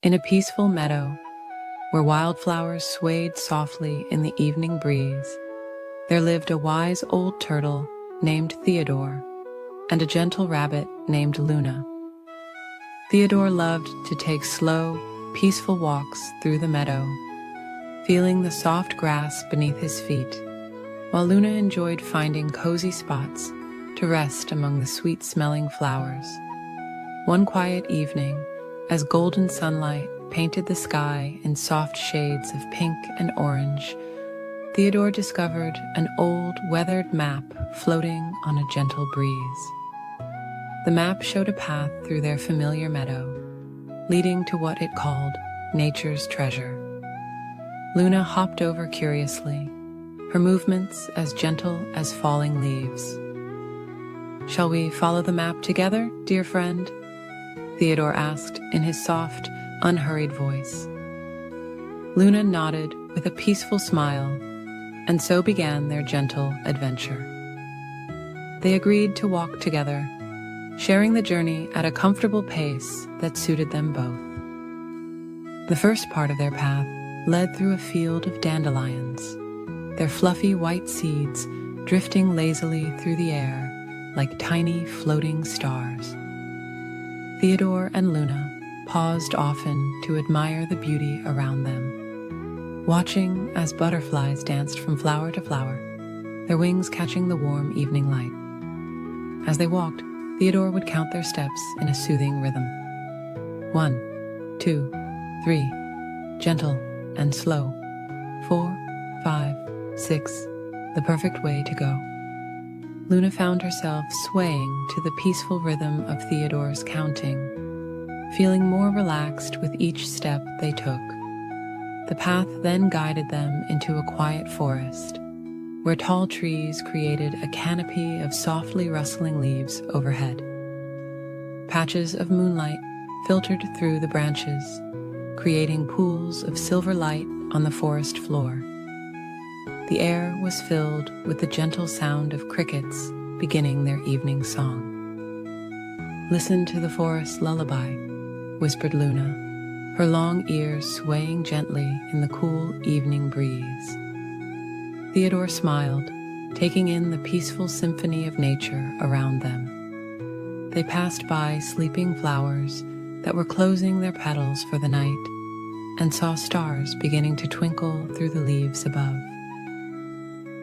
In a peaceful meadow, where wildflowers swayed softly in the evening breeze, there lived a wise old turtle named Theodore and a gentle rabbit named Luna. Theodore loved to take slow, peaceful walks through the meadow, feeling the soft grass beneath his feet, while Luna enjoyed finding cozy spots to rest among the sweet-smelling flowers. One quiet evening, as golden sunlight painted the sky in soft shades of pink and orange, Theodore discovered an old, weathered map floating on a gentle breeze. The map showed a path through their familiar meadow, leading to what it called nature's treasure. Luna hopped over curiously, her movements as gentle as falling leaves. "Shall we follow the map together, dear friend?" Theodore asked in his soft, unhurried voice. Luna nodded with a peaceful smile, and so began their gentle adventure. They agreed to walk together, sharing the journey at a comfortable pace that suited them both. The first part of their path led through a field of dandelions, their fluffy white seeds drifting lazily through the air like tiny floating stars. Theodore and Luna paused often to admire the beauty around them, watching as butterflies danced from flower to flower, their wings catching the warm evening light. As they walked, Theodore would count their steps in a soothing rhythm. 1, 2, 3, gentle and slow. 4, 5, 6, the perfect way to go. Luna found herself swaying to the peaceful rhythm of Theodore's counting, feeling more relaxed with each step they took. The path then guided them into a quiet forest, where tall trees created a canopy of softly rustling leaves overhead. Patches of moonlight filtered through the branches, creating pools of silver light on the forest floor. The air was filled with the gentle sound of crickets beginning their evening song. "Listen to the forest lullaby," whispered Luna, her long ears swaying gently in the cool evening breeze. Theodore smiled, taking in the peaceful symphony of nature around them. They passed by sleeping flowers that were closing their petals for the night and saw stars beginning to twinkle through the leaves above.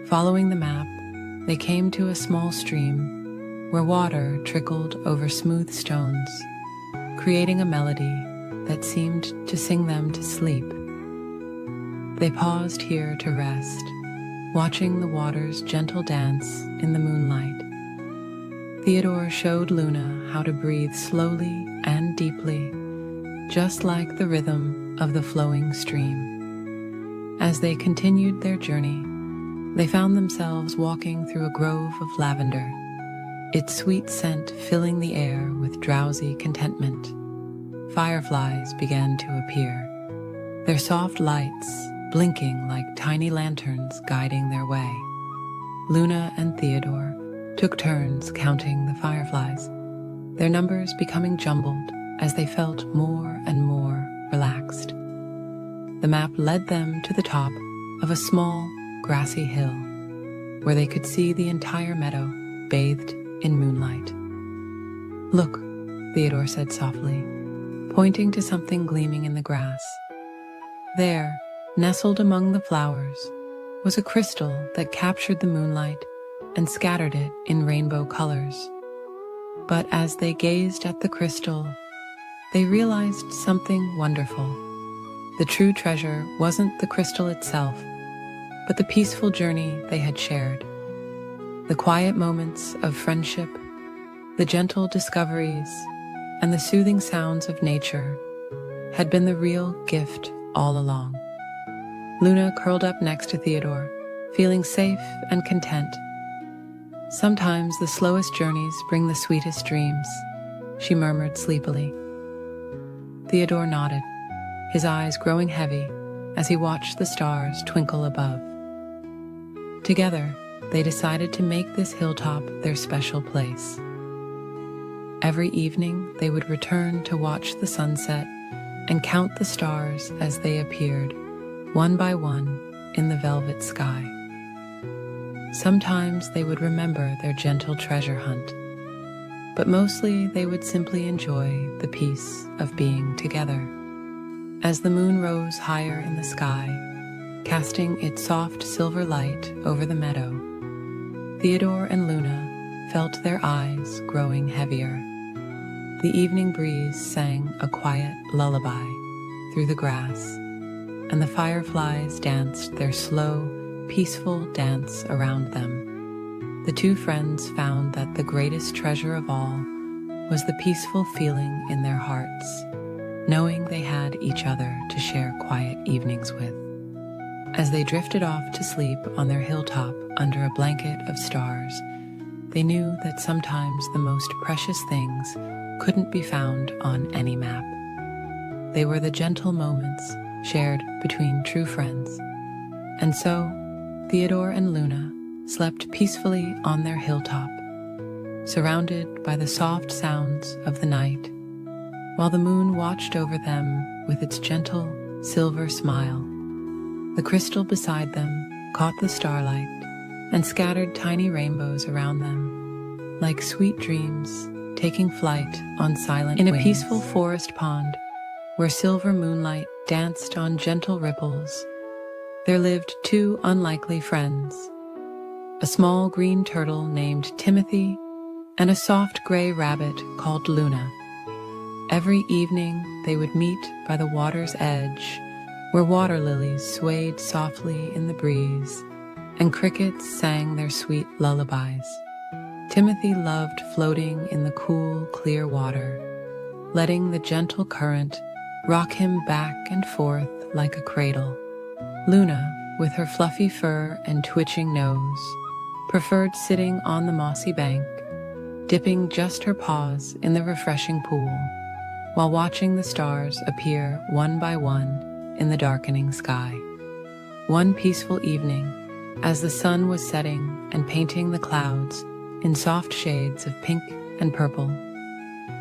Following the map, they came to a small stream where water trickled over smooth stones, creating a melody that seemed to sing them to sleep. They paused here to rest, watching the water's gentle dance in the moonlight. Theodore showed Luna how to breathe slowly and deeply, just like the rhythm of the flowing stream. As they continued their journey, they found themselves walking through a grove of lavender, its sweet scent filling the air with drowsy contentment. Fireflies began to appear, their soft lights blinking like tiny lanterns guiding their way. Luna and Theodore took turns counting the fireflies, their numbers becoming jumbled as they felt more and more relaxed. The map led them to the top of a small, grassy hill, where they could see the entire meadow bathed in moonlight. "Look," Theodore said softly, pointing to something gleaming in the grass. There, nestled among the flowers, was a crystal that captured the moonlight and scattered it in rainbow colors. But as they gazed at the crystal, they realized something wonderful. The true treasure wasn't the crystal itself, but the peaceful journey they had shared. The quiet moments of friendship, the gentle discoveries, and the soothing sounds of nature had been the real gift all along. Luna curled up next to Theodore, feeling safe and content. "Sometimes the slowest journeys bring the sweetest dreams," she murmured sleepily. Theodore nodded, his eyes growing heavy as he watched the stars twinkle above. Together, they decided to make this hilltop their special place. Every evening, they would return to watch the sunset and count the stars as they appeared, one by one, in the velvet sky. Sometimes they would remember their gentle treasure hunt, but mostly they would simply enjoy the peace of being together. As the moon rose higher in the sky, casting its soft silver light over the meadow, Theodore and Luna felt their eyes growing heavier. The evening breeze sang a quiet lullaby through the grass, and the fireflies danced their slow, peaceful dance around them. The two friends found that the greatest treasure of all was the peaceful feeling in their hearts, knowing they had each other to share quiet evenings with. As they drifted off to sleep on their hilltop under a blanket of stars, they knew that sometimes the most precious things couldn't be found on any map. They were the gentle moments shared between true friends. And so, Theodore and Luna slept peacefully on their hilltop, surrounded by the soft sounds of the night, while the moon watched over them with its gentle silver smile. The crystal beside them caught the starlight and scattered tiny rainbows around them, like sweet dreams taking flight on silent wings. In a peaceful forest pond, where silver moonlight danced on gentle ripples, there lived two unlikely friends, a small green turtle named Timothy and a soft gray rabbit called Luna. Every evening they would meet by the water's edge, where water lilies swayed softly in the breeze and crickets sang their sweet lullabies. Timothy loved floating in the cool, clear water, letting the gentle current rock him back and forth like a cradle. Luna, with her fluffy fur and twitching nose, preferred sitting on the mossy bank, dipping just her paws in the refreshing pool, while watching the stars appear one by one in the darkening sky. One peaceful evening, as the sun was setting and painting the clouds in soft shades of pink and purple,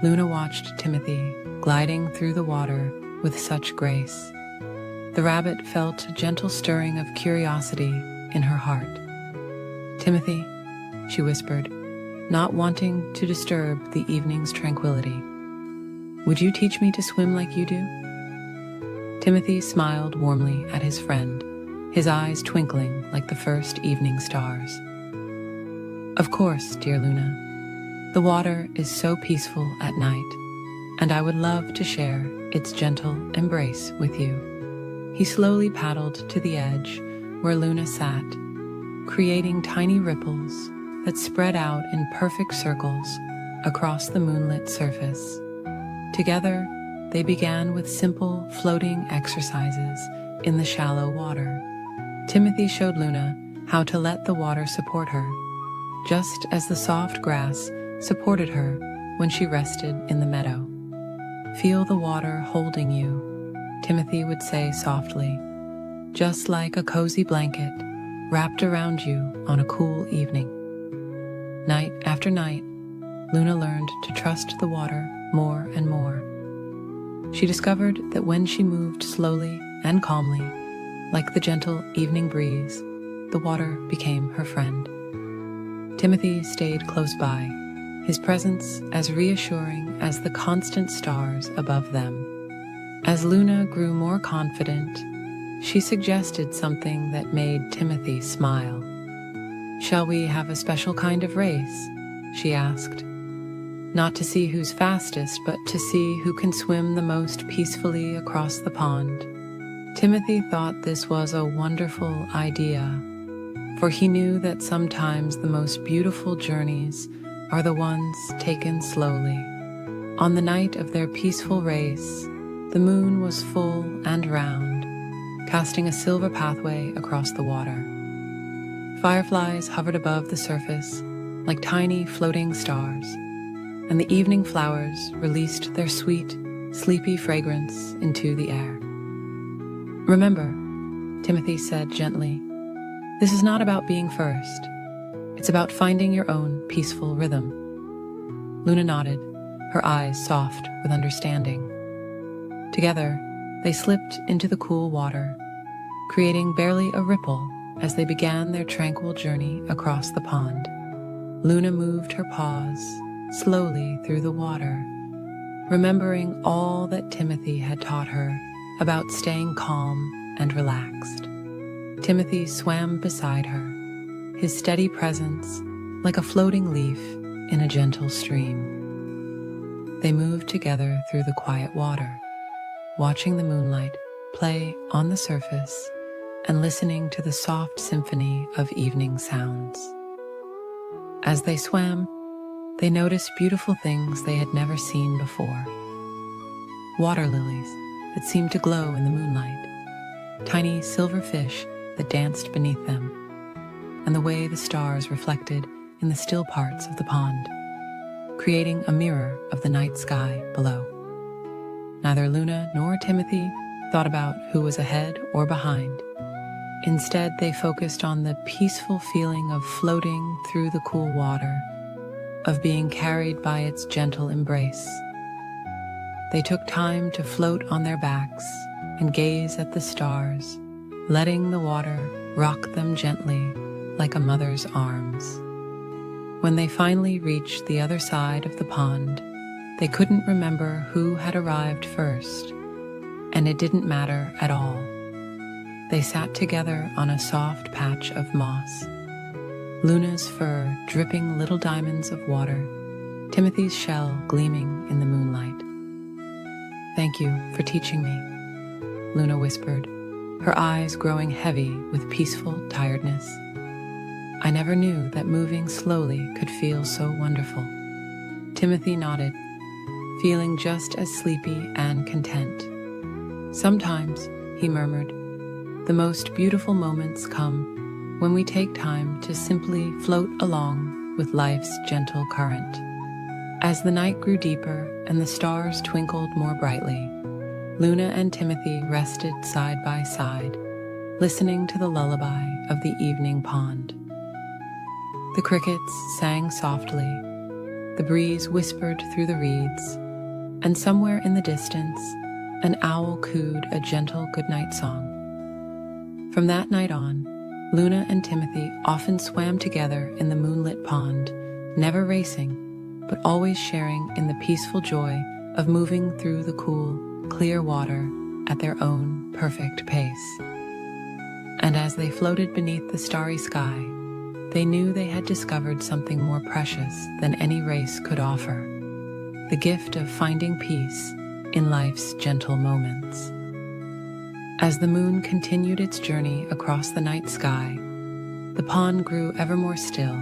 Luna watched Timothy gliding through the water with such grace. The rabbit felt a gentle stirring of curiosity in her heart. "Timothy," she whispered, not wanting to disturb the evening's tranquility, "would you teach me to swim like you do?" Timothy smiled warmly at his friend, his eyes twinkling like the first evening stars. "Of course, dear Luna. The water is so peaceful at night, and I would love to share its gentle embrace with you." He slowly paddled to the edge where Luna sat, creating tiny ripples that spread out in perfect circles across the moonlit surface. Together, they began with simple floating exercises in the shallow water. Timothy showed Luna how to let the water support her, just as the soft grass supported her when she rested in the meadow. "Feel the water holding you," Timothy would say softly, "just like a cozy blanket wrapped around you on a cool evening." Night after night, Luna learned to trust the water more and more. She discovered that when she moved slowly and calmly, like the gentle evening breeze, the water became her friend. Timothy stayed close by, his presence as reassuring as the constant stars above them. As Luna grew more confident, she suggested something that made Timothy smile. "Shall we have a special kind of race?" she asked. "Not to see who's fastest, but to see who can swim the most peacefully across the pond." Timothy thought this was a wonderful idea, for he knew that sometimes the most beautiful journeys are the ones taken slowly. On the night of their peaceful race, the moon was full and round, casting a silver pathway across the water. Fireflies hovered above the surface like tiny floating stars, and the evening flowers released their sweet, sleepy fragrance into the air. "Remember," Timothy said gently, "this is not about being first. It's about finding your own peaceful rhythm." Luna nodded, her eyes soft with understanding. Together, they slipped into the cool water, creating barely a ripple as they began their tranquil journey across the pond. Luna moved her paws slowly through the water, remembering all that Timothy had taught her about staying calm and relaxed. Timothy swam beside her, his steady presence like a floating leaf in a gentle stream. They moved together through the quiet water, watching the moonlight play on the surface and listening to the soft symphony of evening sounds. As they swam, they noticed beautiful things they had never seen before. Water lilies that seemed to glow in the moonlight, tiny silver fish that danced beneath them, and the way the stars reflected in the still parts of the pond, creating a mirror of the night sky below. Neither Luna nor Timothy thought about who was ahead or behind. Instead, they focused on the peaceful feeling of floating through the cool water, of being carried by its gentle embrace. They took time to float on their backs and gaze at the stars, letting the water rock them gently like a mother's arms. When they finally reached the other side of the pond, they couldn't remember who had arrived first, and it didn't matter at all. They sat together on a soft patch of moss, Luna's fur dripping little diamonds of water, Timothy's shell gleaming in the moonlight. "Thank you for teaching me," Luna whispered, her eyes growing heavy with peaceful tiredness. "I never knew that moving slowly could feel so wonderful." Timothy nodded, feeling just as sleepy and content. "Sometimes," he murmured, "the most beautiful moments come when we take time to simply float along with life's gentle current." As the night grew deeper and the stars twinkled more brightly, Luna and Timothy rested side by side, listening to the lullaby of the evening pond. The crickets sang softly, the breeze whispered through the reeds, and somewhere in the distance, an owl cooed a gentle goodnight song. From that night on, Luna and Timothy often swam together in the moonlit pond, never racing, but always sharing in the peaceful joy of moving through the cool, clear water at their own perfect pace. And as they floated beneath the starry sky, they knew they had discovered something more precious than any race could offer: the gift of finding peace in life's gentle moments. As the moon continued its journey across the night sky, the pond grew ever more still,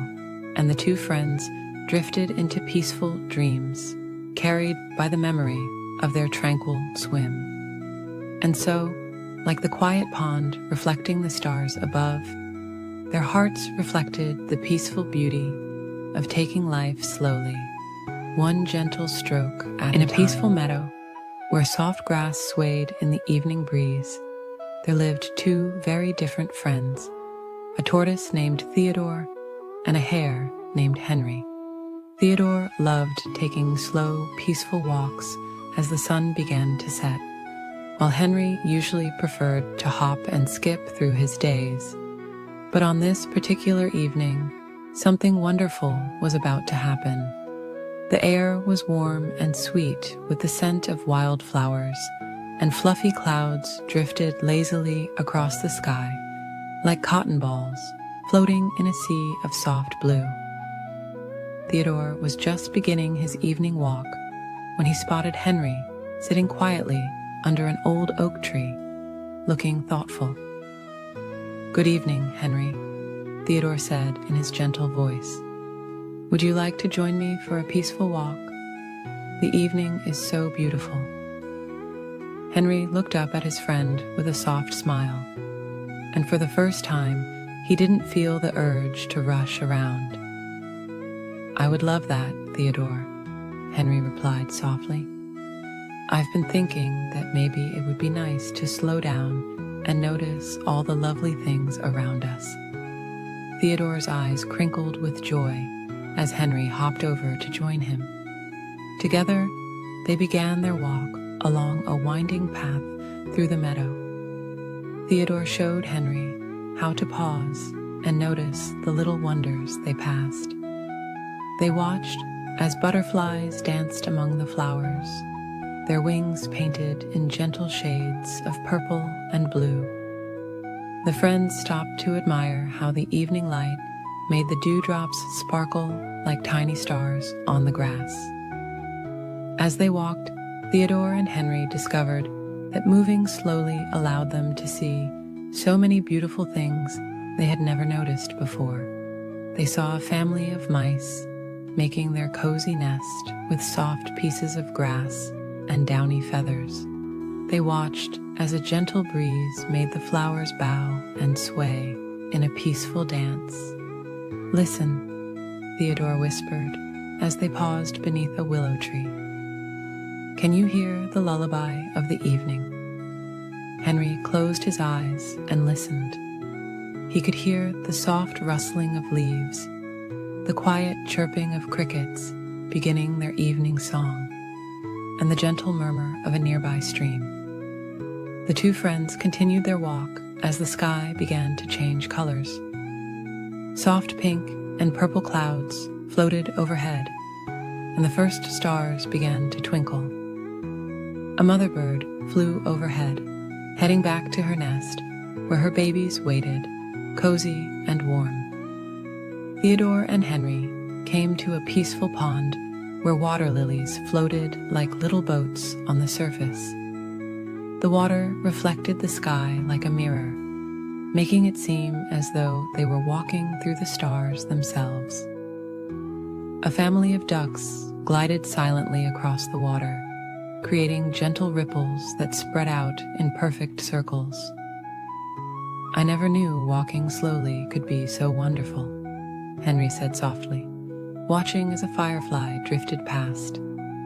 and the two friends drifted into peaceful dreams, carried by the memory of their tranquil swim. And so, like the quiet pond reflecting the stars above, their hearts reflected the peaceful beauty of taking life slowly, one gentle stroke at a time. In a peaceful meadow, where soft grass swayed in the evening breeze, there lived two very different friends, a tortoise named Theodore and a hare named Henry. Theodore loved taking slow, peaceful walks as the sun began to set, while Henry usually preferred to hop and skip through his days. But on this particular evening, something wonderful was about to happen. The air was warm and sweet with the scent of wildflowers, and fluffy clouds drifted lazily across the sky like cotton balls floating in a sea of soft blue. Theodore was just beginning his evening walk when he spotted Henry sitting quietly under an old oak tree, looking thoughtful. "Good evening, Henry," Theodore said in his gentle voice. "Would you like to join me for a peaceful walk? The evening is so beautiful." Henry looked up at his friend with a soft smile, and for the first time, he didn't feel the urge to rush around. "I would love that, Theodore," Henry replied softly. "I've been thinking that maybe it would be nice to slow down and notice all the lovely things around us." Theodore's eyes crinkled with joy as Henry hopped over to join him. Together, they began their walk along a winding path through the meadow. Theodore showed Henry how to pause and notice the little wonders they passed. They watched as butterflies danced among the flowers, their wings painted in gentle shades of purple and blue. The friends stopped to admire how the evening light made the dewdrops sparkle like tiny stars on the grass. As they walked, Theodore and Henry discovered that moving slowly allowed them to see so many beautiful things they had never noticed before. They saw a family of mice making their cozy nest with soft pieces of grass and downy feathers. They watched as a gentle breeze made the flowers bow and sway in a peaceful dance. "Listen," Theodore whispered as they paused beneath a willow tree. "Can you hear the lullaby of the evening?" Henry closed his eyes and listened. He could hear the soft rustling of leaves, the quiet chirping of crickets beginning their evening song, and the gentle murmur of a nearby stream. The two friends continued their walk as the sky began to change colors. Soft pink and purple clouds floated overhead, and the first stars began to twinkle. A mother bird flew overhead, heading back to her nest, where her babies waited, cozy and warm. Theodore and Henry came to a peaceful pond where water lilies floated like little boats on the surface. The water reflected the sky like a mirror, making it seem as though they were walking through the stars themselves. A family of ducks glided silently across the water, creating gentle ripples that spread out in perfect circles. "I never knew walking slowly could be so wonderful," Henry said softly, watching as a firefly drifted past,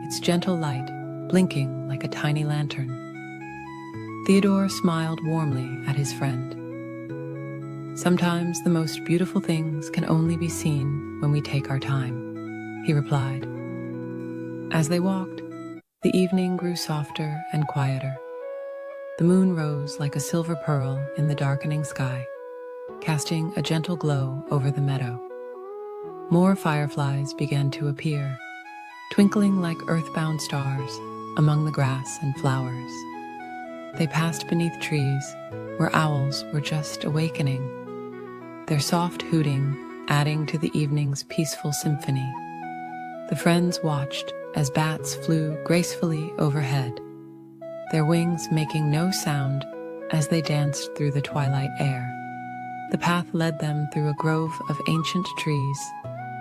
its gentle light blinking like a tiny lantern. Theodore smiled warmly at his friend. "Sometimes the most beautiful things can only be seen when we take our time," he replied. As they walked, the evening grew softer and quieter. The moon rose like a silver pearl in the darkening sky, casting a gentle glow over the meadow. More fireflies began to appear, twinkling like earthbound stars among the grass and flowers. They passed beneath trees where owls were just awakening, their soft hooting adding to the evening's peaceful symphony. The friends watched as bats flew gracefully overhead, their wings making no sound as they danced through the twilight air. The path led them through a grove of ancient trees,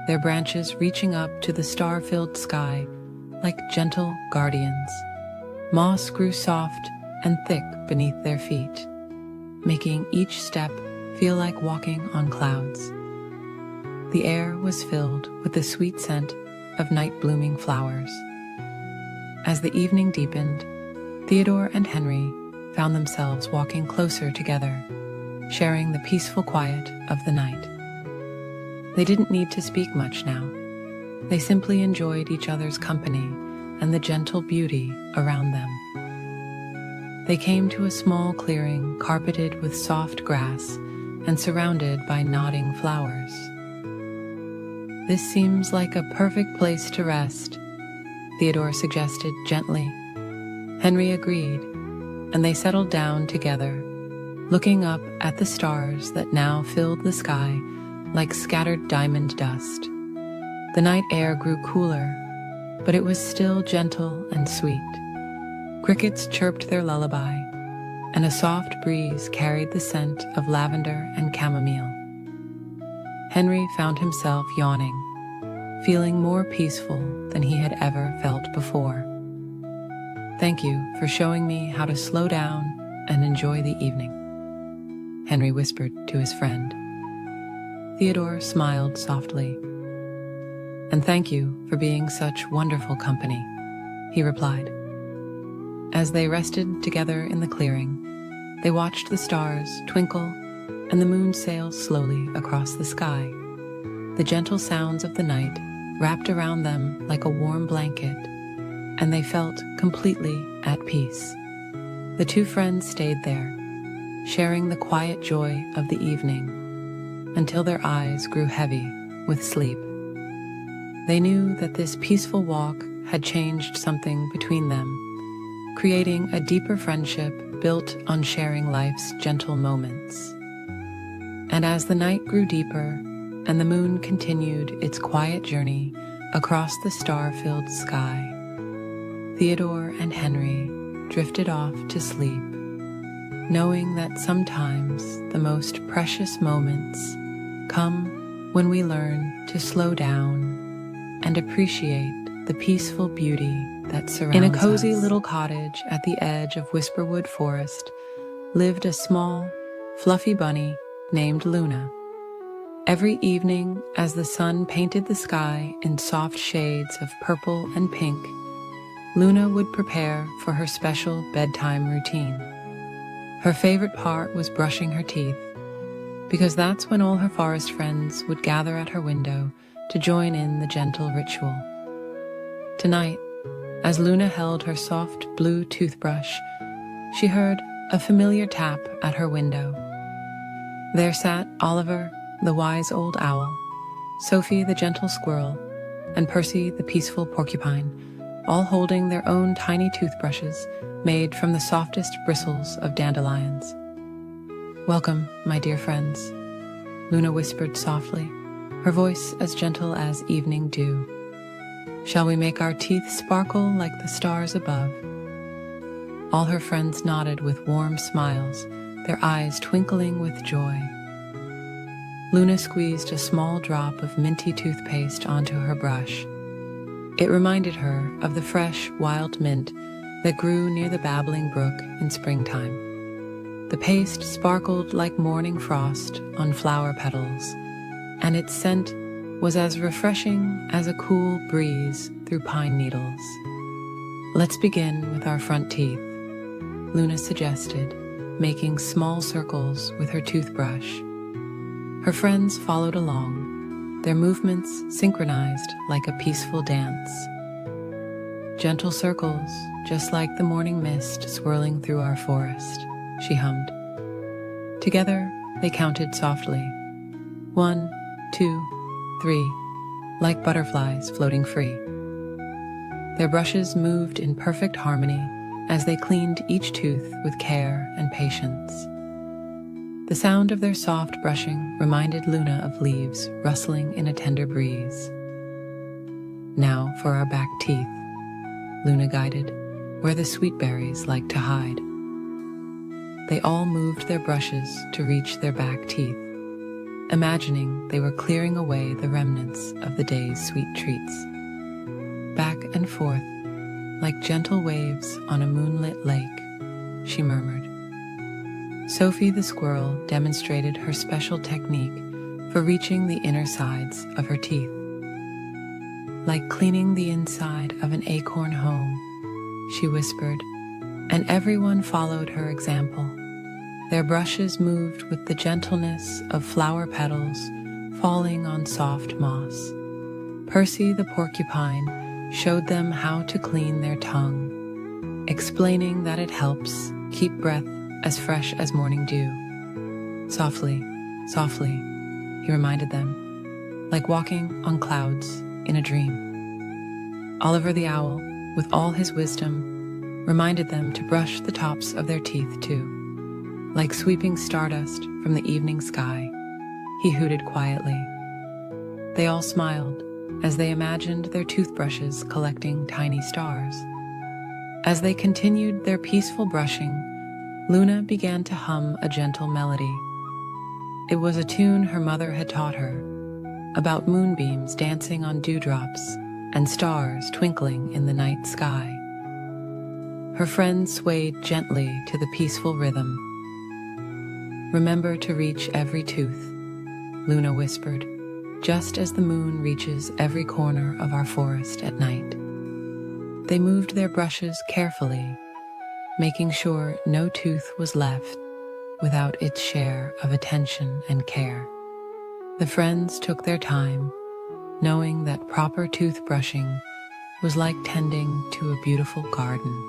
their branches reaching up to the star-filled sky like gentle guardians. Moss grew soft and thick beneath their feet, making each step feel like walking on clouds. The air was filled with the sweet scent of night-blooming flowers. As the evening deepened, Theodore and Henry found themselves walking closer together, sharing the peaceful quiet of the night. They didn't need to speak much now. They simply enjoyed each other's company and the gentle beauty around them. They came to a small clearing carpeted with soft grass and surrounded by nodding flowers. "This seems like a perfect place to rest," Theodore suggested gently. Henry agreed, and they settled down together, looking up at the stars that now filled the sky like scattered diamond dust. The night air grew cooler, but it was still gentle and sweet. Crickets chirped their lullaby, and a soft breeze carried the scent of lavender and chamomile. Henry found himself yawning, feeling more peaceful than he had ever felt before. "Thank you for showing me how to slow down and enjoy the evening," Henry whispered to his friend. Theodore smiled softly. "And thank you for being such wonderful company," he replied. As they rested together in the clearing, they watched the stars twinkle and the moon sail slowly across the sky. The gentle sounds of the night wrapped around them like a warm blanket, and they felt completely at peace. The two friends stayed there, sharing the quiet joy of the evening, until their eyes grew heavy with sleep. They knew that this peaceful walk had changed something between them, creating a deeper friendship built on sharing life's gentle moments. And as the night grew deeper and the moon continued its quiet journey across the star-filled sky, Theodore and Henry drifted off to sleep, knowing that sometimes the most precious moments come when we learn to slow down and appreciate the peaceful beauty that surrounds us. In a cozy little cottage at the edge of Whisperwood Forest lived a small, fluffy bunny named Luna. Every evening, as the sun painted the sky in soft shades of purple and pink, Luna would prepare for her special bedtime routine. Her favorite part was brushing her teeth, because that's when all her forest friends would gather at her window to join in the gentle ritual. Tonight, as Luna held her soft blue toothbrush, she heard a familiar tap at her window. There sat Oliver, the wise old owl, Sophie, the gentle squirrel, and Percy, the peaceful porcupine, all holding their own tiny toothbrushes made from the softest bristles of dandelions. "Welcome, my dear friends," Luna whispered softly, her voice as gentle as evening dew. "Shall we make our teeth sparkle like the stars above?" All her friends nodded with warm smiles, their eyes twinkling with joy. Luna squeezed a small drop of minty toothpaste onto her brush. It reminded her of the fresh, wild mint that grew near the babbling brook in springtime. The paste sparkled like morning frost on flower petals, and its scent was as refreshing as a cool breeze through pine needles. "Let's begin with our front teeth," Luna suggested, making small circles with her toothbrush. Her friends followed along, their movements synchronized like a peaceful dance. "Gentle circles, just like the morning mist swirling through our forest," she hummed. Together, they counted softly. 1, 2, 3, like butterflies floating free. Their brushes moved in perfect harmony as they cleaned each tooth with care and patience. The sound of their soft brushing reminded Luna of leaves rustling in a tender breeze. "Now for our back teeth," Luna guided, where the sweet berries like to hide. They all moved their brushes to reach their back teeth, imagining they were clearing away the remnants of the day's sweet treats. Back and forth, like gentle waves on a moonlit lake, she murmured. Sophie the squirrel demonstrated her special technique for reaching the inner sides of her teeth. "Like cleaning the inside of an acorn home," she whispered, and everyone followed her example. Their brushes moved with the gentleness of flower petals falling on soft moss. Percy the porcupine showed them how to clean their tongue, explaining that it helps keep breath as fresh as morning dew. "Softly, softly," he reminded them, like walking on clouds in a dream. Oliver the owl, with all his wisdom, reminded them to brush the tops of their teeth too. Like sweeping stardust from the evening sky, he hooted quietly. They all smiled as they imagined their toothbrushes collecting tiny stars. As they continued their peaceful brushing, Luna began to hum a gentle melody. It was a tune her mother had taught her, about moonbeams dancing on dewdrops and stars twinkling in the night sky. Her friends swayed gently to the peaceful rhythm. "Remember to reach every tooth," Luna whispered, "just as the moon reaches every corner of our forest at night." They moved their brushes carefully, making sure no tooth was left without its share of attention and care. The friends took their time, knowing that proper toothbrushing was like tending to a beautiful garden.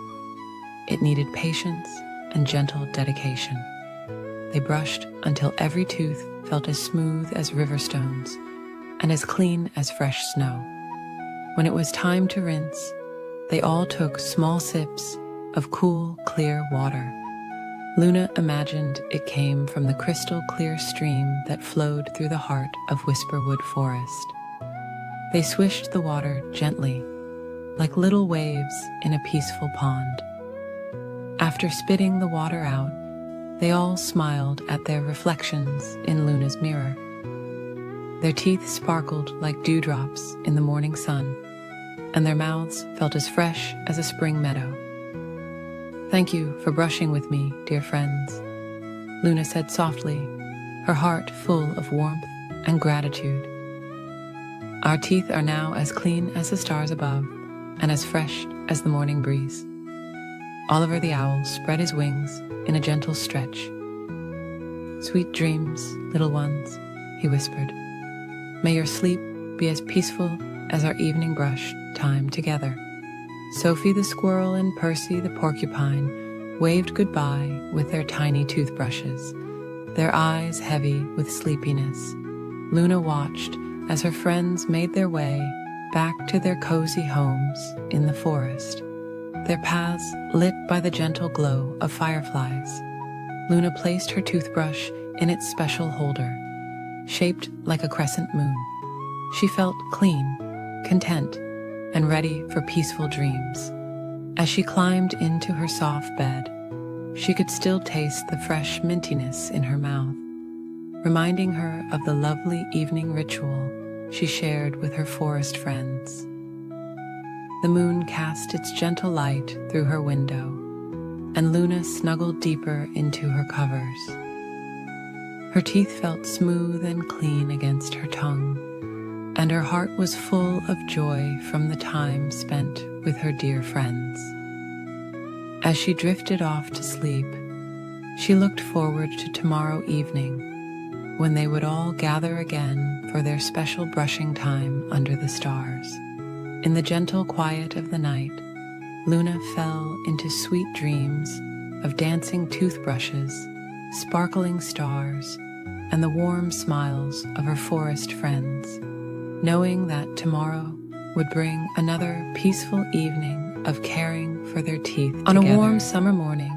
It needed patience and gentle dedication. They brushed until every tooth felt as smooth as river stones and as clean as fresh snow. When it was time to rinse, they all took small sips of cool, clear water. Luna imagined it came from the crystal clear stream that flowed through the heart of Whisperwood Forest. They swished the water gently, like little waves in a peaceful pond. After spitting the water out, they all smiled at their reflections in Luna's mirror. Their teeth sparkled like dewdrops in the morning sun, and their mouths felt as fresh as a spring meadow. "Thank you for brushing with me, dear friends," Luna said softly, her heart full of warmth and gratitude. "Our teeth are now as clean as the stars above and as fresh as the morning breeze." Oliver the Owl spread his wings in a gentle stretch. "Sweet dreams, little ones," he whispered. "May your sleep be as peaceful as our evening brush time together." Sophie the Squirrel and Percy the Porcupine waved goodbye with their tiny toothbrushes, their eyes heavy with sleepiness. Luna watched as her friends made their way back to their cozy homes in the forest, their paths lit by the gentle glow of fireflies. Luna placed her toothbrush in its special holder, shaped like a crescent moon. She felt clean, content, and ready for peaceful dreams. As she climbed into her soft bed, she could still taste the fresh mintiness in her mouth, reminding her of the lovely evening ritual she shared with her forest friends. The moon cast its gentle light through her window, and Luna snuggled deeper into her covers. Her teeth felt smooth and clean against her tongue, and her heart was full of joy from the time spent with her dear friends. As she drifted off to sleep, she looked forward to tomorrow evening, when they would all gather again for their special brushing time under the stars. In the gentle quiet of the night, Luna fell into sweet dreams of dancing toothbrushes, sparkling stars, and the warm smiles of her forest friends, knowing that tomorrow would bring another peaceful evening of caring for their teeth together. On a warm summer morning,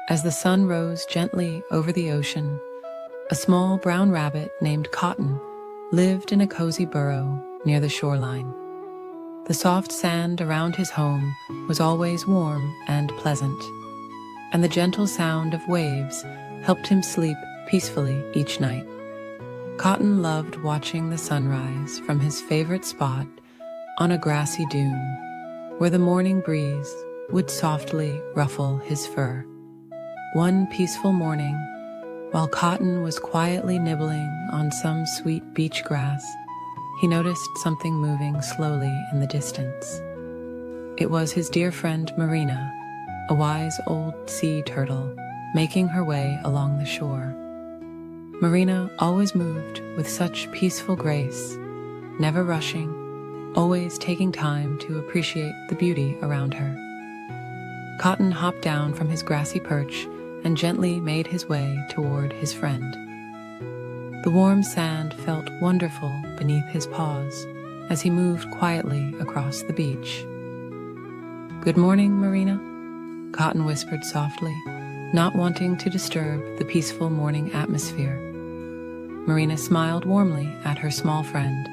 as the sun rose gently over the ocean, a small brown rabbit named Cotton lived in a cozy burrow near the shoreline. The soft sand around his home was always warm and pleasant, and the gentle sound of waves helped him sleep peacefully each night. Cotton loved watching the sunrise from his favorite spot on a grassy dune, where the morning breeze would softly ruffle his fur. One peaceful morning, while Cotton was quietly nibbling on some sweet beach grass, he noticed something moving slowly in the distance. It was his dear friend Marina, a wise old sea turtle, making her way along the shore. Marina always moved with such peaceful grace, never rushing, always taking time to appreciate the beauty around her. Cotton hopped down from his grassy perch and gently made his way toward his friend. The warm sand felt wonderful beneath his paws as he moved quietly across the beach. "Good morning, Marina," Cotton whispered softly, not wanting to disturb the peaceful morning atmosphere. Marina smiled warmly at her small friend,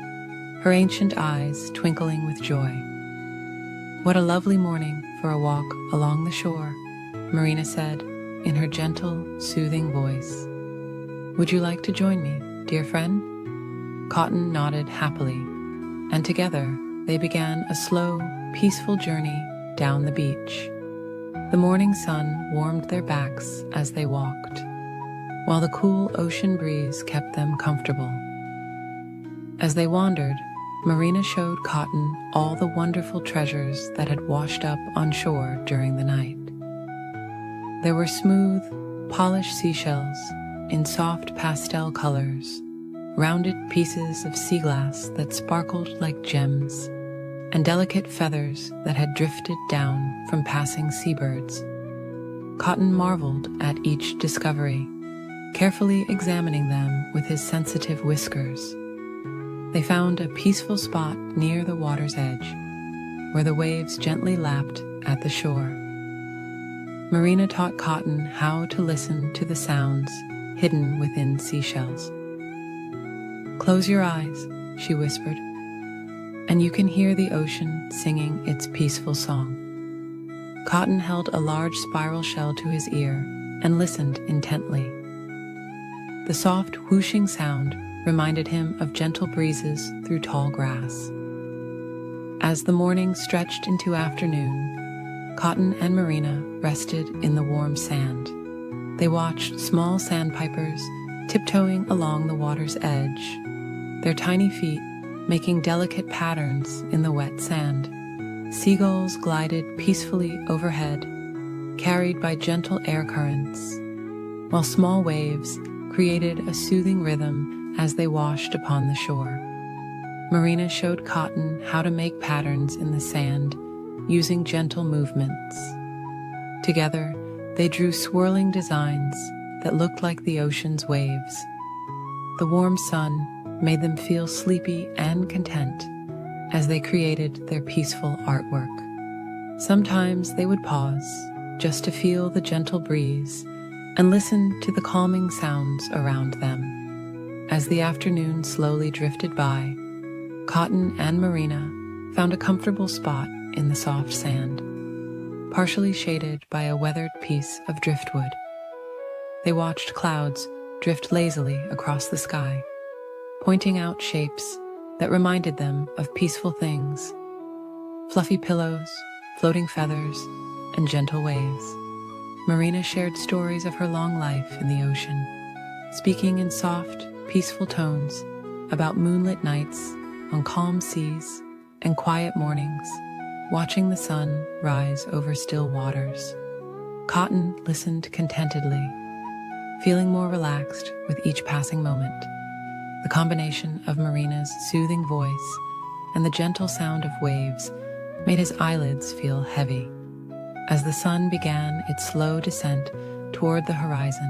her ancient eyes twinkling with joy. "What a lovely morning for a walk along the shore," Marina said in her gentle, soothing voice. "Would you like to join me, dear friend?" Cotton nodded happily, and together they began a slow, peaceful journey down the beach. The morning sun warmed their backs as they walked, while the cool ocean breeze kept them comfortable. As they wandered, Marina showed Cotton all the wonderful treasures that had washed up on shore during the night. There were smooth, polished seashells in soft pastel colors, rounded pieces of sea glass that sparkled like gems, and delicate feathers that had drifted down from passing seabirds. Cotton marveled at each discovery, carefully examining them with his sensitive whiskers. They found a peaceful spot near the water's edge, where the waves gently lapped at the shore. Marina taught Cotton how to listen to the sounds hidden within seashells. "Close your eyes," she whispered, "and you can hear the ocean singing its peaceful song." Cotton held a large spiral shell to his ear and listened intently. The soft whooshing sound reminded him of gentle breezes through tall grass. As the morning stretched into afternoon, Cotton and Marina rested in the warm sand. They watched small sandpipers tiptoeing along the water's edge, their tiny feet making delicate patterns in the wet sand. Seagulls glided peacefully overhead, carried by gentle air currents, while small waves created a soothing rhythm as they washed upon the shore. Marina showed Cotton how to make patterns in the sand using gentle movements. Together, they drew swirling designs that looked like the ocean's waves. The warm sun made them feel sleepy and content as they created their peaceful artwork. Sometimes they would pause just to feel the gentle breeze and listen to the calming sounds around them. As the afternoon slowly drifted by, Cotton and Marina found a comfortable spot in the soft sand, partially shaded by a weathered piece of driftwood. They watched clouds drift lazily across the sky, pointing out shapes that reminded them of peaceful things: fluffy pillows, floating feathers, and gentle waves. Marina shared stories of her long life in the ocean, speaking in soft, peaceful tones about moonlit nights on calm seas and quiet mornings, watching the sun rise over still waters. Cotton listened contentedly, feeling more relaxed with each passing moment. The combination of Marina's soothing voice and the gentle sound of waves made his eyelids feel heavy. As the sun began its slow descent toward the horizon,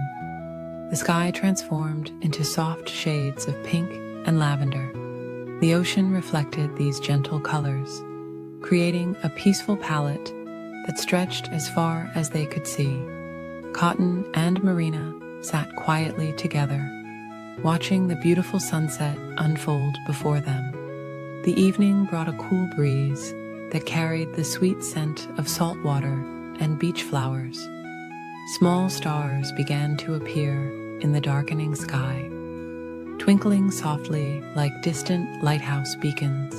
the sky transformed into soft shades of pink and lavender. The ocean reflected these gentle colors, creating a peaceful palette that stretched as far as they could see. Cotton and Marina sat quietly together, watching the beautiful sunset unfold before them. The evening brought a cool breeze that carried the sweet scent of salt water and beach flowers. Small stars began to appear in the darkening sky, twinkling softly like distant lighthouse beacons.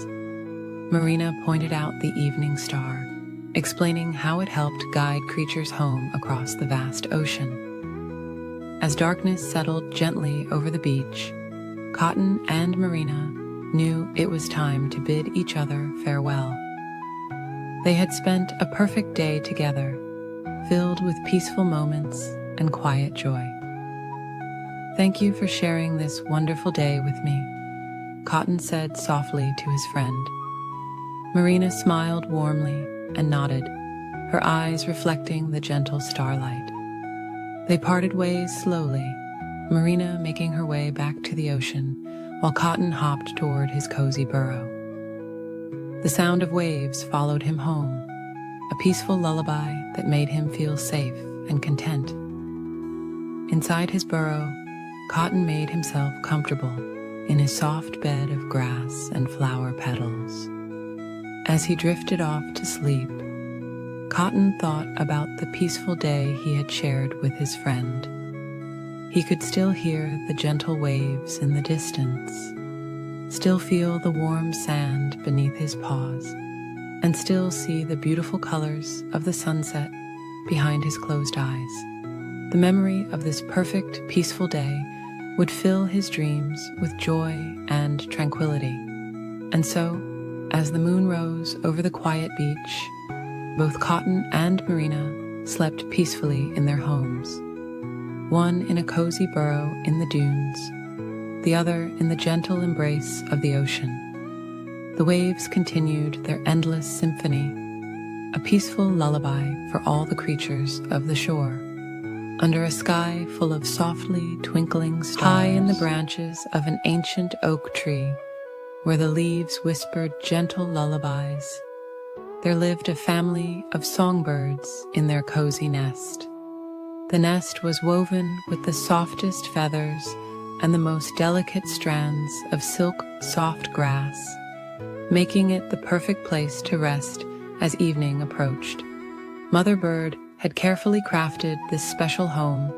Marina pointed out the evening star, explaining how it helped guide creatures home across the vast ocean. As darkness settled gently over the beach, Cotton and Marina knew it was time to bid each other farewell. They had spent a perfect day together, filled with peaceful moments and quiet joy. "Thank you for sharing this wonderful day with me," Cotton said softly to his friend. Marina smiled warmly and nodded, her eyes reflecting the gentle starlight. They parted ways slowly, Marina making her way back to the ocean while Cotton hopped toward his cozy burrow. The sound of waves followed him home, a peaceful lullaby that made him feel safe and content. Inside his burrow, Cotton made himself comfortable in his soft bed of grass and flower petals. As he drifted off to sleep, Cotton thought about the peaceful day he had shared with his friend. He could still hear the gentle waves in the distance, still feel the warm sand beneath his paws, and still see the beautiful colors of the sunset behind his closed eyes. The memory of this perfect, peaceful day would fill his dreams with joy and tranquility. And so, as the moon rose over the quiet beach, both Cotton and Marina slept peacefully in their homes, one in a cozy burrow in the dunes, the other in the gentle embrace of the ocean. The waves continued their endless symphony, a peaceful lullaby for all the creatures of the shore. Under a sky full of softly twinkling stars, high in the branches of an ancient oak tree, where the leaves whispered gentle lullabies, there lived a family of songbirds in their cozy nest. The nest was woven with the softest feathers and the most delicate strands of silk soft grass, making it the perfect place to rest as evening approached. Mother Bird had carefully crafted this special home,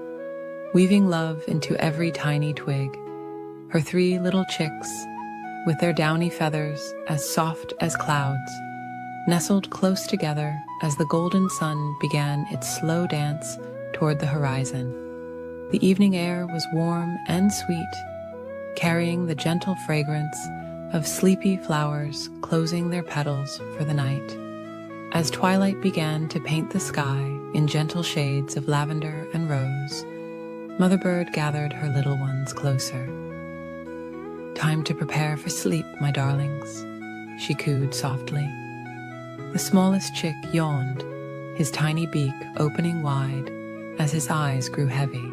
weaving love into every tiny twig. Her 3 little chicks, with their downy feathers as soft as clouds, nestled close together as the golden sun began its slow dance toward the horizon. The evening air was warm and sweet, carrying the gentle fragrance of sleepy flowers closing their petals for the night. As twilight began to paint the sky in gentle shades of lavender and rose, Mother Bird gathered her little ones closer. "Time to prepare for sleep, my darlings," she cooed softly. The smallest chick yawned, his tiny beak opening wide as his eyes grew heavy.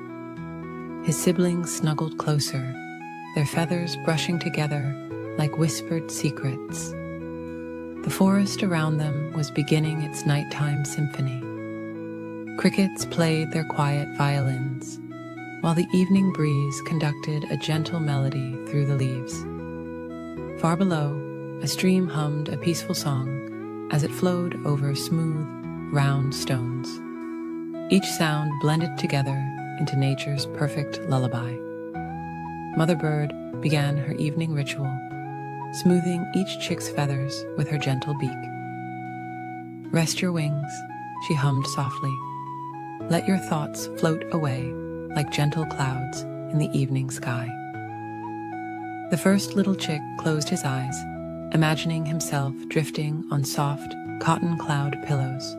His siblings snuggled closer, their feathers brushing together like whispered secrets. The forest around them was beginning its nighttime symphony. Crickets played their quiet violins, while the evening breeze conducted a gentle melody through the leaves. Far below, a stream hummed a peaceful song as it flowed over smooth, round stones. Each sound blended together into nature's perfect lullaby. Mother Bird began her evening ritual, smoothing each chick's feathers with her gentle beak. "Rest your wings," she hummed softly. "Let your thoughts float away like gentle clouds in the evening sky." The first little chick closed his eyes, imagining himself drifting on soft cotton cloud pillows.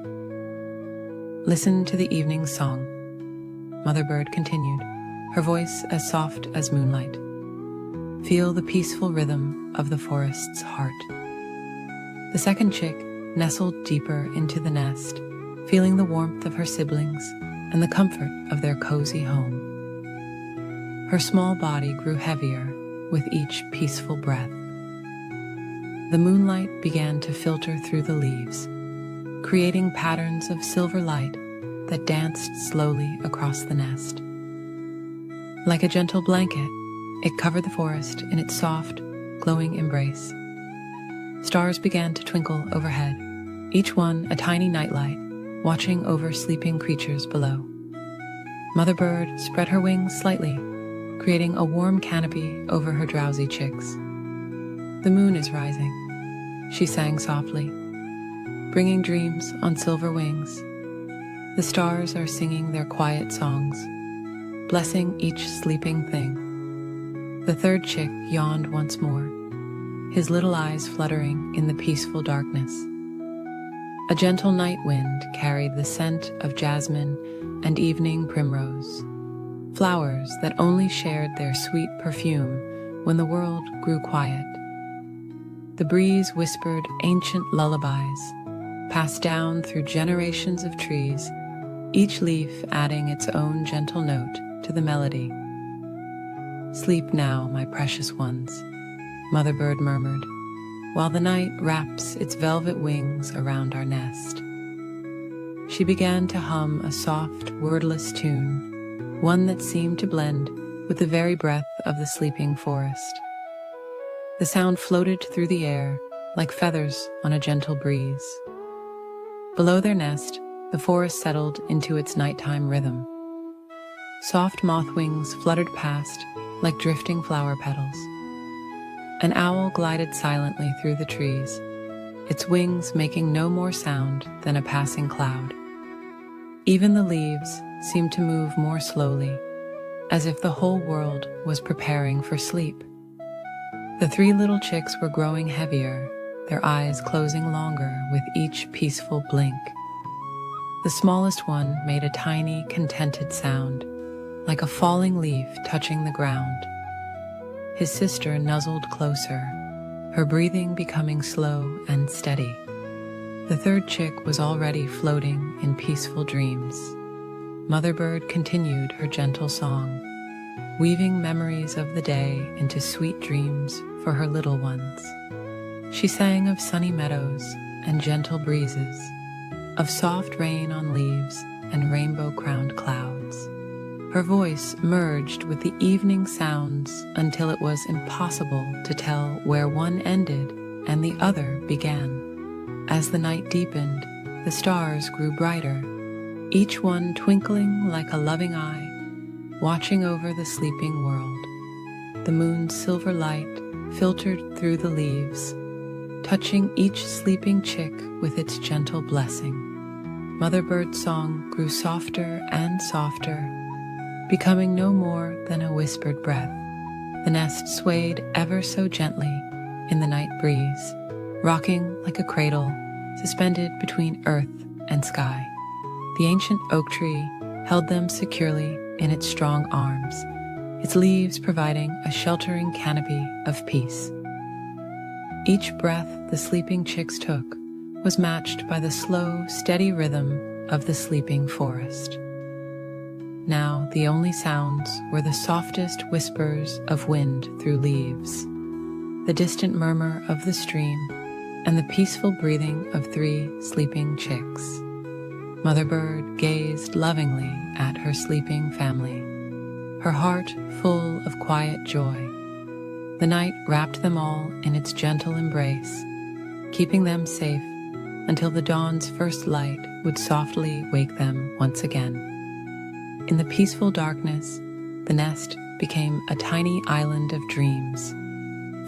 "Listen to the evening song," Mother Bird continued, her voice as soft as moonlight. "Feel the peaceful rhythm of the forest's heart." The second chick nestled deeper into the nest, feeling the warmth of her siblings and the comfort of their cozy home. Her small body grew heavier with each peaceful breath. The moonlight began to filter through the leaves, creating patterns of silver light that danced slowly across the nest. Like a gentle blanket, it covered the forest in its soft, glowing embrace. Stars began to twinkle overhead, each one a tiny nightlight, watching over sleeping creatures below. Mother Bird spread her wings slightly, creating a warm canopy over her drowsy chicks. "The moon is rising," she sang softly, bringing dreams on silver wings. The stars are singing their quiet songs, blessing each sleeping thing. The third chick yawned once more, his little eyes fluttering in the peaceful darkness. A gentle night wind carried the scent of jasmine and evening primrose, flowers that only shared their sweet perfume when the world grew quiet. The breeze whispered ancient lullabies, passed down through generations of trees, each leaf adding its own gentle note to the melody. "Sleep now, my precious ones," Mother Bird murmured, "while the night wraps its velvet wings around our nest." She began to hum a soft, wordless tune, one that seemed to blend with the very breath of the sleeping forest. The sound floated through the air like feathers on a gentle breeze. Below their nest, the forest settled into its nighttime rhythm. Soft moth wings fluttered past like drifting flower petals. An owl glided silently through the trees, its wings making no more sound than a passing cloud. Even the leaves seemed to move more slowly, as if the whole world was preparing for sleep. The 3 little chicks were growing heavier, their eyes closing longer with each peaceful blink. The smallest one made a tiny, contented sound, like a falling leaf touching the ground. His sister nuzzled closer, her breathing becoming slow and steady. The third chick was already floating in peaceful dreams. Mother Bird continued her gentle song, weaving memories of the day into sweet dreams for her little ones. She sang of sunny meadows and gentle breezes, of soft rain on leaves and rainbow-crowned clouds. Her voice merged with the evening sounds until it was impossible to tell where one ended and the other began. As the night deepened, the stars grew brighter, each one twinkling like a loving eye, watching over the sleeping world. The moon's silver light filtered through the leaves, touching each sleeping chick with its gentle blessing. Mother Bird's song grew softer and softer, becoming no more than a whispered breath. The nest swayed ever so gently in the night breeze, rocking like a cradle suspended between earth and sky. The ancient oak tree held them securely in its strong arms, its leaves providing a sheltering canopy of peace. Each breath the sleeping chicks took was matched by the slow, steady rhythm of the sleeping forest. Now the only sounds were the softest whispers of wind through leaves, the distant murmur of the stream, and the peaceful breathing of 3 sleeping chicks. Mother Bird gazed lovingly at her sleeping family, her heart full of quiet joy. The night wrapped them all in its gentle embrace, keeping them safe until the dawn's first light would softly wake them once again. In the peaceful darkness, the nest became a tiny island of dreams,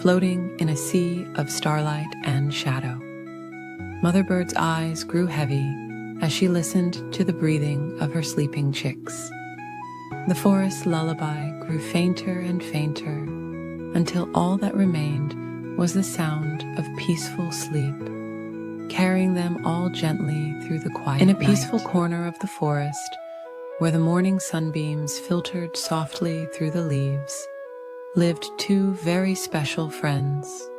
floating in a sea of starlight and shadow. Mother Bird's eyes grew heavy as she listened to the breathing of her sleeping chicks. The forest lullaby grew fainter and fainter until all that remained was the sound of peaceful sleep, carrying them all gently through the quiet night. In a peaceful corner of the forest, where the morning sunbeams filtered softly through the leaves, lived 2 very special friends.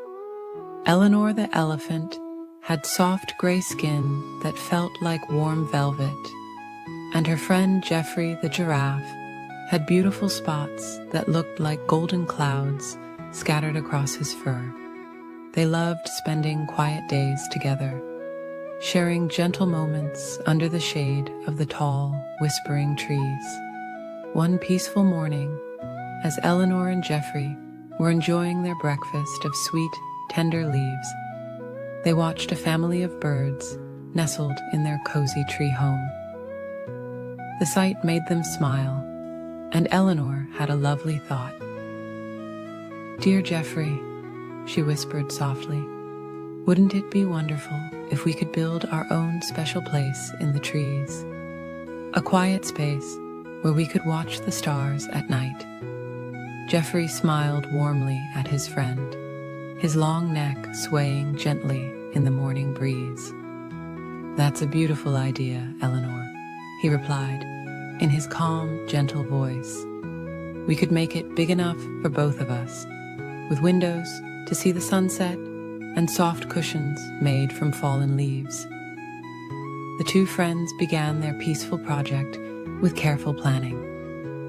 Eleanor the elephant had soft gray skin that felt like warm velvet, and her friend Geoffrey the giraffe had beautiful spots that looked like golden clouds scattered across his fur. They loved spending quiet days together, sharing gentle moments under the shade of the tall, whispering trees. One peaceful morning, as Eleanor and Geoffrey were enjoying their breakfast of sweet, tender leaves, they watched a family of birds nestled in their cozy tree home. The sight made them smile, and Eleanor had a lovely thought. "Dear Geoffrey," she whispered softly, "wouldn't it be wonderful if we could build our own special place in the trees? A quiet space where we could watch the stars at night." Geoffrey smiled warmly at his friend, his long neck swaying gently in the morning breeze. "That's a beautiful idea, Eleanor," he replied in his calm, gentle voice. "We could make it big enough for both of us, with windows to see the sunset and soft cushions made from fallen leaves." The 2 friends began their peaceful project with careful planning.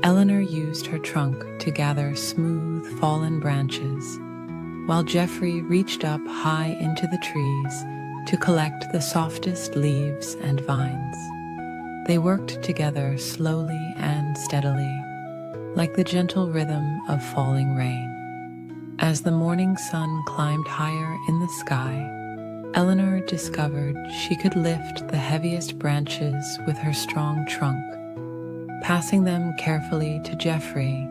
Eleanor used her trunk to gather smooth, fallen branches, while Geoffrey reached up high into the trees to collect the softest leaves and vines. They worked together slowly and steadily, like the gentle rhythm of falling rain. As the morning sun climbed higher in the sky, Eleanor discovered she could lift the heaviest branches with her strong trunk, passing them carefully to Geoffrey,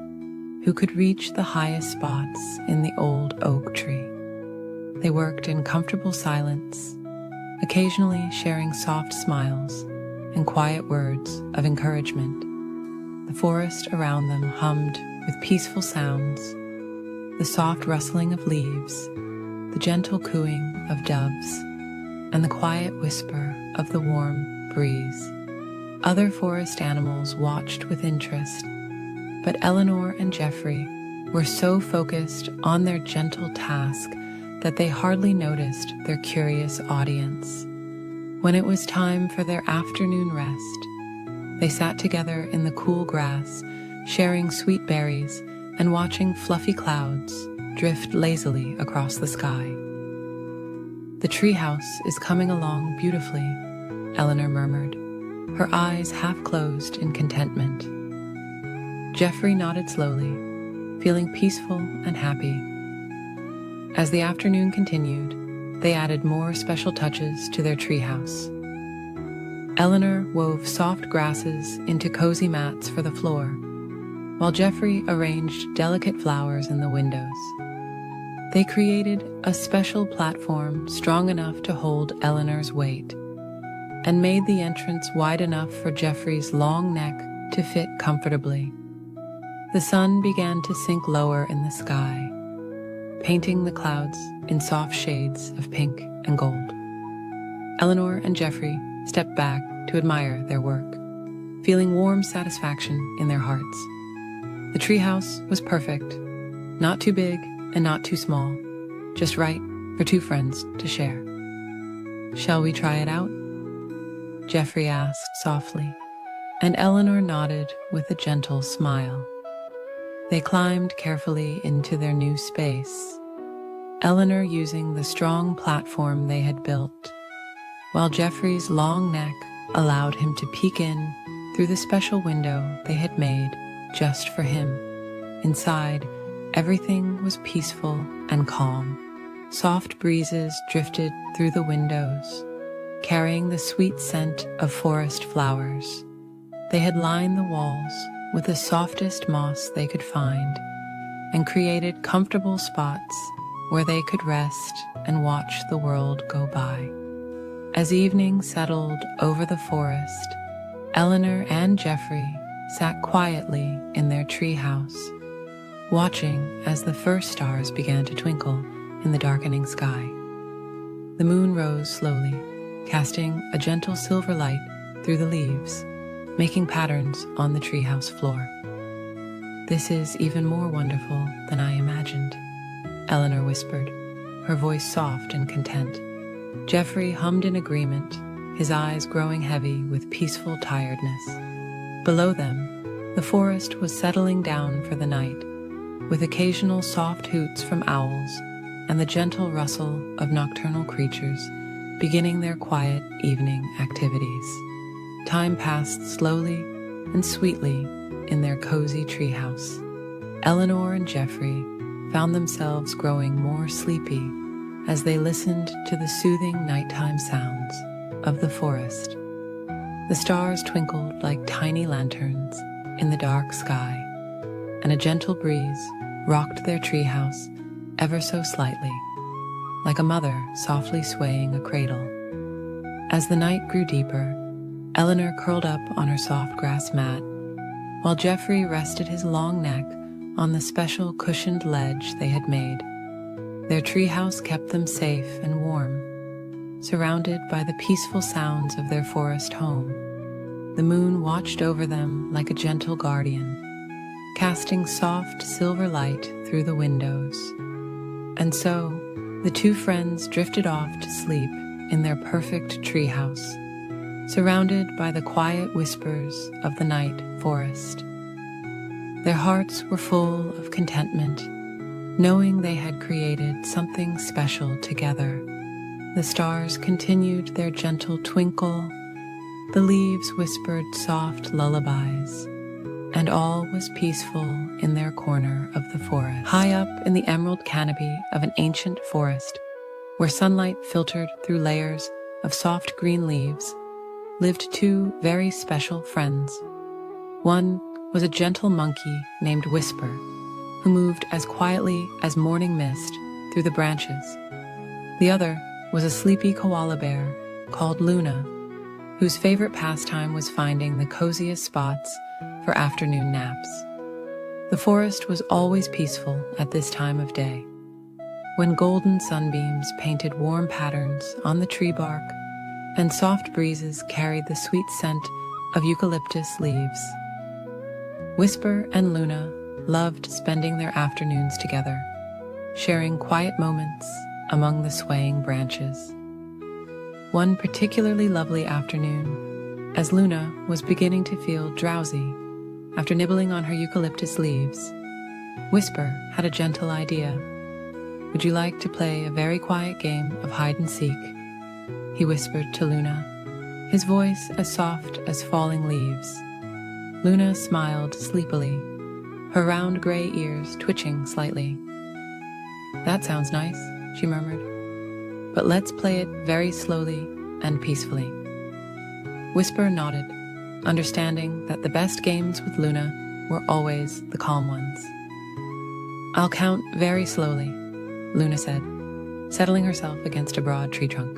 who could reach the highest spots in the old oak tree. They worked in comfortable silence, occasionally sharing soft smiles and quiet words of encouragement. The forest around them hummed with peaceful sounds, the soft rustling of leaves, the gentle cooing of doves, and the quiet whisper of the warm breeze. Other forest animals watched with interest, but Eleanor and Geoffrey were so focused on their gentle task that they hardly noticed their curious audience. When it was time for their afternoon rest, they sat together in the cool grass, sharing sweet berries and watching fluffy clouds drift lazily across the sky. "The treehouse is coming along beautifully," Eleanor murmured, her eyes half closed in contentment. Jeffrey nodded slowly, feeling peaceful and happy. As the afternoon continued, they added more special touches to their treehouse. Eleanor wove soft grasses into cozy mats for the floor, while Jeffrey arranged delicate flowers in the windows. They created a special platform strong enough to hold Eleanor's weight, and made the entrance wide enough for Jeffrey's long neck to fit comfortably. The sun began to sink lower in the sky, painting the clouds in soft shades of pink and gold. Eleanor and Jeffrey stepped back to admire their work, feeling warm satisfaction in their hearts. The treehouse was perfect, not too big and not too small, just right for two friends to share. "Shall we try it out?" Jeffrey asked softly, and Eleanor nodded with a gentle smile. They climbed carefully into their new space, Eleanor using the strong platform they had built, while Jeffrey's long neck allowed him to peek in through the special window they had made just for him. Inside, everything was peaceful and calm. Soft breezes drifted through the windows, carrying the sweet scent of forest flowers. They had lined the walls with the softest moss they could find and created comfortable spots where they could rest and watch the world go by. As evening settled over the forest, Eleanor and Jeffrey sat quietly in their treehouse, watching as the first stars began to twinkle in the darkening sky. The moon rose slowly, casting a gentle silver light through the leaves, making patterns on the treehouse floor. "This is even more wonderful than I imagined," Eleanor whispered, her voice soft and content. Jeffrey hummed in agreement, his eyes growing heavy with peaceful tiredness. Below them, the forest was settling down for the night, with occasional soft hoots from owls and the gentle rustle of nocturnal creatures beginning their quiet evening activities. Time passed slowly and sweetly in their cozy treehouse. Eleanor and Jeffrey found themselves growing more sleepy as they listened to the soothing nighttime sounds of the forest. The stars twinkled like tiny lanterns in the dark sky, and a gentle breeze rocked their treehouse ever so slightly, like a mother softly swaying a cradle. As the night grew deeper, Eleanor curled up on her soft grass mat, while Jeffrey rested his long neck on the special cushioned ledge they had made. Their treehouse kept them safe and warm, surrounded by the peaceful sounds of their forest home. The moon watched over them like a gentle guardian, casting soft silver light through the windows. And so, the two friends drifted off to sleep in their perfect treehouse, surrounded by the quiet whispers of the night forest. Their hearts were full of contentment, knowing they had created something special together. The stars continued their gentle twinkle, the leaves whispered soft lullabies, and all was peaceful in their corner of the forest. High up in the emerald canopy of an ancient forest, where sunlight filtered through layers of soft green leaves, lived two very special friends. One was a gentle monkey named Whisper, who moved as quietly as morning mist through the branches. The other was a sleepy koala bear called Luna, whose favorite pastime was finding the coziest spots for afternoon naps. The forest was always peaceful at this time of day, when golden sunbeams painted warm patterns on the tree bark and soft breezes carried the sweet scent of eucalyptus leaves. Whisper and Luna loved spending their afternoons together, sharing quiet moments among the swaying branches. One particularly lovely afternoon, as Luna was beginning to feel drowsy after nibbling on her eucalyptus leaves, Whisper had a gentle idea. "Would you like to play a very quiet game of hide-and-seek?" he whispered to Luna, his voice as soft as falling leaves. Luna smiled sleepily, her round gray ears twitching slightly. "That sounds nice," she murmured, "but let's play it very slowly and peacefully." Whisper nodded, understanding that the best games with Luna were always the calm ones. "I'll count very slowly," Luna said, settling herself against a broad tree trunk.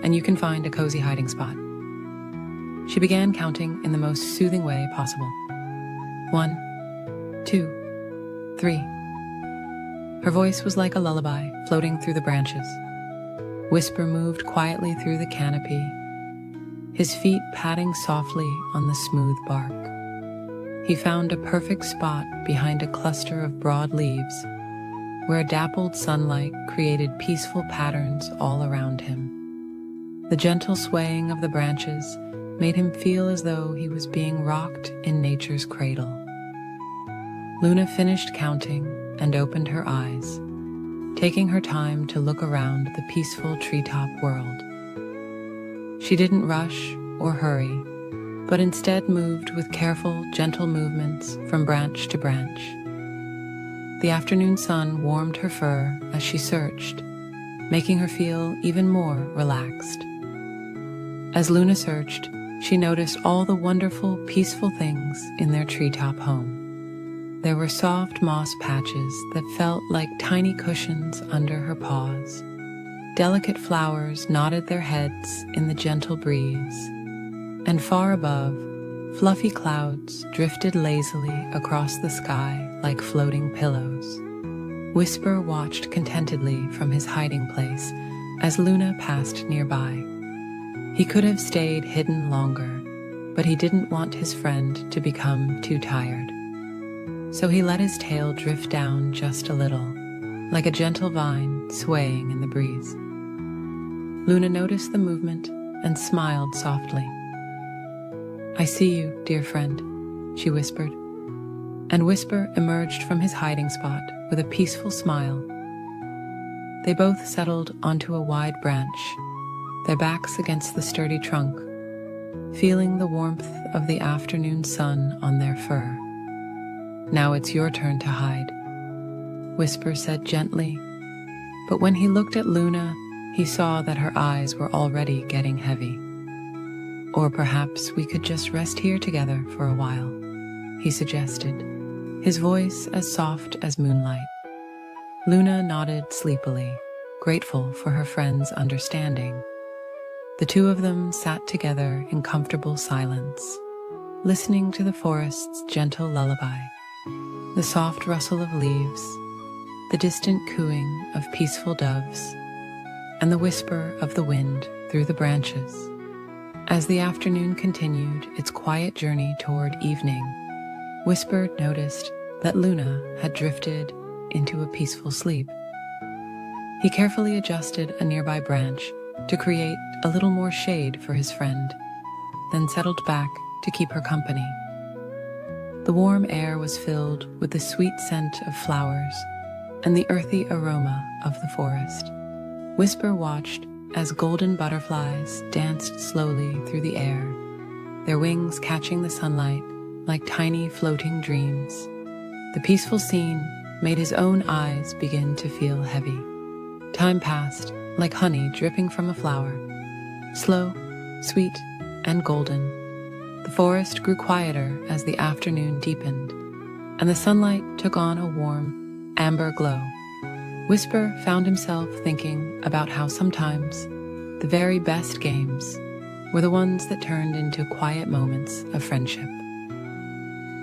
"And you can find a cozy hiding spot." She began counting in the most soothing way possible. 1, 2, 3. Her voice was like a lullaby floating through the branches. Whisper moved quietly through the canopy, his feet padding softly on the smooth bark. He found a perfect spot behind a cluster of broad leaves, where dappled sunlight created peaceful patterns all around him. The gentle swaying of the branches made him feel as though he was being rocked in nature's cradle. Luna finished counting and opened her eyes, taking her time to look around the peaceful treetop world. She didn't rush or hurry, but instead moved with careful, gentle movements from branch to branch. The afternoon sun warmed her fur as she searched, making her feel even more relaxed. As Luna searched, she noticed all the wonderful, peaceful things in their treetop home. There were soft moss patches that felt like tiny cushions under her paws. Delicate flowers nodded their heads in the gentle breeze, and far above, fluffy clouds drifted lazily across the sky like floating pillows. Whisper watched contentedly from his hiding place as Luna passed nearby. He could have stayed hidden longer, but he didn't want his friend to become too tired. So he let his tail drift down just a little, like a gentle vine swaying in the breeze. Luna noticed the movement and smiled softly. "I see you, dear friend," she whispered, and Whisper emerged from his hiding spot with a peaceful smile. They both settled onto a wide branch, their backs against the sturdy trunk, feeling the warmth of the afternoon sun on their fur. "Now it's your turn to hide," Whisper said gently, but when he looked at Luna, he saw that her eyes were already getting heavy. "Or perhaps we could just rest here together for a while," he suggested, his voice as soft as moonlight. Luna nodded sleepily, grateful for her friend's understanding. The two of them sat together in comfortable silence, listening to the forest's gentle lullaby, the soft rustle of leaves, the distant cooing of peaceful doves, and the whisper of the wind through the branches. As the afternoon continued its quiet journey toward evening, Whisper noticed that Luna had drifted into a peaceful sleep. He carefully adjusted a nearby branch to create a little more shade for his friend, then settled back to keep her company. The warm air was filled with the sweet scent of flowers and the earthy aroma of the forest. Whisper watched as golden butterflies danced slowly through the air, their wings catching the sunlight like tiny floating dreams. The peaceful scene made his own eyes begin to feel heavy. Time passed like honey dripping from a flower, slow, sweet, and golden. The forest grew quieter as the afternoon deepened, and the sunlight took on a warm, amber glow. Whisper found himself thinking about how sometimes the very best games were the ones that turned into quiet moments of friendship.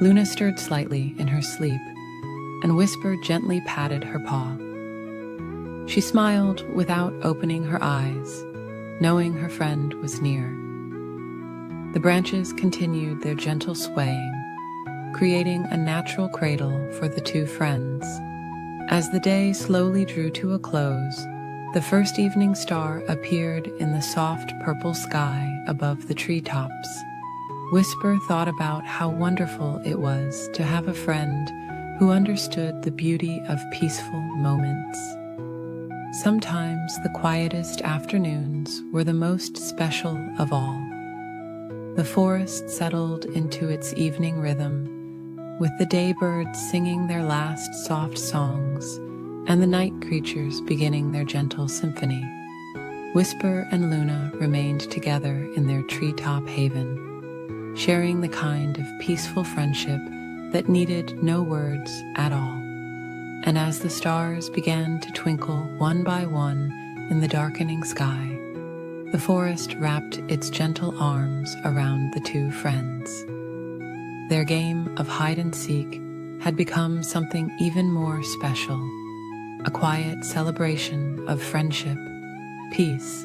Luna stirred slightly in her sleep, and Whisper gently patted her paw. She smiled without opening her eyes, knowing her friend was near. The branches continued their gentle swaying, creating a natural cradle for the two friends. As the day slowly drew to a close, the first evening star appeared in the soft purple sky above the treetops. Whisper thought about how wonderful it was to have a friend who understood the beauty of peaceful moments. Sometimes the quietest afternoons were the most special of all. The forest settled into its evening rhythm, with the daybirds singing their last soft songs and the night creatures beginning their gentle symphony. Whisper and Luna remained together in their treetop haven, sharing the kind of peaceful friendship that needed no words at all. And as the stars began to twinkle one by one in the darkening sky, the forest wrapped its gentle arms around the two friends. Their game of hide-and-seek had become something even more special, a quiet celebration of friendship, peace,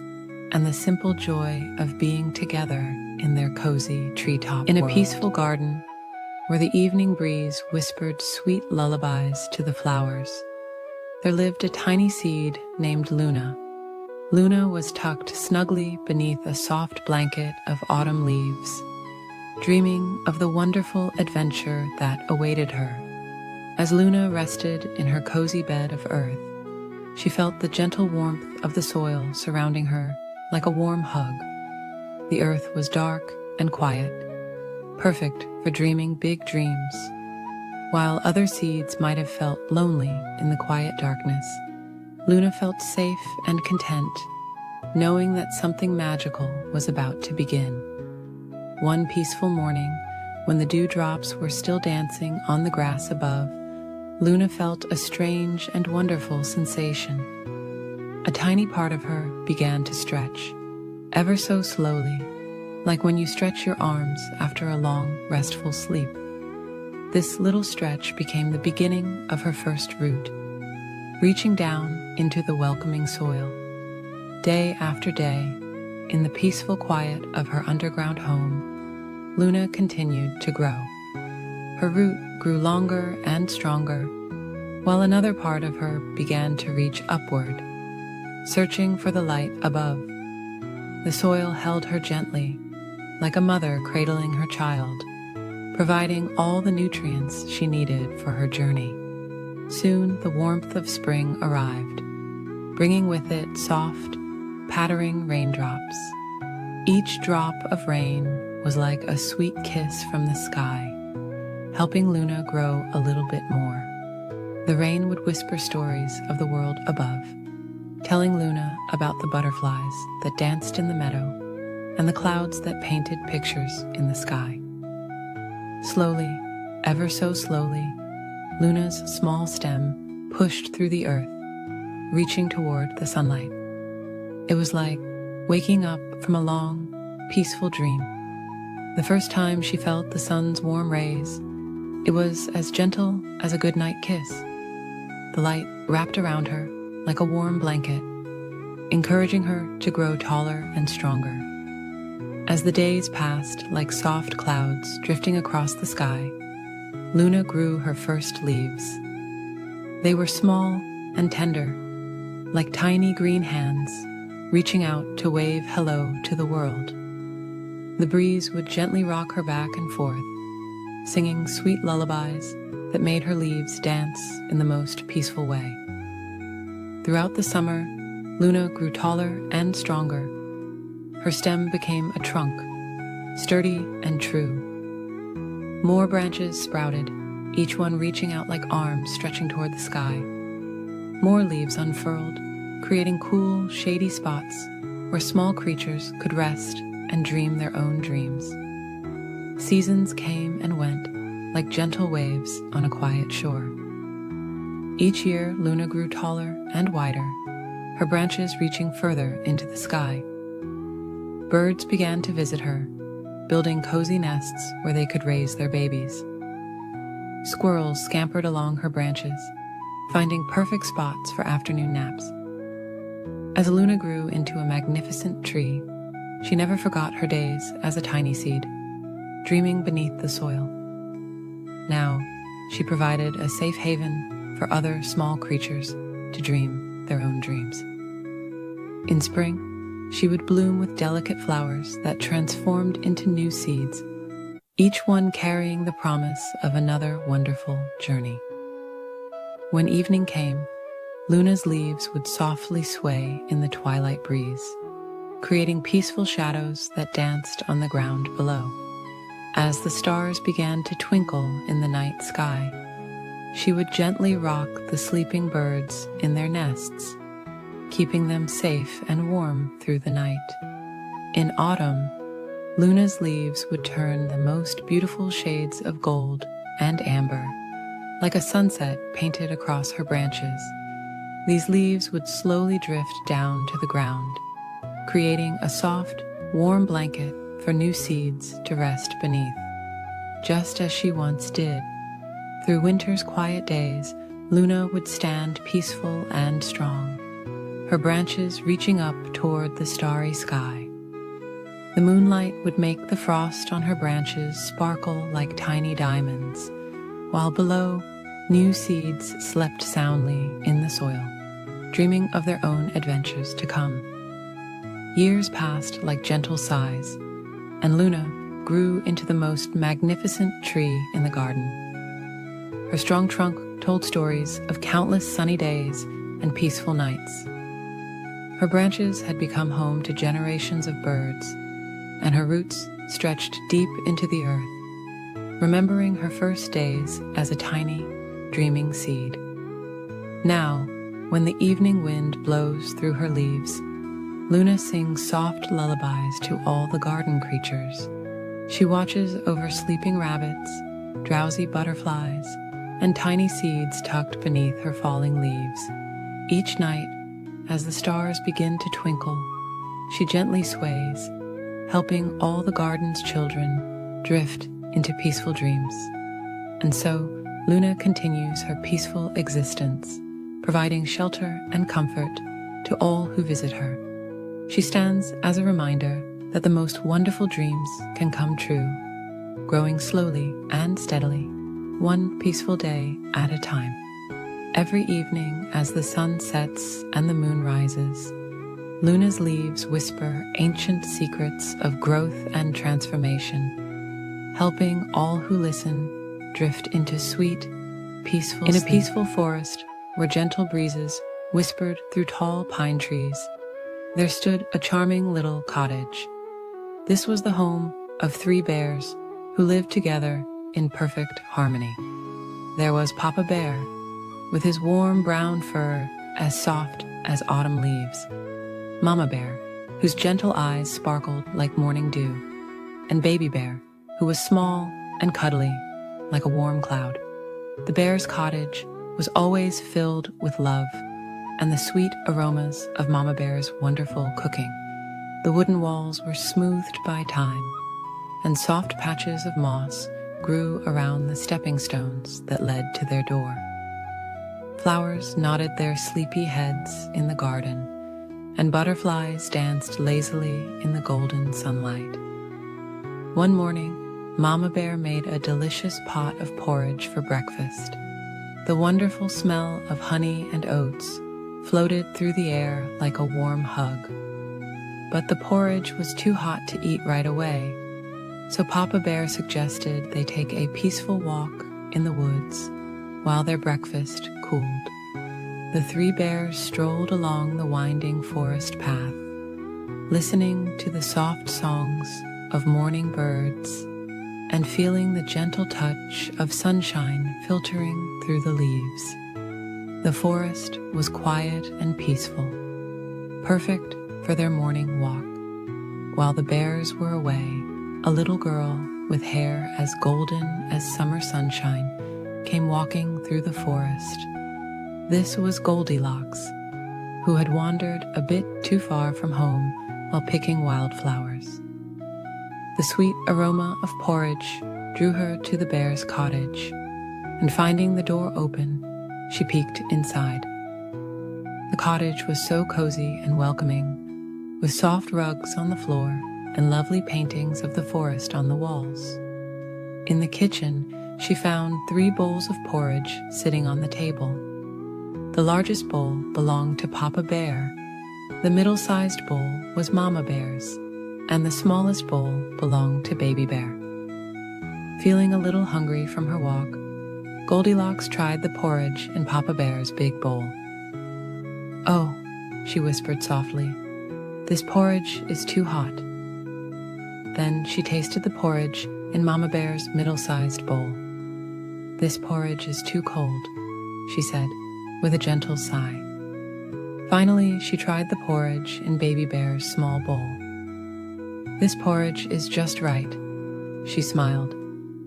and the simple joy of being together in their cozy treetop world. In a peaceful garden, where the evening breeze whispered sweet lullabies to the flowers, there lived a tiny seed named Luna. Luna was tucked snugly beneath a soft blanket of autumn leaves, dreaming of the wonderful adventure that awaited her. As Luna rested in her cozy bed of earth, she felt the gentle warmth of the soil surrounding her like a warm hug. The earth was dark and quiet, perfect for dreaming big dreams. While other seeds might have felt lonely in the quiet darkness, Luna felt safe and content, knowing that something magical was about to begin. One peaceful morning, when the dewdrops were still dancing on the grass above, Luna felt a strange and wonderful sensation. A tiny part of her began to stretch, ever so slowly, like when you stretch your arms after a long, restful sleep. This little stretch became the beginning of her first root, reaching down into the welcoming soil. Day after day, in the peaceful quiet of her underground home, Luna continued to grow. Her root grew longer and stronger, while another part of her began to reach upward, searching for the light above. The soil held her gently, like a mother cradling her child, providing all the nutrients she needed for her journey. Soon the warmth of spring arrived, bringing with it soft, pattering raindrops. Each drop of rain was like a sweet kiss from the sky, helping Luna grow a little bit more. The rain would whisper stories of the world above, telling Luna about the butterflies that danced in the meadow and the clouds that painted pictures in the sky. Slowly, ever so slowly, Luna's small stem pushed through the earth, reaching toward the sunlight. It was like waking up from a long, peaceful dream. The first time she felt the sun's warm rays, it was as gentle as a goodnight kiss. The light wrapped around her like a warm blanket, encouraging her to grow taller and stronger. As the days passed like soft clouds drifting across the sky, Luna grew her first leaves. They were small and tender, like tiny green hands reaching out to wave hello to the world. The breeze would gently rock her back and forth, singing sweet lullabies that made her leaves dance in the most peaceful way. Throughout the summer, Luna grew taller and stronger. Her stem became a trunk, sturdy and true. More branches sprouted, each one reaching out like arms stretching toward the sky. More leaves unfurled, creating cool, shady spots where small creatures could rest and dream their own dreams. Seasons came and went like gentle waves on a quiet shore. Each year, Luna grew taller and wider, her branches reaching further into the sky. Birds began to visit her, building cozy nests where they could raise their babies. Squirrels scampered along her branches, finding perfect spots for afternoon naps. As Luna grew into a magnificent tree, she never forgot her days as a tiny seed, dreaming beneath the soil. Now, she provided a safe haven for other small creatures to dream their own dreams. In spring, she would bloom with delicate flowers that transformed into new seeds, each one carrying the promise of another wonderful journey. When evening came, Luna's leaves would softly sway in the twilight breeze, creating peaceful shadows that danced on the ground below. As the stars began to twinkle in the night sky, she would gently rock the sleeping birds in their nests, keeping them safe and warm through the night. In autumn, Luna's leaves would turn the most beautiful shades of gold and amber, like a sunset painted across her branches. These leaves would slowly drift down to the ground, creating a soft, warm blanket for new seeds to rest beneath, just as she once did. Through winter's quiet days, Luna would stand peaceful and strong, her branches reaching up toward the starry sky. The moonlight would make the frost on her branches sparkle like tiny diamonds, while below, new seeds slept soundly in the soil, dreaming of their own adventures to come. Years passed like gentle sighs, and Luna grew into the most magnificent tree in the garden. Her strong trunk told stories of countless sunny days and peaceful nights. Her branches had become home to generations of birds, and her roots stretched deep into the earth, remembering her first days as a tiny, dreaming seed. Now, when the evening wind blows through her leaves, Luna sings soft lullabies to all the garden creatures. She watches over sleeping rabbits, drowsy butterflies, and tiny seeds tucked beneath her falling leaves. Each night, as the stars begin to twinkle, she gently sways, helping all the garden's children drift into peaceful dreams. And so, Luna continues her peaceful existence, providing shelter and comfort to all who visit her. She stands as a reminder that the most wonderful dreams can come true, growing slowly and steadily, one peaceful day at a time. Every evening as the sun sets and the moon rises, Luna's leaves whisper ancient secrets of growth and transformation, helping all who listen drift into sweet, peaceful sleep. In a peaceful forest where gentle breezes whispered through tall pine trees, there stood a charming little cottage. This was the home of 3 bears who lived together in perfect harmony. There was Papa Bear, with his warm brown fur as soft as autumn leaves, Mama Bear, whose gentle eyes sparkled like morning dew, and Baby Bear, who was small and cuddly like a warm cloud. The bear's cottage was always filled with love and the sweet aromas of Mama Bear's wonderful cooking. The wooden walls were smoothed by time, and soft patches of moss grew around the stepping stones that led to their door. Flowers nodded their sleepy heads in the garden, and butterflies danced lazily in the golden sunlight. One morning, Mama Bear made a delicious pot of porridge for breakfast. The wonderful smell of honey and oats floated through the air like a warm hug. But the porridge was too hot to eat right away, so Papa Bear suggested they take a peaceful walk in the woods while their breakfast cooled. The 3 bears strolled along the winding forest path, listening to the soft songs of morning birds and feeling the gentle touch of sunshine filtering through the leaves. The forest was quiet and peaceful, perfect for their morning walk. While the bears were away, a little girl with hair as golden as summer sunshine came walking through the forest. This was Goldilocks, who had wandered a bit too far from home while picking wildflowers. The sweet aroma of porridge drew her to the bear's cottage, and finding the door open, she peeked inside. The cottage was so cozy and welcoming, with soft rugs on the floor and lovely paintings of the forest on the walls. In the kitchen, she found 3 bowls of porridge sitting on the table, The largest bowl belonged to Papa Bear, the middle-sized bowl was Mama Bear's, and the smallest bowl belonged to Baby Bear. Feeling a little hungry from her walk, Goldilocks tried the porridge in Papa Bear's big bowl. "Oh," she whispered softly, "this porridge is too hot." Then she tasted the porridge in Mama Bear's middle-sized bowl. "This porridge is too cold," she said, with a gentle sigh. Finally, she tried the porridge in Baby Bear's small bowl. "This porridge is just right," she smiled,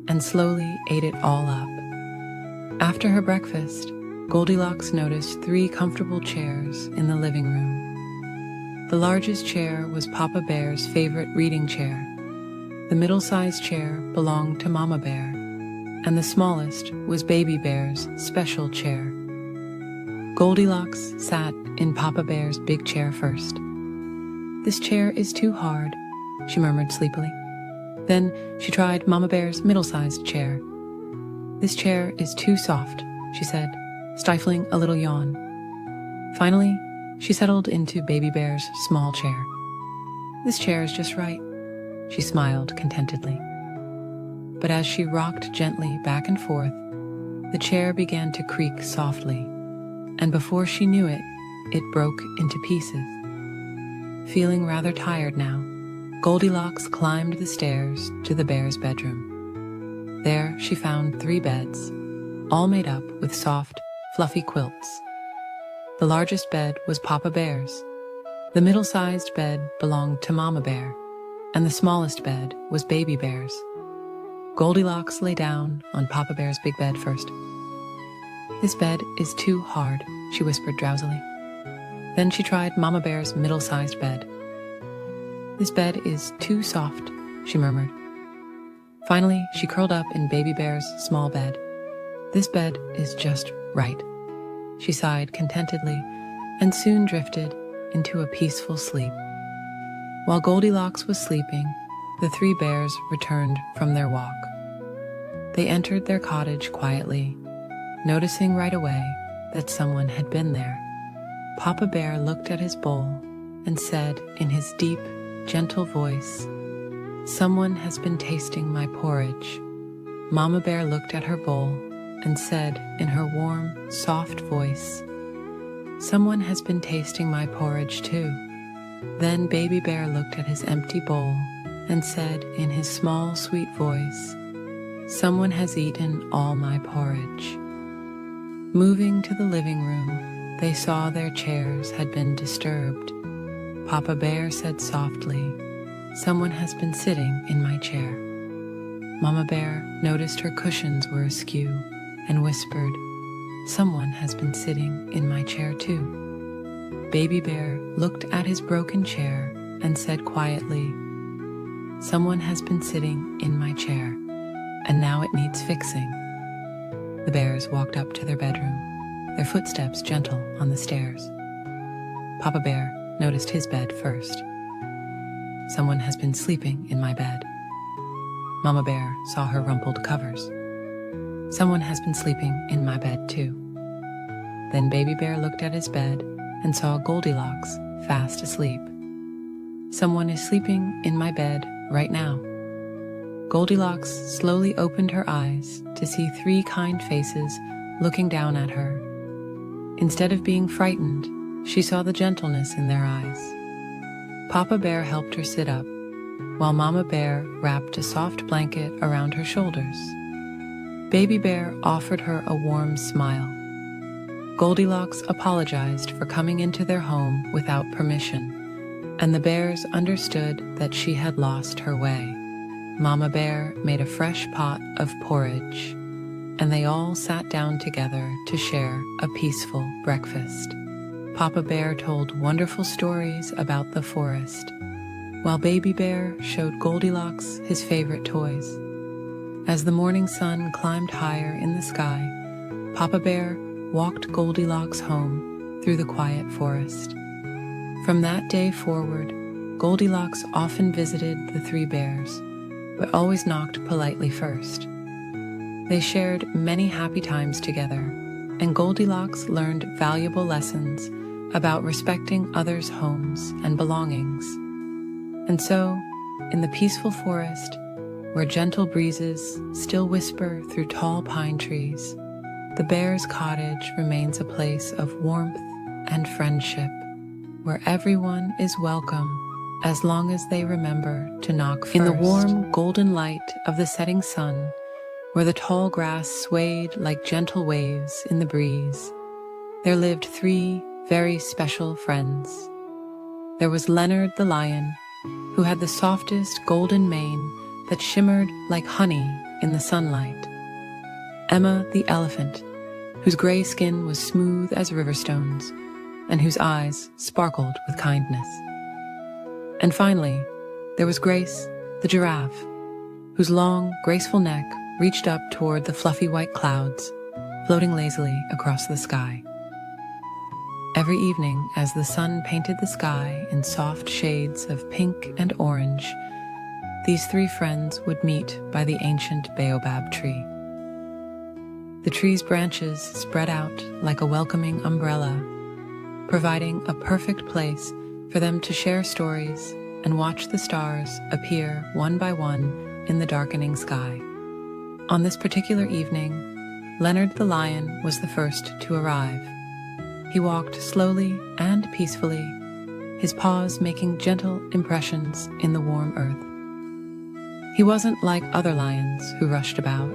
and slowly ate it all up. After her breakfast, Goldilocks noticed 3 comfortable chairs in the living room. The largest chair was Papa Bear's favorite reading chair. The middle-sized chair belonged to Mama Bear, and the smallest was Baby Bear's special chair. Goldilocks sat in Papa Bear's big chair first. "This chair is too hard," she murmured sleepily. Then she tried Mama Bear's middle-sized chair. "This chair is too soft," she said, stifling a little yawn. Finally, she settled into Baby Bear's small chair. "This chair is just right," she smiled contentedly. But as she rocked gently back and forth, the chair began to creak softly, and before she knew it, it broke into pieces. Feeling rather tired now, Goldilocks climbed the stairs to the bear's bedroom. There she found 3 beds, all made up with soft, fluffy quilts. The largest bed was Papa Bear's. The middle-sized bed belonged to Mama Bear, and the smallest bed was Baby Bear's. Goldilocks lay down on Papa Bear's big bed first. "This bed is too hard," she whispered drowsily. Then she tried Mama Bear's middle-sized bed. "This bed is too soft," she murmured. Finally, she curled up in Baby Bear's small bed. "This bed is just right," she sighed contentedly, and soon drifted into a peaceful sleep. While Goldilocks was sleeping, the 3 bears returned from their walk. They entered their cottage quietly, noticing right away that someone had been there. Papa Bear looked at his bowl and said in his deep, gentle voice, "Someone has been tasting my porridge." Mama Bear looked at her bowl and said in her warm, soft voice, "Someone has been tasting my porridge too." Then Baby Bear looked at his empty bowl and said in his small, sweet voice, "Someone has eaten all my porridge." Moving to the living room, they saw their chairs had been disturbed. Papa Bear said softly, "Someone has been sitting in my chair." Mama Bear noticed her cushions were askew and whispered, "Someone has been sitting in my chair too." Baby Bear looked at his broken chair and said quietly, "Someone has been sitting in my chair, and now it needs fixing." The bears walked up to their bedroom, their footsteps gentle on the stairs. Papa Bear noticed his bed first. "Someone has been sleeping in my bed." Mama Bear saw her rumpled covers. "Someone has been sleeping in my bed too." Then Baby Bear looked at his bed and saw Goldilocks fast asleep. "Someone is sleeping in my bed right now." Goldilocks slowly opened her eyes to see 3 kind faces looking down at her. Instead of being frightened, she saw the gentleness in their eyes. Papa Bear helped her sit up, while Mama Bear wrapped a soft blanket around her shoulders. Baby Bear offered her a warm smile. Goldilocks apologized for coming into their home without permission, and the bears understood that she had lost her way. Mama Bear made a fresh pot of porridge, and they all sat down together to share a peaceful breakfast. Papa Bear told wonderful stories about the forest, while Baby Bear showed Goldilocks his favorite toys. As the morning sun climbed higher in the sky, Papa Bear walked Goldilocks home through the quiet forest. From that day forward, Goldilocks often visited the 3 bears, but always knocked politely first. They shared many happy times together and Goldilocks learned valuable lessons about respecting others' homes and belongings. And so, in the peaceful forest, where gentle breezes still whisper through tall pine trees, the bear's cottage remains a place of warmth and friendship, where everyone is welcome as long as they remember to knock first. In the warm, golden light of the setting sun, where the tall grass swayed like gentle waves in the breeze, there lived 3 very special friends. There was Leonard the lion, who had the softest golden mane that shimmered like honey in the sunlight. Emma the elephant, whose gray skin was smooth as river stones, and whose eyes sparkled with kindness. And finally, there was Grace the giraffe, whose long, graceful neck reached up toward the fluffy white clouds, floating lazily across the sky. Every evening, as the sun painted the sky in soft shades of pink and orange, these 3 friends would meet by the ancient baobab tree. The tree's branches spread out like a welcoming umbrella, providing a perfect place for them to share stories and watch the stars appear one by one in the darkening sky. On this particular evening, Leonard the lion was the first to arrive. He walked slowly and peacefully, his paws making gentle impressions in the warm earth. He wasn't like other lions who rushed about.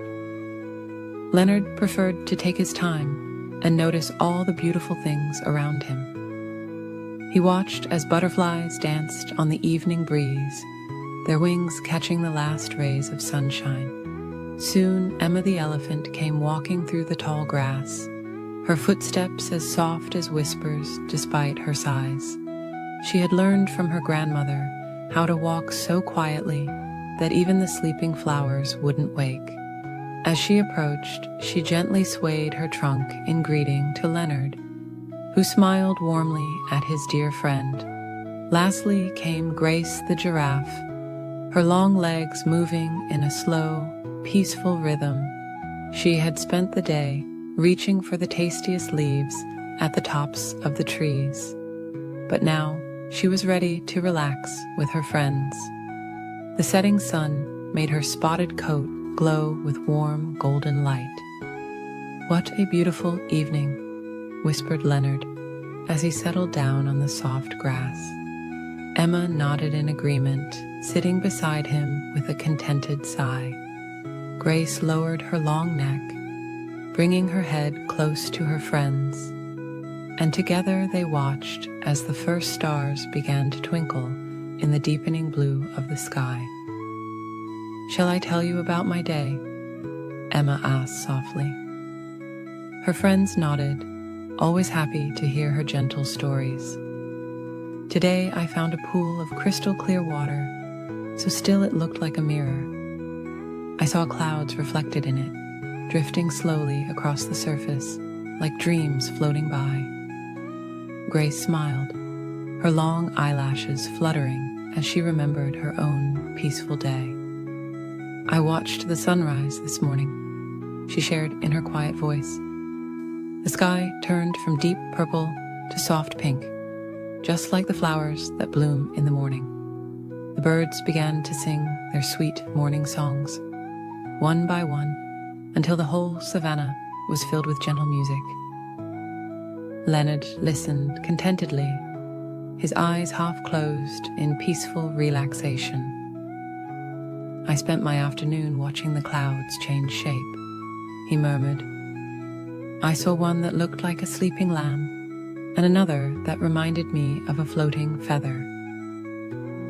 Leonard preferred to take his time and notice all the beautiful things around him. He watched as butterflies danced on the evening breeze, their wings catching the last rays of sunshine. Soon Emma the elephant came walking through the tall grass, her footsteps as soft as whispers despite her size. She had learned from her grandmother how to walk so quietly that even the sleeping flowers wouldn't wake. As she approached, she gently swayed her trunk in greeting to Leonard, who smiled warmly at his dear friend. Lastly came Grace the giraffe, her long legs moving in a slow, peaceful rhythm. She had spent the day reaching for the tastiest leaves at the tops of the trees, but now she was ready to relax with her friends. The setting sun made her spotted coat glow with warm golden light. "What a beautiful evening," whispered Leonard as he settled down on the soft grass. Emma nodded in agreement, sitting beside him with a contented sigh. Grace lowered her long neck, bringing her head close to her friends, and together they watched as the first stars began to twinkle in the deepening blue of the sky. "Shall I tell you about my day?" Emma asked softly. Her friends nodded, always happy to hear her gentle stories. "Today I found a pool of crystal clear water, so still it looked like a mirror. I saw clouds reflected in it, drifting slowly across the surface, like dreams floating by." Grace smiled, her long eyelashes fluttering as she remembered her own peaceful day. "I watched the sunrise this morning," she shared in her quiet voice. The sky turned from deep purple to soft pink, just like the flowers that bloom in the morning. The birds began to sing their sweet morning songs, one by one, until the whole savannah was filled with gentle music. Leonard listened contentedly, his eyes half closed in peaceful relaxation. "I spent my afternoon watching the clouds change shape," he murmured. "I saw one that looked like a sleeping lamb, and another that reminded me of a floating feather.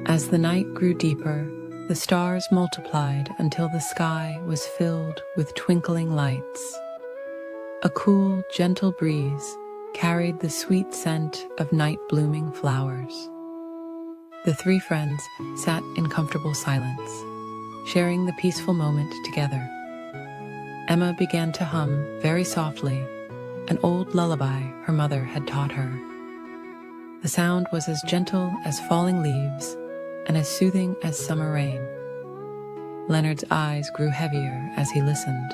As the night grew deeper, the stars multiplied until the sky was filled with twinkling lights. A cool, gentle breeze carried the sweet scent of night-blooming flowers." The 3 friends sat in comfortable silence, sharing the peaceful moment together. Emma began to hum very softly an old lullaby her mother had taught her. The sound was as gentle as falling leaves and as soothing as summer rain. Leonard's eyes grew heavier as he listened,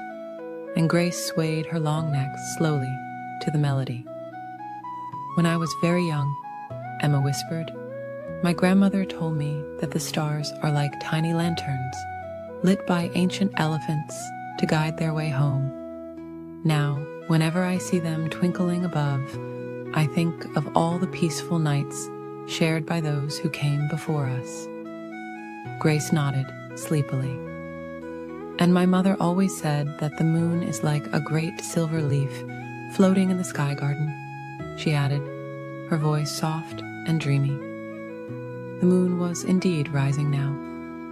and Grace swayed her long neck slowly to the melody. "When I was very young," Emma whispered, "my grandmother told me that the stars are like tiny lanterns, lit by ancient elephants to guide their way home. Now, whenever I see them twinkling above, I think of all the peaceful nights shared by those who came before us." Grace nodded sleepily. "And my mother always said that the moon is like a great silver leaf floating in the sky garden," she added, her voice soft and dreamy. The moon was indeed rising now,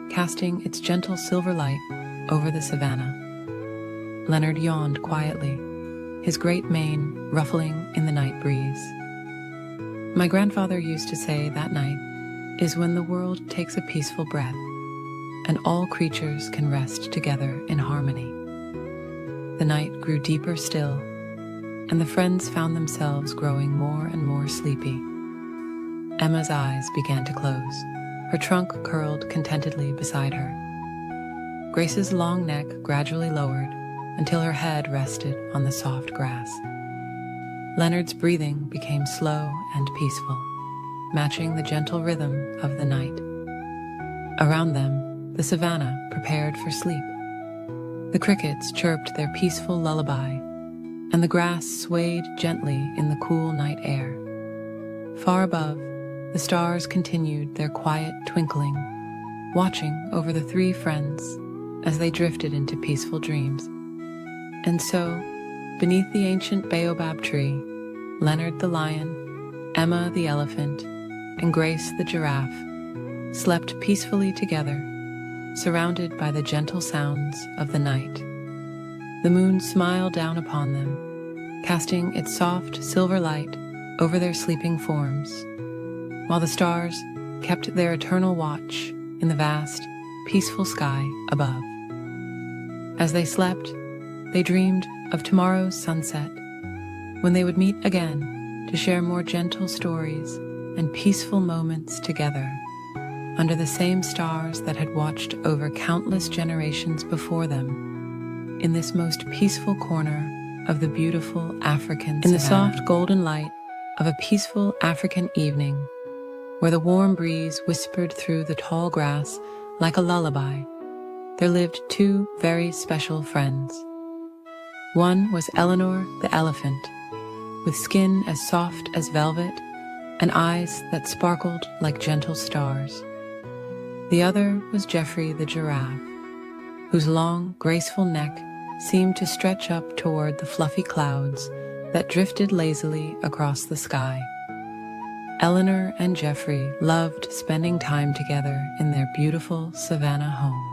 casting its gentle silver light over the savannah. Leonard yawned quietly, his great mane ruffling in the night breeze. "My grandfather used to say that night is when the world takes a peaceful breath, and all creatures can rest together in harmony." The night grew deeper still, and the friends found themselves growing more and more sleepy. Emma's eyes began to close, her trunk curled contentedly beside her. Grace's long neck gradually lowered until her head rested on the soft grass. Leonard's breathing became slow and peaceful, matching the gentle rhythm of the night. Around them, the savannah prepared for sleep. The crickets chirped their peaceful lullaby, and the grass swayed gently in the cool night air. Far above, the stars continued their quiet twinkling, watching over the three friends as they drifted into peaceful dreams. And so, beneath the ancient baobab tree, Leonard the lion, Emma the elephant, and Grace the giraffe slept peacefully together, surrounded by the gentle sounds of the night. The moon smiled down upon them, casting its soft silver light over their sleeping forms, while the stars kept their eternal watch in the vast, peaceful sky above. As they slept, they dreamed of tomorrow's sunset, when they would meet again to share more gentle stories and peaceful moments together, under the same stars that had watched over countless generations before them, in this most peaceful corner of the beautiful African savannah. In the soft golden light of a peaceful African evening, where the warm breeze whispered through the tall grass like a lullaby, there lived two very special friends. One was Eleanor the elephant, with skin as soft as velvet and eyes that sparkled like gentle stars. The other was Geoffrey the giraffe, whose long, graceful neck seemed to stretch up toward the fluffy clouds that drifted lazily across the sky. Eleanor and Geoffrey loved spending time together in their beautiful savannah home.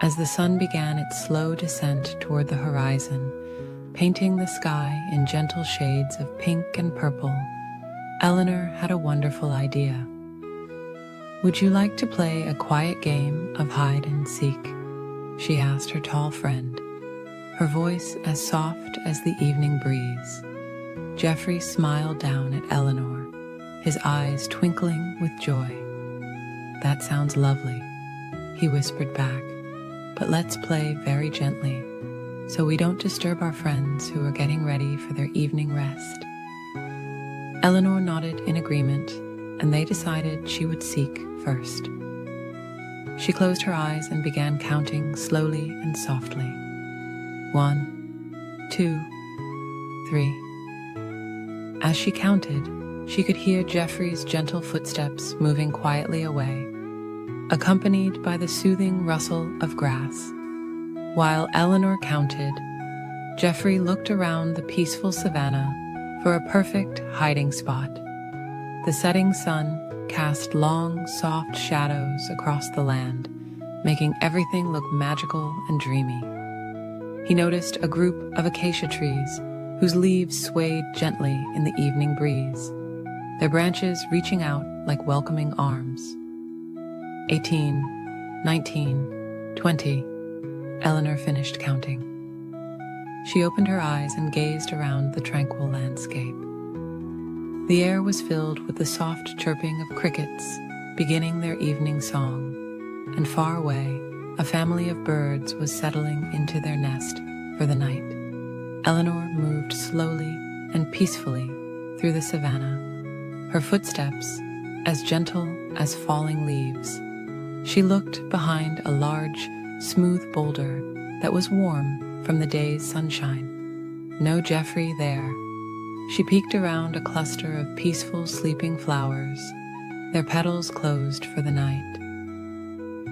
As the sun began its slow descent toward the horizon, painting the sky in gentle shades of pink and purple, Eleanor had a wonderful idea. "Would you like to play a quiet game of hide and seek?" she asked her tall friend, her voice as soft as the evening breeze. Geoffrey smiled down at Eleanor, his eyes twinkling with joy. "That sounds lovely," he whispered back. "But let's play very gently, so we don't disturb our friends who are getting ready for their evening rest." Eleanor nodded in agreement, and they decided she would seek first. She closed her eyes and began counting slowly and softly. 1, 2, 3. As she counted, she could hear Geoffrey's gentle footsteps moving quietly away, accompanied by the soothing rustle of grass. While Eleanor counted, Geoffrey looked around the peaceful savannah for a perfect hiding spot. The setting sun cast long, soft shadows across the land, making everything look magical and dreamy. He noticed a group of acacia trees whose leaves swayed gently in the evening breeze, their branches reaching out like welcoming arms. 18, 19, 20. Eleanor finished counting. She opened her eyes and gazed around the tranquil landscape. The air was filled with the soft chirping of crickets beginning their evening song, and far away, a family of birds was settling into their nest for the night. Eleanor moved slowly and peacefully through the savannah, her footsteps as gentle as falling leaves. She looked behind a large, smooth boulder that was warm from the day's sunshine. No Geoffrey there. She peeked around a cluster of peaceful sleeping flowers, their petals closed for the night.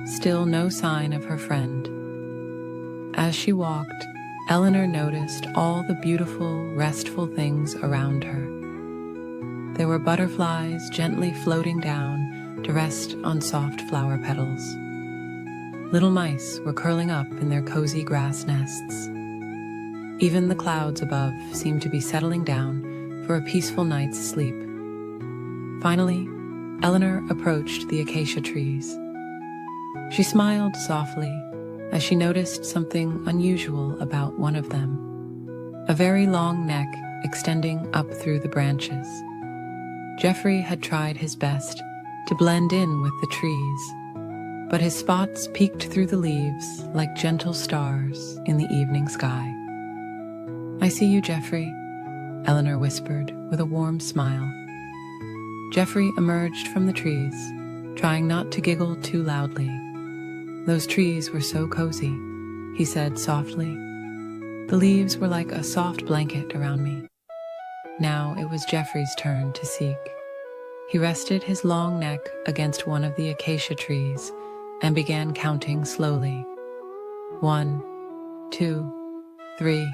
Still no sign of her friend. As she walked, Eleanor noticed all the beautiful, restful things around her. There were butterflies gently floating down to rest on soft flower petals. Little mice were curling up in their cozy grass nests. Even the clouds above seemed to be settling down for a peaceful night's sleep. Finally, Eleanor approached the acacia trees. She smiled softly as she noticed something unusual about one of them, a very long neck extending up through the branches. Geoffrey had tried his best to blend in with the trees, but his spots peeked through the leaves like gentle stars in the evening sky. "I see you, Geoffrey," Eleanor whispered with a warm smile. Geoffrey emerged from the trees, trying not to giggle too loudly. "Those trees were so cozy," he said softly. "The leaves were like a soft blanket around me." Now it was Geoffrey's turn to seek. He rested his long neck against one of the acacia trees and began counting slowly. 1, 2, 3.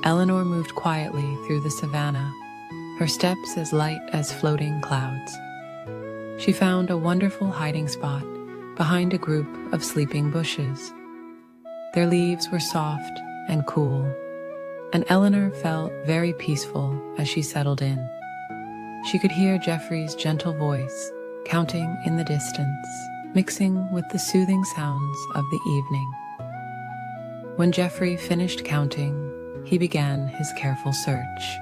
Eleanor moved quietly through the savannah, her steps as light as floating clouds. She found a wonderful hiding spot behind a group of sleeping bushes. Their leaves were soft and cool, and Eleanor felt very peaceful as she settled in. She could hear Geoffrey's gentle voice counting in the distance, mixing with the soothing sounds of the evening. When Geoffrey finished counting, he began his careful search.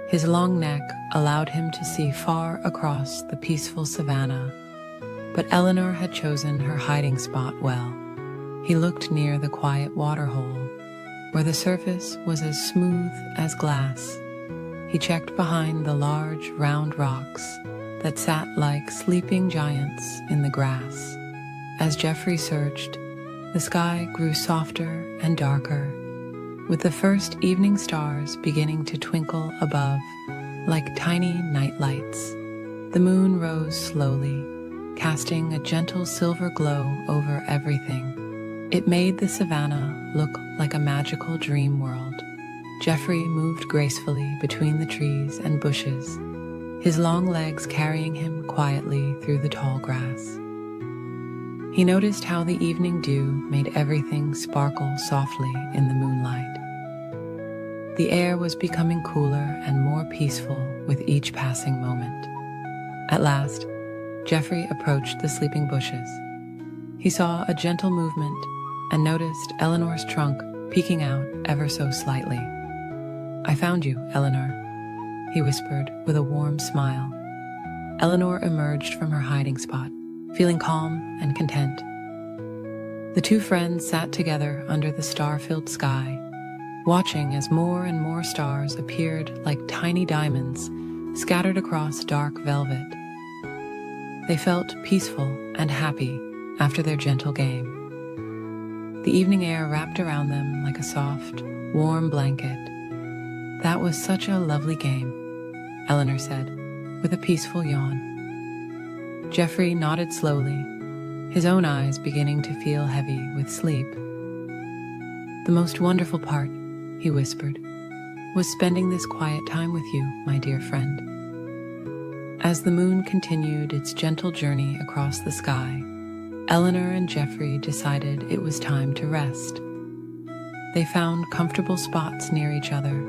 His long neck allowed him to see far across the peaceful savannah, but Eleanor had chosen her hiding spot well. He looked near the quiet waterhole, where the surface was as smooth as glass. He checked behind the large, round rocks that sat like sleeping giants in the grass. As Geoffrey searched, the sky grew softer and darker, with the first evening stars beginning to twinkle above like tiny night lights. The moon rose slowly, casting a gentle silver glow over everything. It made the savannah look like a magical dream world. Geoffrey moved gracefully between the trees and bushes, his long legs carrying him quietly through the tall grass. He noticed how the evening dew made everything sparkle softly in the moonlight. The air was becoming cooler and more peaceful with each passing moment. At last, Geoffrey approached the sleeping bushes. He saw a gentle movement and noticed Eleanor's trunk peeking out ever so slightly. "I found you, Eleanor," he whispered with a warm smile. Eleanor emerged from her hiding spot, feeling calm and content. The two friends sat together under the star-filled sky, watching as more and more stars appeared like tiny diamonds scattered across dark velvet. They felt peaceful and happy after their gentle game. The evening air wrapped around them like a soft, warm blanket. "That was such a lovely game," Eleanor said, with a peaceful yawn. Geoffrey nodded slowly, his own eyes beginning to feel heavy with sleep. "The most wonderful part," he whispered, "was spending this quiet time with you, my dear friend." As the moon continued its gentle journey across the sky, Eleanor and Geoffrey decided it was time to rest. They found comfortable spots near each other,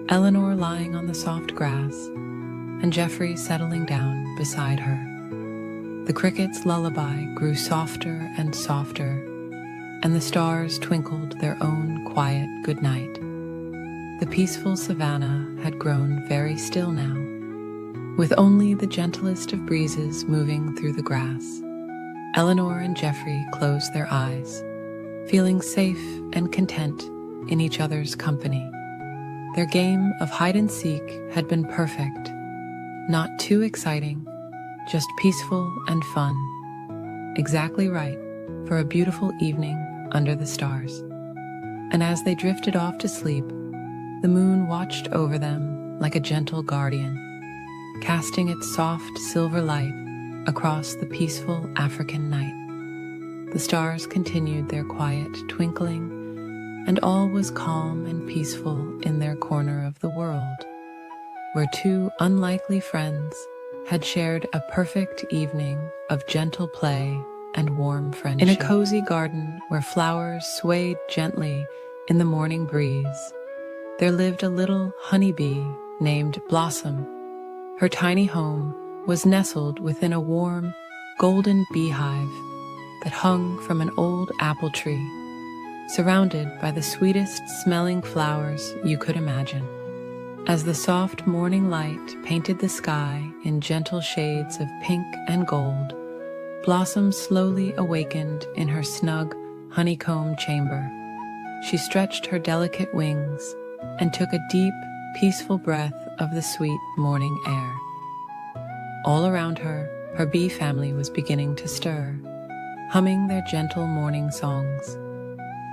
Eleanor lying on the soft grass, and Geoffrey settling down beside her. The crickets' lullaby grew softer and softer, and the stars twinkled their own quiet goodnight. The peaceful savannah had grown very still now, with only the gentlest of breezes moving through the grass. Eleanor and Geoffrey closed their eyes, feeling safe and content in each other's company. Their game of hide-and-seek had been perfect, not too exciting, just peaceful and fun. Exactly right for a beautiful evening under the stars. And as they drifted off to sleep, the moon watched over them like a gentle guardian, casting its soft silver light across the peaceful African night. The stars continued their quiet twinkling, and all was calm and peaceful in their corner of the world, where two unlikely friends had shared a perfect evening of gentle play and warm friendship. In a cozy garden where flowers swayed gently in the morning breeze, there lived a little honeybee named Blossom. Her tiny home was nestled within a warm, golden beehive that hung from an old apple tree, surrounded by the sweetest smelling flowers you could imagine. As the soft morning light painted the sky in gentle shades of pink and gold, Blossom slowly awakened in her snug honeycomb chamber. She stretched her delicate wings and took a deep, peaceful breath of the sweet morning air. All around her, her bee family was beginning to stir, humming their gentle morning songs.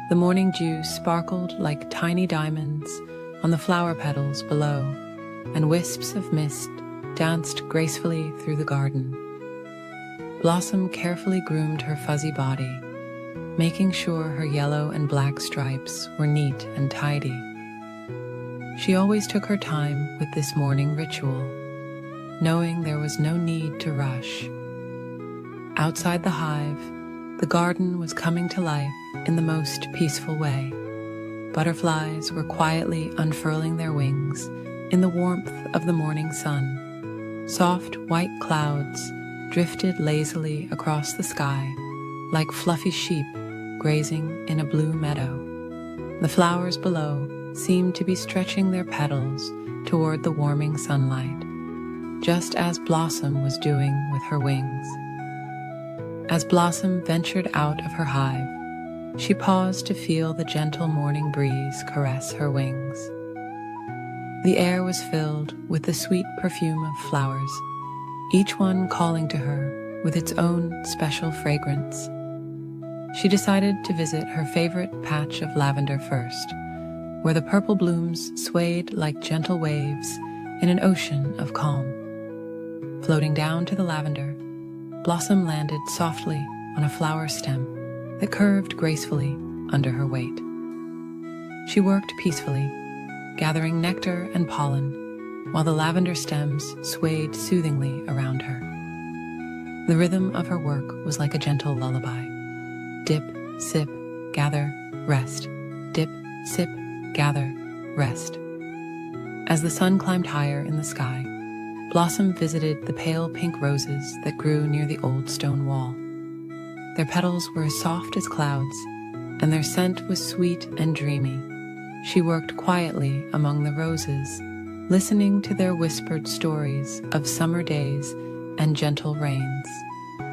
The morning dew sparkled like tiny diamonds on the flower petals below, and wisps of mist danced gracefully through the garden. Blossom carefully groomed her fuzzy body, making sure her yellow and black stripes were neat and tidy. She always took her time with this morning ritual, knowing there was no need to rush. Outside the hive, the garden was coming to life in the most peaceful way. Butterflies were quietly unfurling their wings in the warmth of the morning sun. Soft white clouds drifted lazily across the sky like fluffy sheep grazing in a blue meadow. The flowers below seemed to be stretching their petals toward the warming sunlight, just as Blossom was doing with her wings. As Blossom ventured out of her hive, she paused to feel the gentle morning breeze caress her wings. The air was filled with the sweet perfume of flowers, each one calling to her with its own special fragrance. She decided to visit her favorite patch of lavender first, where the purple blooms swayed like gentle waves in an ocean of calm. Floating down to the lavender, Blossom landed softly on a flower stem that curved gracefully under her weight. She worked peacefully, gathering nectar and pollen, while the lavender stems swayed soothingly around her. The rhythm of her work was like a gentle lullaby. Dip, sip, gather, rest. Dip, sip, gather, rest. As the sun climbed higher in the sky, Blossom visited the pale pink roses that grew near the old stone wall. Their petals were as soft as clouds, and their scent was sweet and dreamy. She worked quietly among the roses, listening to their whispered stories of summer days and gentle rains.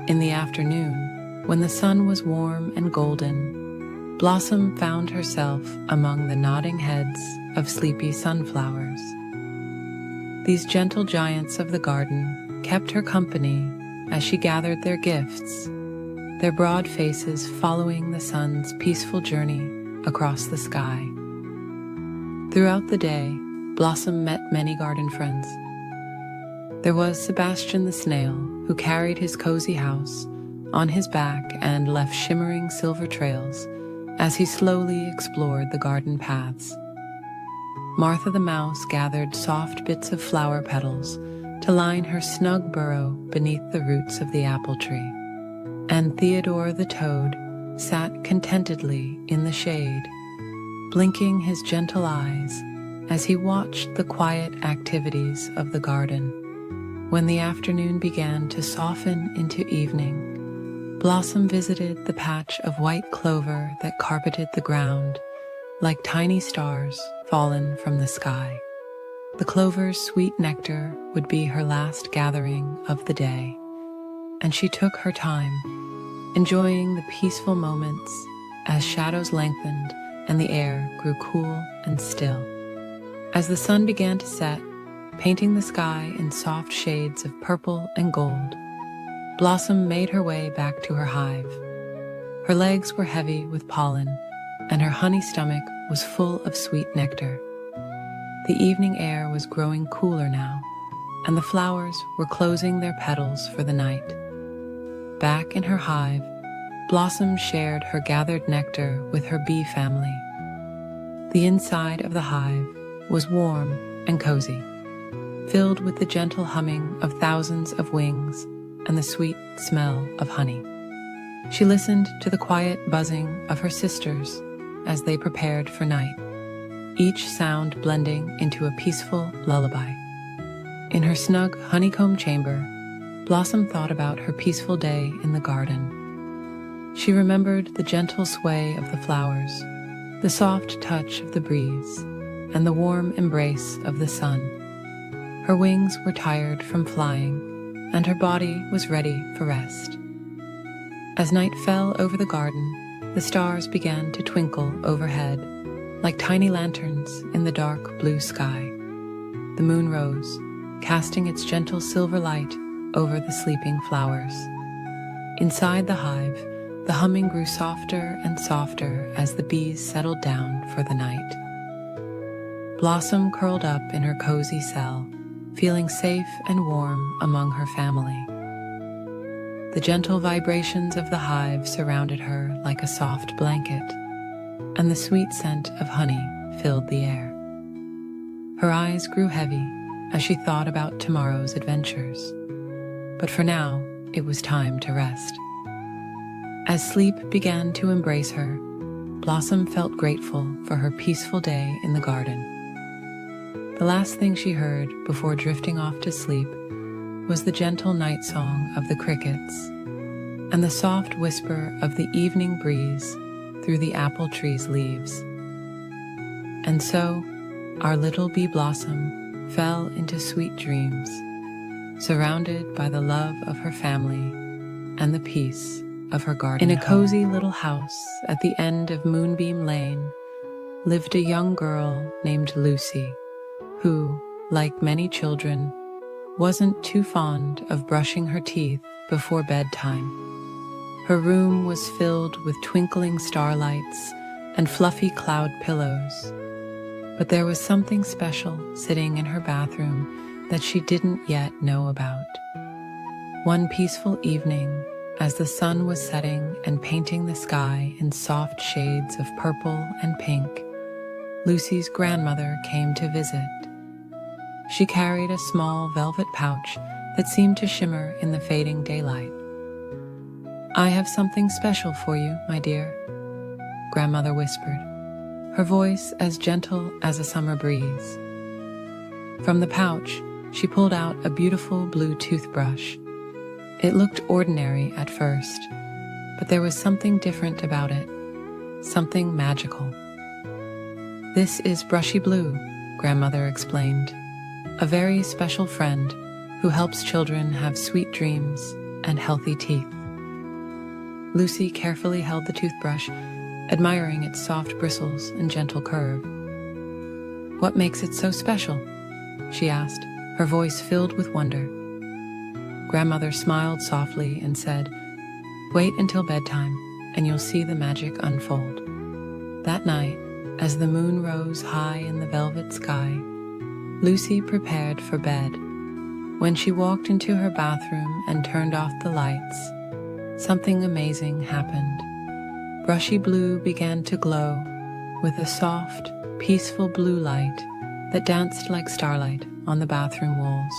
In the afternoon, when the sun was warm and golden, Blossom found herself among the nodding heads of sleepy sunflowers. These gentle giants of the garden kept her company as she gathered their gifts, their broad faces following the sun's peaceful journey across the sky. Throughout the day, Blossom met many garden friends. There was Sebastian the snail, who carried his cozy house on his back and left shimmering silver trails as he slowly explored the garden paths. Martha the mouse gathered soft bits of flower petals to line her snug burrow beneath the roots of the apple tree. And Theodore the toad sat contentedly in the shade, blinking his gentle eyes as he watched the quiet activities of the garden. When the afternoon began to soften into evening, Blossom visited the patch of white clover that carpeted the ground like tiny stars fallen from the sky. The clover's sweet nectar would be her last gathering of the day, and she took her time, enjoying the peaceful moments as shadows lengthened and the air grew cool and still. As the sun began to set, painting the sky in soft shades of purple and gold, Blossom made her way back to her hive. Her legs were heavy with pollen, and her honey stomach was full of sweet nectar. The evening air was growing cooler now, and the flowers were closing their petals for the night. Back in her hive, Blossom shared her gathered nectar with her bee family. The inside of the hive was warm and cozy, filled with the gentle humming of thousands of wings and the sweet smell of honey. She listened to the quiet buzzing of her sisters as they prepared for night, each sound blending into a peaceful lullaby. In her snug honeycomb chamber, Blossom thought about her peaceful day in the garden. She remembered the gentle sway of the flowers, the soft touch of the breeze, and the warm embrace of the sun. Her wings were tired from flying, and her body was ready for rest. As night fell over the garden, the stars began to twinkle overhead, like tiny lanterns in the dark blue sky. The moon rose, casting its gentle silver light over the sleeping flowers. Inside the hive, the humming grew softer and softer as the bees settled down for the night. Blossom curled up in her cozy cell, feeling safe and warm among her family. The gentle vibrations of the hive surrounded her like a soft blanket, and the sweet scent of honey filled the air. Her eyes grew heavy as she thought about tomorrow's adventures, but for now, it was time to rest. As sleep began to embrace her, Blossom felt grateful for her peaceful day in the garden. The last thing she heard before drifting off to sleep was the gentle night song of the crickets and the soft whisper of the evening breeze through the apple tree's leaves. And so, our little bee Blossom fell into sweet dreams, surrounded by the love of her family and the peace of her garden. In a cozy little house at the end of Moonbeam Lane lived a young girl named Lucy, who, like many children, wasn't too fond of brushing her teeth before bedtime. Her room was filled with twinkling starlights and fluffy cloud pillows, but there was something special sitting in her bathroom that she didn't yet know about. One peaceful evening, as the sun was setting and painting the sky in soft shades of purple and pink, Lucy's grandmother came to visit. She carried a small velvet pouch that seemed to shimmer in the fading daylight. "I have something special for you, my dear," Grandmother whispered, her voice as gentle as a summer breeze. From the pouch, she pulled out a beautiful blue toothbrush. It looked ordinary at first, but there was something different about it, something magical. "This is Brushy Blue," Grandmother explained, "a very special friend who helps children have sweet dreams and healthy teeth." Lucy carefully held the toothbrush, admiring its soft bristles and gentle curve. "What makes it so special?" she asked, her voice filled with wonder. Grandmother smiled softly and said, "Wait until bedtime, and you'll see the magic unfold." That night, as the moon rose high in the velvet sky, Lucy prepared for bed. When she walked into her bathroom and turned off the lights, something amazing happened. Brushy Blue began to glow with a soft, peaceful blue light that danced like starlight on the bathroom walls.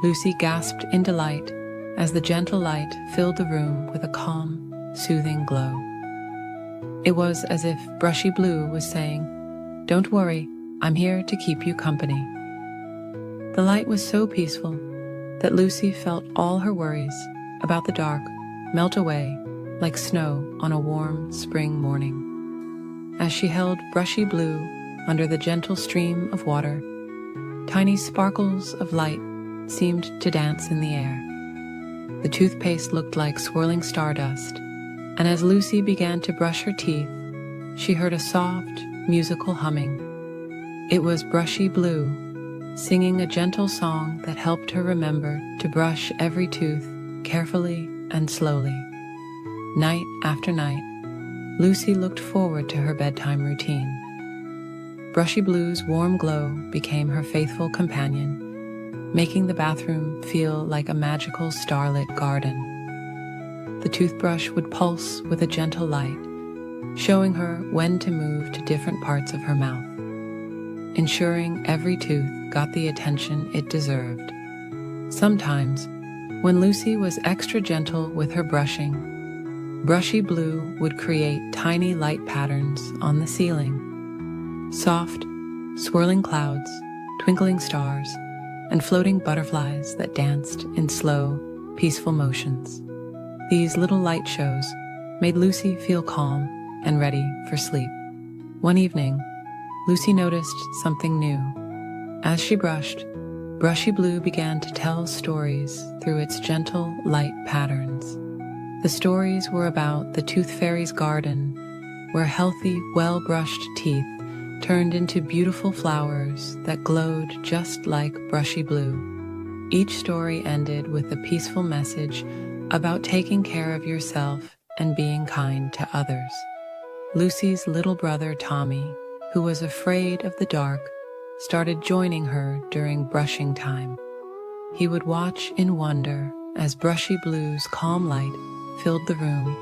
Lucy gasped in delight as the gentle light filled the room with a calm, soothing glow. It was as if Brushy Blue was saying, "Don't worry, I'm here to keep you company." The light was so peaceful that Lucy felt all her worries about the dark melt away like snow on a warm spring morning. As she held Brushy Blue under the gentle stream of water, tiny sparkles of light seemed to dance in the air. The toothpaste looked like swirling stardust, and as Lucy began to brush her teeth, she heard a soft, musical humming. It was Brushy Blue, singing a gentle song that helped her remember to brush every tooth carefully and slowly. Night after night, Lucy looked forward to her bedtime routine. Brushy Blue's warm glow became her faithful companion, making the bathroom feel like a magical starlit garden. The toothbrush would pulse with a gentle light, showing her when to move to different parts of her mouth, ensuring every tooth got the attention it deserved. Sometimes, when Lucy was extra gentle with her brushing, Brushy Blue would create tiny light patterns on the ceiling. Soft, swirling clouds, twinkling stars, and floating butterflies that danced in slow, peaceful motions. These little light shows made Lucy feel calm and ready for sleep. One evening, Lucy noticed something new. As she brushed, Brushy Blue began to tell stories through its gentle, light patterns. The stories were about the Tooth Fairy's garden, where healthy, well-brushed teeth turned into beautiful flowers that glowed just like Brushy Blue. Each story ended with a peaceful message about taking care of yourself and being kind to others. Lucy's little brother Tommy, who was afraid of the dark, started joining her during brushing time. He would watch in wonder as Brushy Blue's calm light filled the room,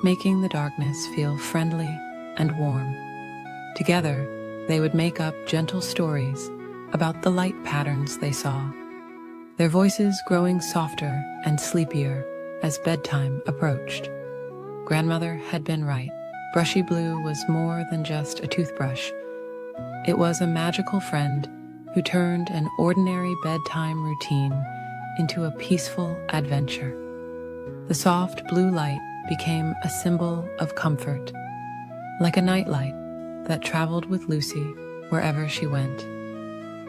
making the darkness feel friendly and warm. Together, they would make up gentle stories about the light patterns they saw, their voices growing softer and sleepier as bedtime approached. Grandmother had been right. Brushy Blue was more than just a toothbrush. It was a magical friend who turned an ordinary bedtime routine into a peaceful adventure. The soft blue light became a symbol of comfort, like a nightlight that traveled with Lucy wherever she went.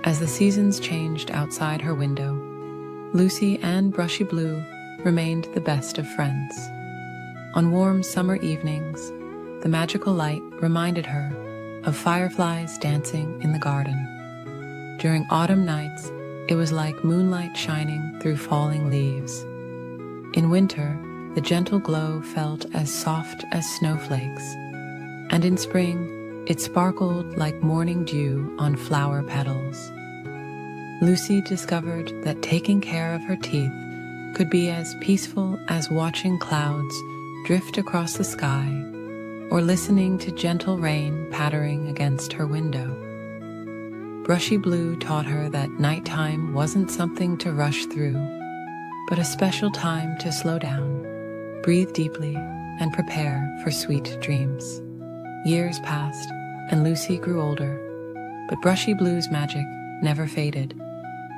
As the seasons changed outside her window, Lucy and Brushy Blue remained the best of friends. On warm summer evenings, the magical light reminded her of fireflies dancing in the garden. During autumn nights, it was like moonlight shining through falling leaves. In winter, the gentle glow felt as soft as snowflakes, and in spring, it sparkled like morning dew on flower petals. Lucy discovered that taking care of her teeth could be as peaceful as watching clouds drift across the sky or listening to gentle rain pattering against her window. Brushy Blue taught her that nighttime wasn't something to rush through, but a special time to slow down, breathe deeply, and prepare for sweet dreams. Years passed, and Lucy grew older, but Brushy Blue's magic never faded.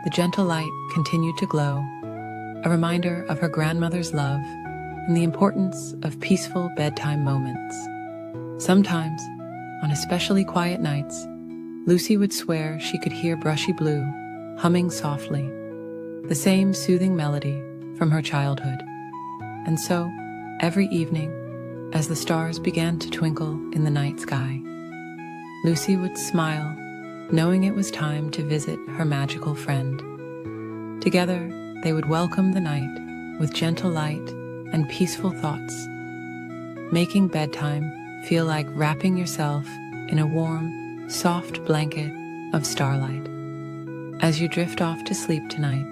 The gentle light continued to glow, a reminder of her grandmother's love and the importance of peaceful bedtime moments. Sometimes, on especially quiet nights, Lucy would swear she could hear Brushy Blue humming softly, the same soothing melody from her childhood. And so, every evening, as the stars began to twinkle in the night sky, Lucy would smile, knowing it was time to visit her magical friend. Together, they would welcome the night with gentle light and peaceful thoughts, making bedtime feel like wrapping yourself in a warm, soft blanket of starlight. As you drift off to sleep tonight,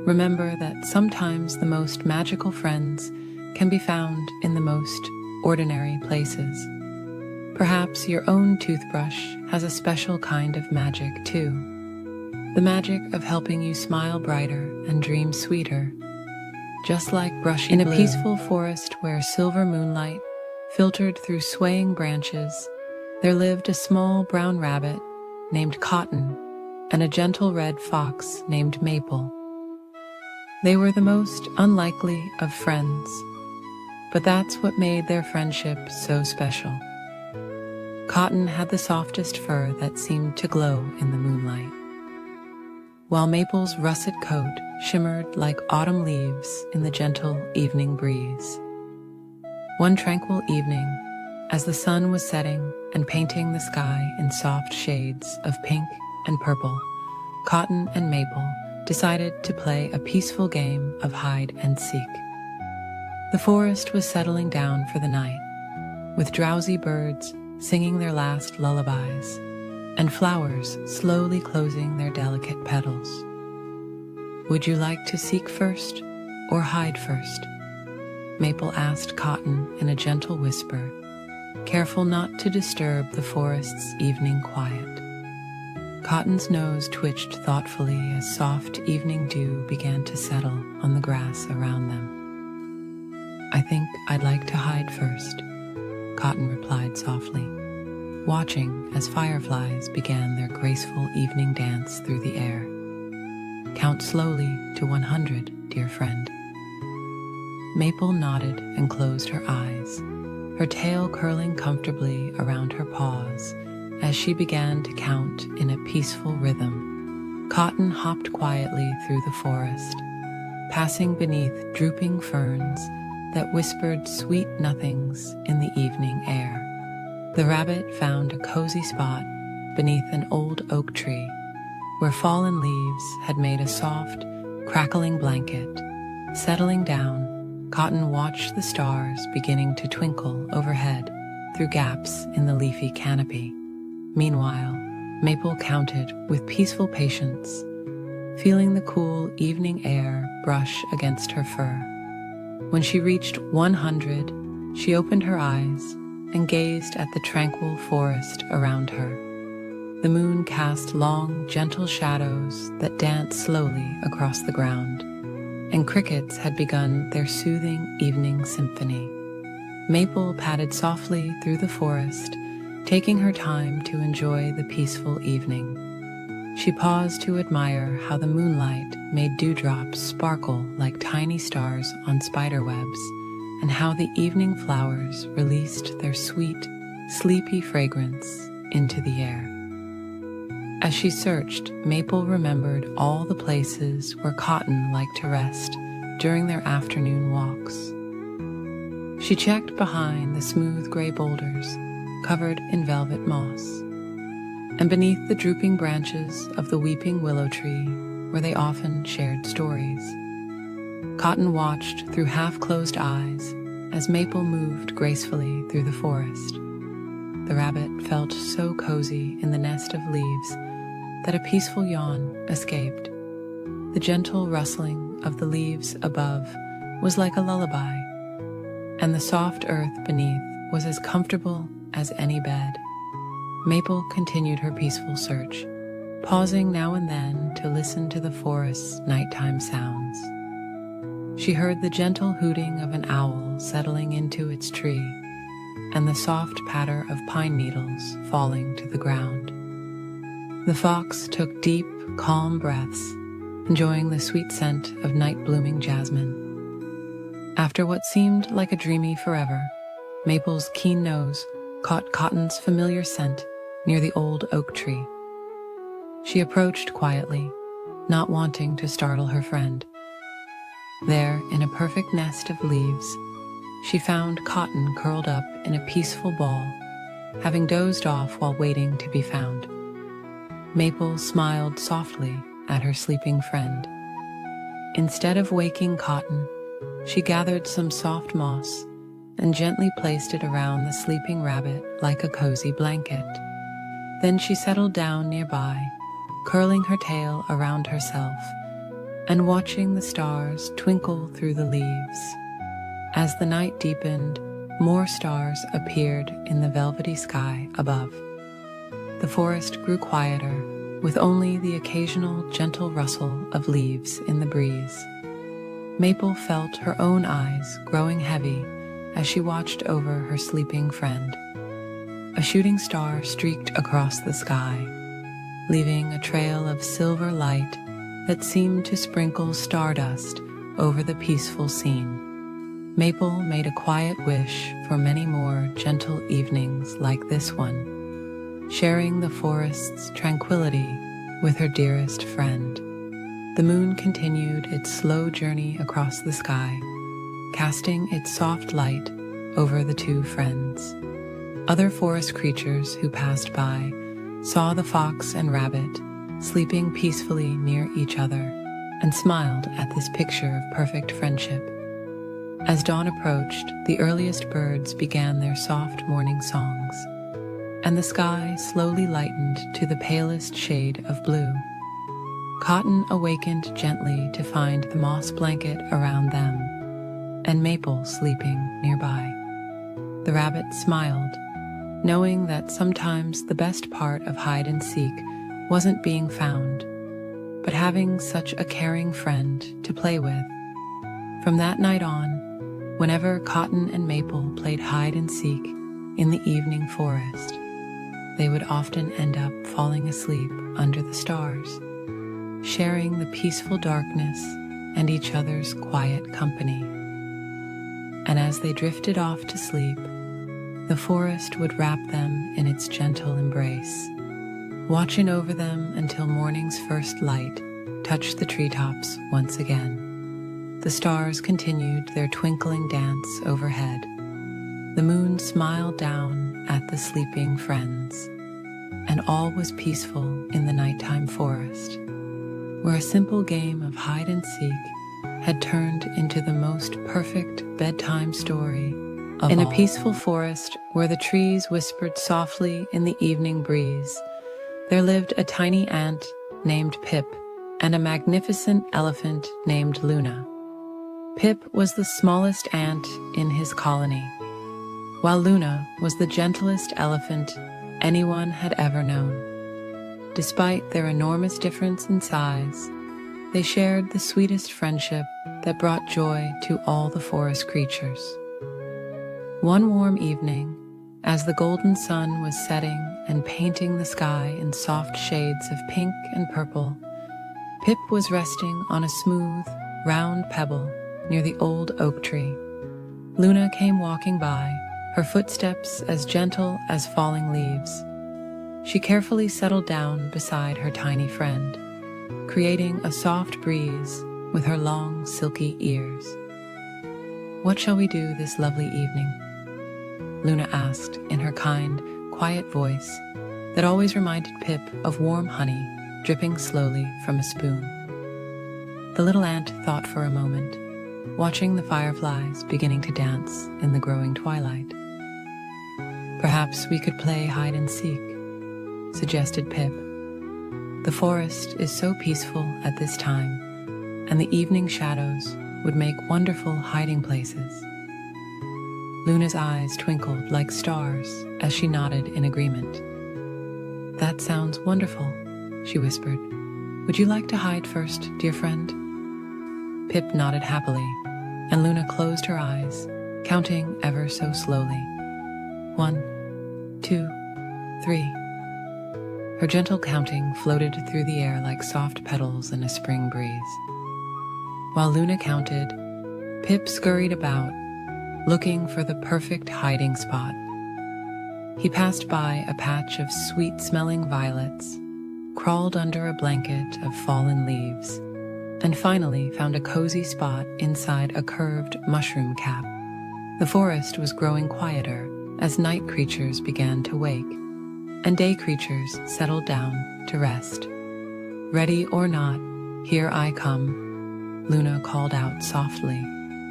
remember that sometimes the most magical friends can be found in the most ordinary places. Perhaps your own toothbrush has a special kind of magic too. The magic of helping you smile brighter and dream sweeter, just like Brushy Blue. In a peaceful forest where silver moonlight filtered through swaying branches, there lived a small brown rabbit named Cotton and a gentle red fox named Maple. They were the most unlikely of friends, but that's what made their friendship so special. Cotton had the softest fur that seemed to glow in the moonlight, while Maple's russet coat shimmered like autumn leaves in the gentle evening breeze. One tranquil evening, As the sun was setting and painting the sky in soft shades of pink and purple, Cotton and Maple decided to play a peaceful game of hide and seek. The forest was settling down for the night, with drowsy birds singing their last lullabies and flowers slowly closing their delicate petals. "Would you like to seek first or hide first?" Maple asked Cotton in a gentle whisper, careful not to disturb the forest's evening quiet. Cotton's nose twitched thoughtfully as soft evening dew began to settle on the grass around them. "I think I'd like to hide first," Cotton replied softly, watching as fireflies began their graceful evening dance through the air. "Count slowly to 100, dear friend." Maple nodded and closed her eyes, her tail curling comfortably around her paws as she began to count in a peaceful rhythm. Cotton hopped quietly through the forest, passing beneath drooping ferns that whispered sweet nothings in the evening air. The rabbit found a cozy spot beneath an old oak tree, where fallen leaves had made a soft, crackling blanket. Settling down, Cotton watched the stars beginning to twinkle overhead through gaps in the leafy canopy. Meanwhile, Maple counted with peaceful patience, feeling the cool evening air brush against her fur. When she reached 100, she opened her eyes and gazed at the tranquil forest around her. The moon cast long, gentle shadows that danced slowly across the ground, and crickets had begun their soothing evening symphony. Maple padded softly through the forest, taking her time to enjoy the peaceful evening. She paused to admire how the moonlight made dewdrops sparkle like tiny stars on spiderwebs, and how the evening flowers released their sweet, sleepy fragrance into the air. As she searched, Maple remembered all the places where Cotton liked to rest during their afternoon walks. She checked behind the smooth gray boulders covered in velvet moss, and beneath the drooping branches of the weeping willow tree where they often shared stories. Cotton watched through half-closed eyes as Maple moved gracefully through the forest. The rabbit felt so cozy in the nest of leaves that a peaceful yawn escaped. The gentle rustling of the leaves above was like a lullaby, and the soft earth beneath was as comfortable as any bed. Maple continued her peaceful search, pausing now and then to listen to the forest's nighttime sounds. She heard the gentle hooting of an owl settling into its tree, and the soft patter of pine needles falling to the ground. The fox took deep, calm breaths, enjoying the sweet scent of night-blooming jasmine. After what seemed like a dreamy forever, Maple's keen nose caught Cotton's familiar scent near the old oak tree. She approached quietly, not wanting to startle her friend. There, in a perfect nest of leaves, she found Cotton curled up in a peaceful ball, having dozed off while waiting to be found. Maple smiled softly at her sleeping friend. Instead of waking Cotton, she gathered some soft moss and gently placed it around the sleeping rabbit like a cozy blanket. Then she settled down nearby, curling her tail around herself and watching the stars twinkle through the leaves. As the night deepened, more stars appeared in the velvety sky above. The forest grew quieter, with only the occasional gentle rustle of leaves in the breeze. Maple felt her own eyes growing heavy as she watched over her sleeping friend. A shooting star streaked across the sky, leaving a trail of silver light that seemed to sprinkle stardust over the peaceful scene. Maple made a quiet wish for many more gentle evenings like this one, sharing the forest's tranquility with her dearest friend. The moon continued its slow journey across the sky, casting its soft light over the two friends. Other forest creatures who passed by saw the fox and rabbit sleeping peacefully near each other and smiled at this picture of perfect friendship. As dawn approached, the earliest birds began their soft morning songs, and the sky slowly lightened to the palest shade of blue. Cotton awakened gently to find the moss blanket around them, and Maple sleeping nearby. The rabbit smiled, knowing that sometimes the best part of hide and seek wasn't being found, but having such a caring friend to play with. From that night on, whenever Cotton and Maple played hide and seek in the evening forest, they would often end up falling asleep under the stars, sharing the peaceful darkness and each other's quiet company. And as they drifted off to sleep, the forest would wrap them in its gentle embrace, watching over them until morning's first light touched the treetops once again. The stars continued their twinkling dance overhead. The moon smiled down at the sleeping friends, and all was peaceful in the nighttime forest, where a simple game of hide and seek had turned into the most perfect bedtime story of all. In a peaceful forest where the trees whispered softly in the evening breeze, there lived a tiny ant named Pip and a magnificent elephant named Luna. Pip was the smallest ant in his colony, while Luna was the gentlest elephant anyone had ever known. Despite their enormous difference in size, they shared the sweetest friendship that brought joy to all the forest creatures. One warm evening, as the golden sun was setting and painting the sky in soft shades of pink and purple, Pip was resting on a smooth, round pebble near the old oak tree. Luna came walking by, her footsteps as gentle as falling leaves. She carefully settled down beside her tiny friend, creating a soft breeze with her long, silky ears. "What shall we do this lovely evening?" Luna asked in her kind, quiet voice that always reminded Pip of warm honey dripping slowly from a spoon. The little ant thought for a moment, watching the fireflies beginning to dance in the growing twilight. "Perhaps we could play hide and seek," suggested Pip. "The forest is so peaceful at this time, and the evening shadows would make wonderful hiding places." Luna's eyes twinkled like stars as she nodded in agreement. "That sounds wonderful," she whispered. "Would you like to hide first, dear friend?" Pip nodded happily, and Luna closed her eyes, counting ever so slowly. 1, 2, 3. Her gentle counting floated through the air like soft petals in a spring breeze. While Luna counted, Pip scurried about, looking for the perfect hiding spot. He passed by a patch of sweet-smelling violets, crawled under a blanket of fallen leaves, and finally found a cozy spot inside a curved mushroom cap. The forest was growing quieter as night creatures began to wake, and day creatures settled down to rest. "Ready or not, here I come," Luna called out softly,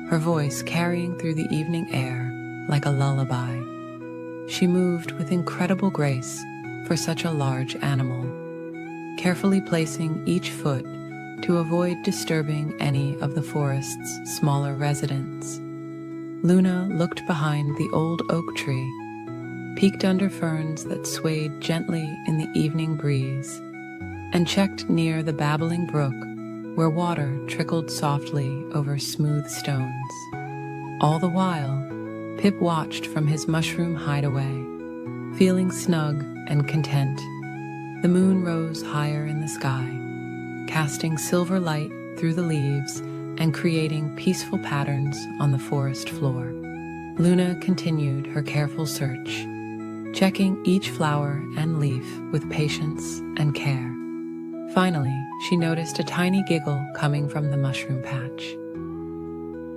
her voice carrying through the evening air like a lullaby. She moved with incredible grace for such a large animal, carefully placing each foot to avoid disturbing any of the forest's smaller residents. Luna looked behind the old oak tree, peeked under ferns that swayed gently in the evening breeze, and checked near the babbling brook where water trickled softly over smooth stones. All the while, Pip watched from his mushroom hideaway, feeling snug and content. The moon rose higher in the sky, casting silver light through the leaves and creating peaceful patterns on the forest floor. Luna continued her careful search, checking each flower and leaf with patience and care. Finally, she noticed a tiny giggle coming from the mushroom patch.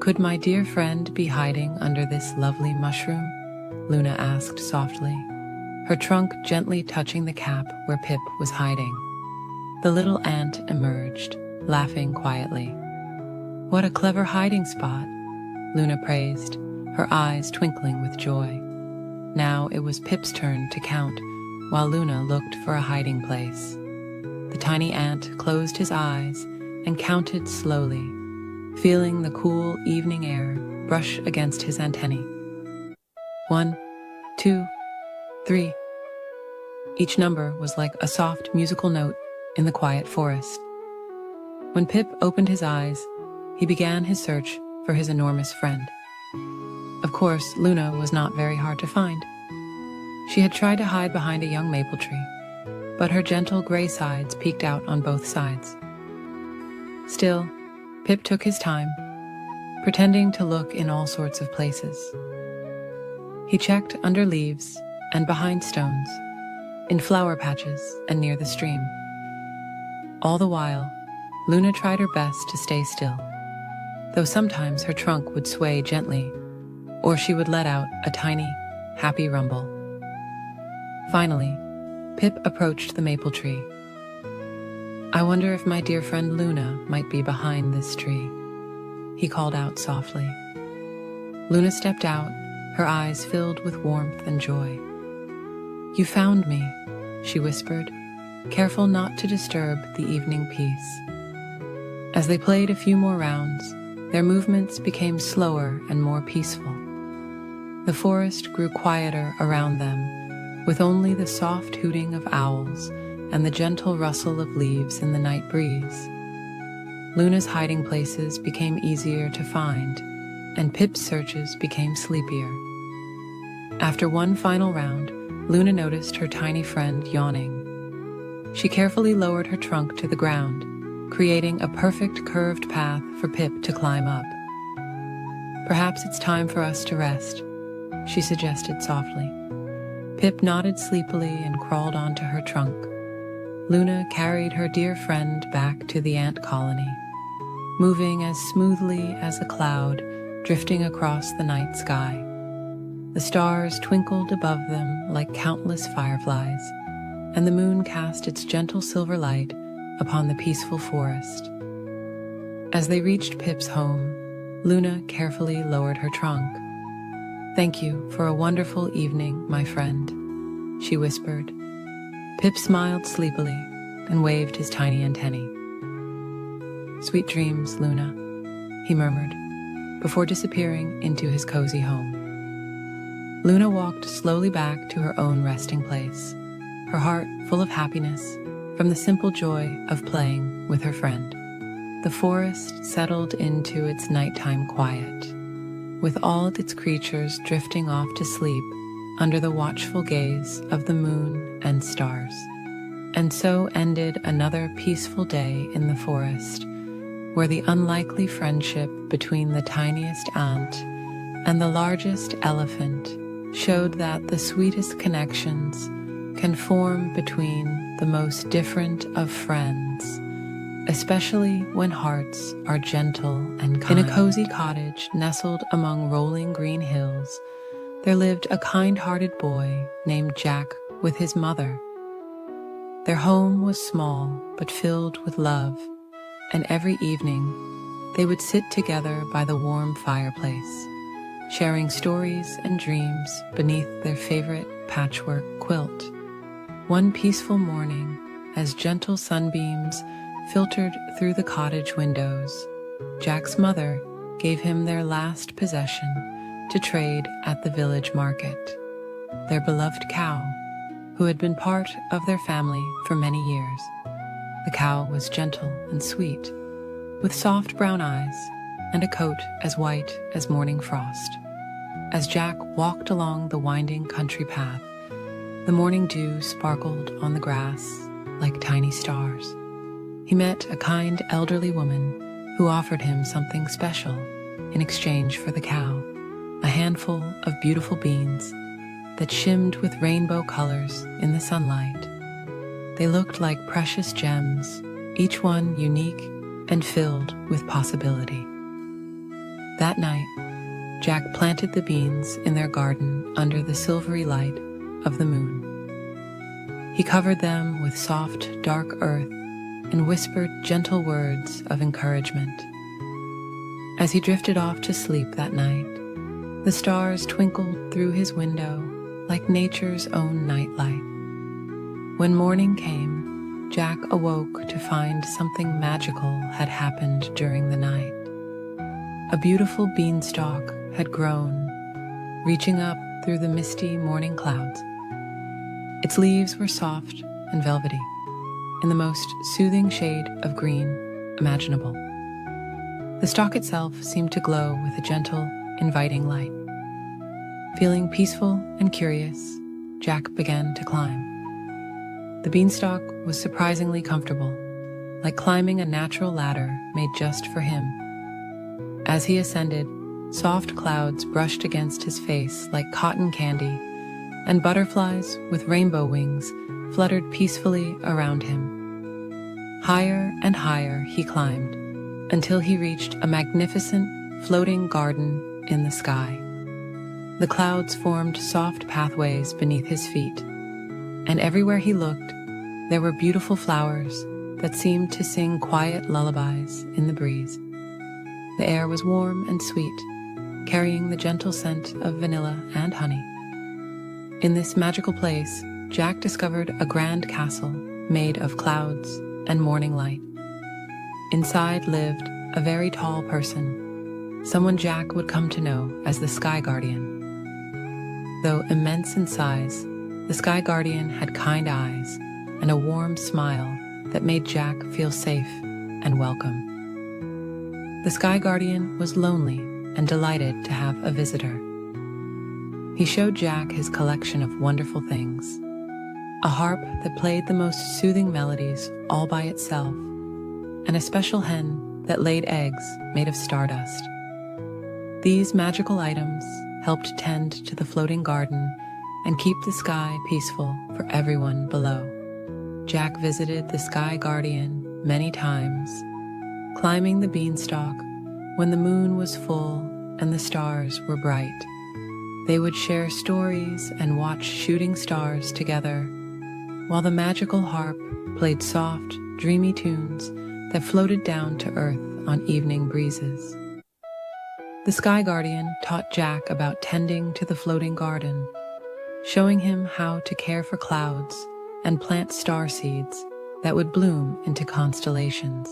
"Could my dear friend be hiding under this lovely mushroom?" Luna asked softly, her trunk gently touching the cap where Pip was hiding. The little ant emerged, laughing quietly. "What a clever hiding spot," Luna praised, her eyes twinkling with joy. Now it was Pip's turn to count, while Luna looked for a hiding place. The tiny ant closed his eyes and counted slowly, feeling the cool evening air brush against his antennae. 1, 2, 3. Each number was like a soft musical note in the quiet forest. When Pip opened his eyes, he began his search for his enormous friend. Of course, Luna was not very hard to find. She had tried to hide behind a young maple tree, but her gentle gray sides peeked out on both sides. Still, Pip took his time, pretending to look in all sorts of places. He checked under leaves and behind stones, in flower patches and near the stream. All the while, Luna tried her best to stay still, though sometimes her trunk would sway gently, or she would let out a tiny, happy rumble. Finally, Pip approached the maple tree. "I wonder if my dear friend Luna might be behind this tree," he called out softly. Luna stepped out, her eyes filled with warmth and joy. "You found me," she whispered, careful not to disturb the evening peace. As they played a few more rounds, their movements became slower and more peaceful. The forest grew quieter around them, with only the soft hooting of owls and the gentle rustle of leaves in the night breeze. Luna's hiding places became easier to find, and Pip's searches became sleepier. After one final round, Luna noticed her tiny friend yawning. She carefully lowered her trunk to the ground, creating a perfect curved path for Pip to climb up. "Perhaps it's time for us to rest," she suggested softly. Pip nodded sleepily and crawled onto her trunk. Luna carried her dear friend back to the ant colony, moving as smoothly as a cloud drifting across the night sky. The stars twinkled above them like countless fireflies, and the moon cast its gentle silver light upon the peaceful forest. As they reached Pip's home, Luna carefully lowered her trunk. "Thank you for a wonderful evening, my friend," she whispered. Pip smiled sleepily and waved his tiny antennae. "Sweet dreams, Luna," he murmured, before disappearing into his cozy home. Luna walked slowly back to her own resting place, her heart full of happiness from the simple joy of playing with her friend. The forest settled into its nighttime quiet, with all its creatures drifting off to sleep under the watchful gaze of the moon and stars. And so ended another peaceful day in the forest, where the unlikely friendship between the tiniest ant and the largest elephant showed that the sweetest connections can form between the most different of friends, especially when hearts are gentle and kind. In a cozy cottage nestled among rolling green hills, there lived a kind-hearted boy named Jack with his mother. Their home was small but filled with love, and every evening they would sit together by the warm fireplace, sharing stories and dreams beneath their favorite patchwork quilt. One peaceful morning, as gentle sunbeams filtered through the cottage windows, Jack's mother gave him their last possession to trade at the village market, their beloved cow, who had been part of their family for many years. The cow was gentle and sweet, with soft brown eyes and a coat as white as morning frost. As Jack walked along the winding country path, the morning dew sparkled on the grass like tiny stars. He met a kind elderly woman who offered him something special in exchange for the cow, a handful of beautiful beans that shimmed with rainbow colors in the sunlight. They looked like precious gems, each one unique and filled with possibility. That night, Jack planted the beans in their garden under the silvery light of the moon. He covered them with soft, dark earth and whispered gentle words of encouragement. As he drifted off to sleep that night, the stars twinkled through his window like nature's own nightlight. When morning came, Jack awoke to find something magical had happened during the night. A beautiful beanstalk had grown, reaching up through the misty morning clouds. Its leaves were soft and velvety, in the most soothing shade of green imaginable. The stalk itself seemed to glow with a gentle, inviting light. Feeling peaceful and curious, Jack began to climb. The beanstalk was surprisingly comfortable, like climbing a natural ladder made just for him. As he ascended, soft clouds brushed against his face like cotton candy, and butterflies with rainbow wings fluttered peacefully around him. Higher and higher he climbed, until he reached a magnificent floating garden in the sky. The clouds formed soft pathways beneath his feet, and everywhere he looked, there were beautiful flowers that seemed to sing quiet lullabies in the breeze. The air was warm and sweet, carrying the gentle scent of vanilla and honey. In this magical place, Jack discovered a grand castle made of clouds and morning light. Inside lived a very tall person, someone Jack would come to know as the Sky Guardian. Though immense in size, the Sky Guardian had kind eyes and a warm smile that made Jack feel safe and welcome. The Sky Guardian was lonely and delighted to have a visitor. He showed Jack his collection of wonderful things, a harp that played the most soothing melodies all by itself, and a special hen that laid eggs made of stardust. These magical items helped tend to the floating garden and keep the sky peaceful for everyone below. Jack visited the Sky Guardian many times, climbing the beanstalk when the moon was full and the stars were bright. They would share stories and watch shooting stars together, while the magical harp played soft, dreamy tunes that floated down to earth on evening breezes. The Sky Guardian taught Jack about tending to the floating garden, showing him how to care for clouds and plant star seeds that would bloom into constellations.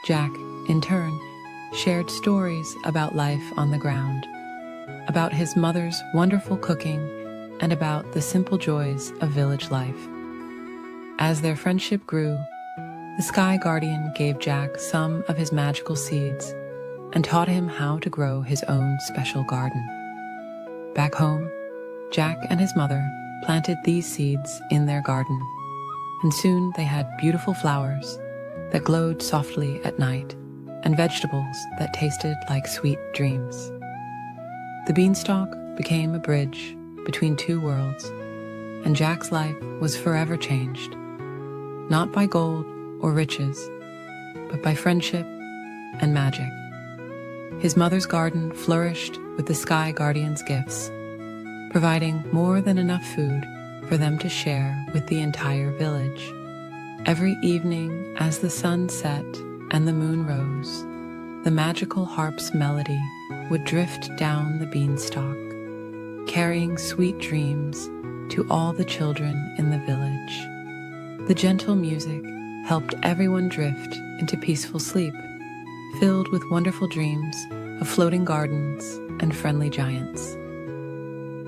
Jack, in turn, shared stories about life on the ground, about his mother's wonderful cooking, and about the simple joys of village life. As their friendship grew, the Sky Guardian gave Jack some of his magical seeds and taught him how to grow his own special garden. Back home, Jack and his mother planted these seeds in their garden, and soon they had beautiful flowers that glowed softly at night and vegetables that tasted like sweet dreams. The beanstalk became a bridge between two worlds, and Jack's life was forever changed, not by gold or riches, but by friendship and magic. His mother's garden flourished with the Sky Guardian's gifts, providing more than enough food for them to share with the entire village. Every evening, as the sun set and the moon rose, the magical harp's melody would drift down the beanstalk, carrying sweet dreams to all the children in the village. The gentle music helped everyone drift into peaceful sleep, filled with wonderful dreams of floating gardens and friendly giants.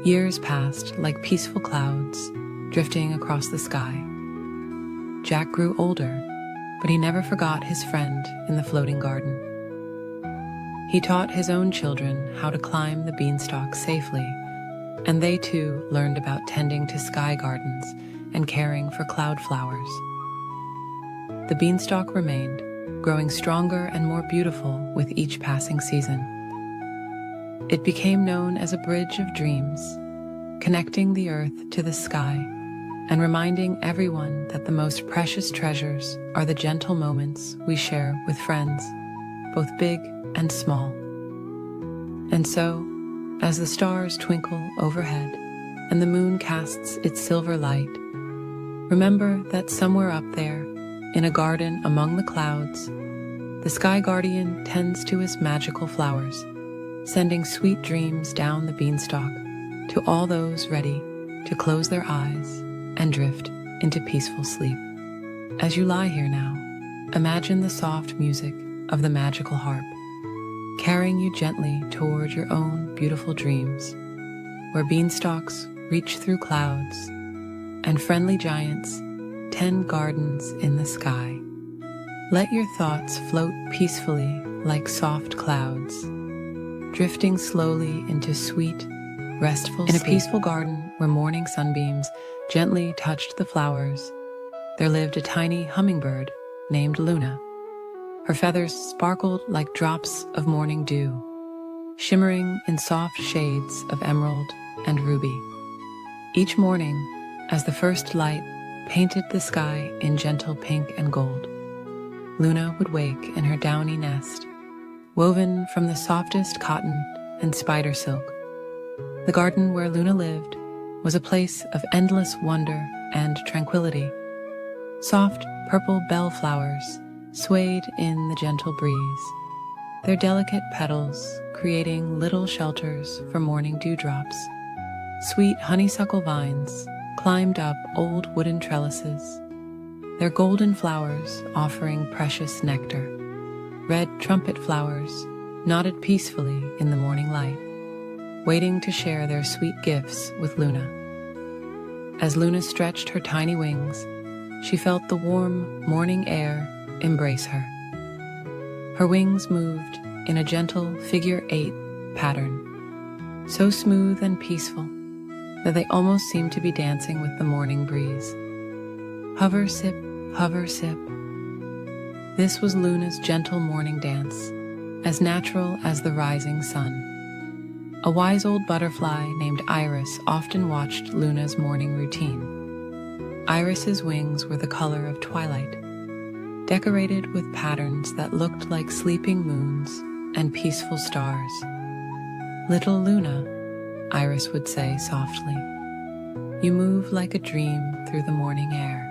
Years passed like peaceful clouds drifting across the sky. Jack grew older, but he never forgot his friend in the floating garden. He taught his own children how to climb the beanstalk safely, and they too learned about tending to sky gardens and caring for cloud flowers. The beanstalk remained, growing stronger and more beautiful with each passing season. It became known as a bridge of dreams, connecting the earth to the sky and reminding everyone that the most precious treasures are the gentle moments we share with friends, both big and small. And so, as the stars twinkle overhead and the moon casts its silver light, remember that somewhere up there, in a garden among the clouds, the Sky Guardian tends to his magical flowers, sending sweet dreams down the beanstalk to all those ready to close their eyes and drift into peaceful sleep. As you lie here now, imagine the soft music of the magical harp, carrying you gently toward your own beautiful dreams, where beanstalks reach through clouds and friendly giants tend gardens in the sky. Let your thoughts float peacefully like soft clouds, drifting slowly into sweet, restful sleep. In a peaceful garden where morning sunbeams gently touched the flowers, there lived a tiny hummingbird named Luna. Her feathers sparkled like drops of morning dew, shimmering in soft shades of emerald and ruby. Each morning, as the first light painted the sky in gentle pink and gold, Luna would wake in her downy nest, woven from the softest cotton and spider silk. The garden where Luna lived was a place of endless wonder and tranquility. Soft purple bellflowers swayed in the gentle breeze, their delicate petals creating little shelters for morning dewdrops. Sweet honeysuckle vines climbed up old wooden trellises, their golden flowers offering precious nectar. Red trumpet flowers nodded peacefully in the morning light, waiting to share their sweet gifts with Luna. As Luna stretched her tiny wings, she felt the warm morning air embrace her. Her wings moved in a gentle figure-8 pattern, so smooth and peaceful that they almost seemed to be dancing with the morning breeze. Hover, sip, hover, sip. This was Luna's gentle morning dance, as natural as the rising sun. A wise old butterfly named Iris often watched Luna's morning routine. Iris's wings were the color of twilight, decorated with patterns that looked like sleeping moons and peaceful stars. "Little Luna," Iris would say softly, "you move like a dream through the morning air."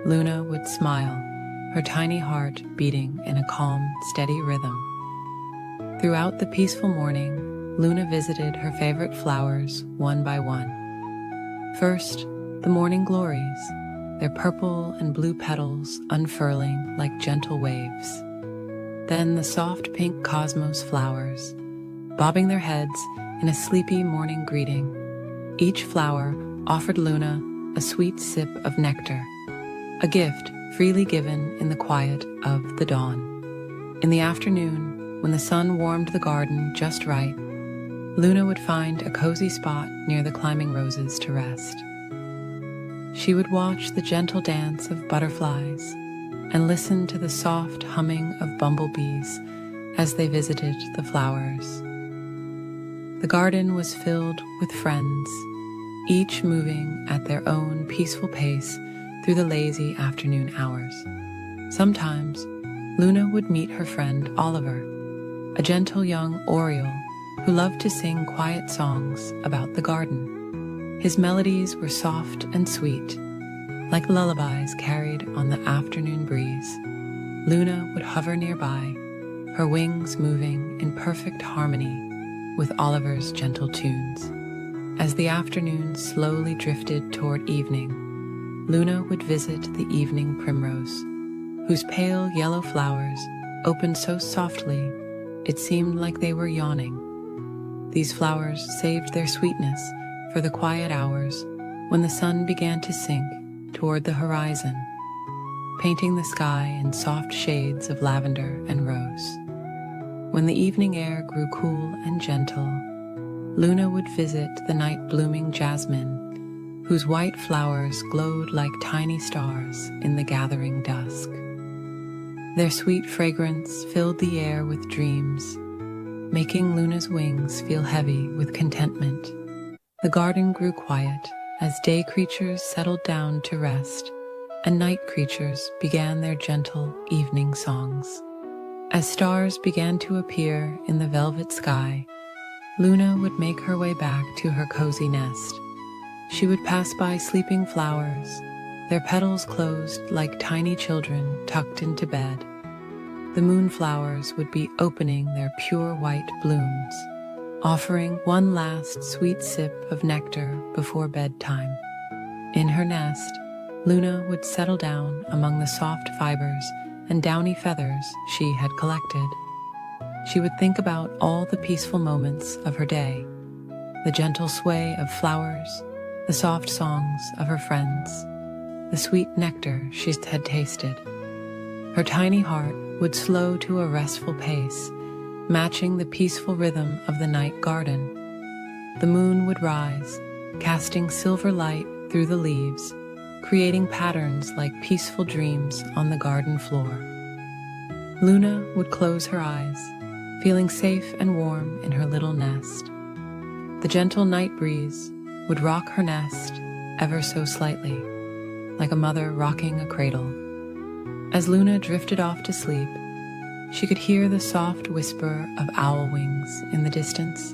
Luna would smile, her tiny heart beating in a calm, steady rhythm. Throughout the peaceful morning, Luna visited her favorite flowers one by one. First, the morning glories, their purple and blue petals unfurling like gentle waves. Then the soft pink cosmos flowers, bobbing their heads in a sleepy morning greeting. Each flower offered Luna a sweet sip of nectar, a gift freely given in the quiet of the dawn. In the afternoon, when the sun warmed the garden just right, Luna would find a cozy spot near the climbing roses to rest. She would watch the gentle dance of butterflies and listen to the soft humming of bumblebees as they visited the flowers. The garden was filled with friends, each moving at their own peaceful pace through the lazy afternoon hours. Sometimes, Luna would meet her friend Oliver, a gentle young oriole who loved to sing quiet songs about the garden. His melodies were soft and sweet, like lullabies carried on the afternoon breeze. Luna would hover nearby, her wings moving in perfect harmony with Oliver's gentle tunes. As the afternoon slowly drifted toward evening, Luna would visit the evening primrose, whose pale yellow flowers opened so softly it seemed like they were yawning. These flowers saved their sweetness for the quiet hours when the sun began to sink toward the horizon, painting the sky in soft shades of lavender and rose. When the evening air grew cool and gentle, Luna would visit the night-blooming jasmine, whose white flowers glowed like tiny stars in the gathering dusk. Their sweet fragrance filled the air with dreams, making Luna's wings feel heavy with contentment. The garden grew quiet as day creatures settled down to rest, and night creatures began their gentle evening songs. As stars began to appear in the velvet sky, Luna would make her way back to her cozy nest. She would pass by sleeping flowers, their petals closed like tiny children tucked into bed. The moonflowers would be opening their pure white blooms, offering one last sweet sip of nectar before bedtime. In her nest, Luna would settle down among the soft fibers and downy feathers she had collected. She would think about all the peaceful moments of her day, the gentle sway of flowers, the soft songs of her friends, the sweet nectar she had tasted. Her tiny heart would slow to a restful pace, matching the peaceful rhythm of the night garden. The moon would rise, casting silver light through the leaves, creating patterns like peaceful dreams on the garden floor. Luna would close her eyes, feeling safe and warm in her little nest. The gentle night breeze would rock her nest ever so slightly, like a mother rocking a cradle. As Luna drifted off to sleep, she could hear the soft whisper of owl wings in the distance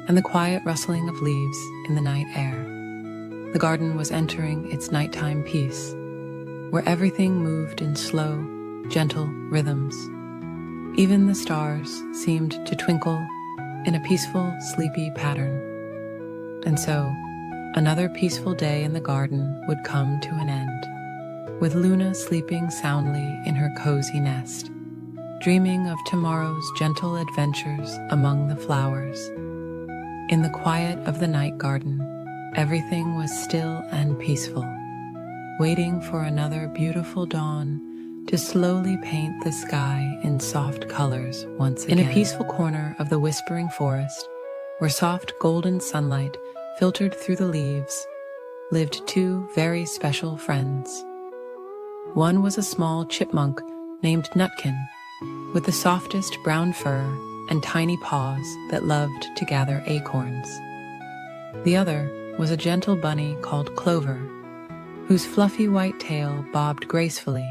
and the quiet rustling of leaves in the night air. The garden was entering its nighttime peace, where everything moved in slow, gentle rhythms. Even the stars seemed to twinkle in a peaceful, sleepy pattern. And so, another peaceful day in the garden would come to an end, with Luna sleeping soundly in her cozy nest, dreaming of tomorrow's gentle adventures among the flowers. In the quiet of the night garden, everything was still and peaceful, waiting for another beautiful dawn to slowly paint the sky in soft colors once again. In a peaceful corner of the whispering forest, where soft golden sunlight filtered through the leaves, lived two very special friends. One was a small chipmunk named Nutkin, with the softest brown fur and tiny paws that loved to gather acorns. The other was a gentle bunny called Clover, whose fluffy white tail bobbed gracefully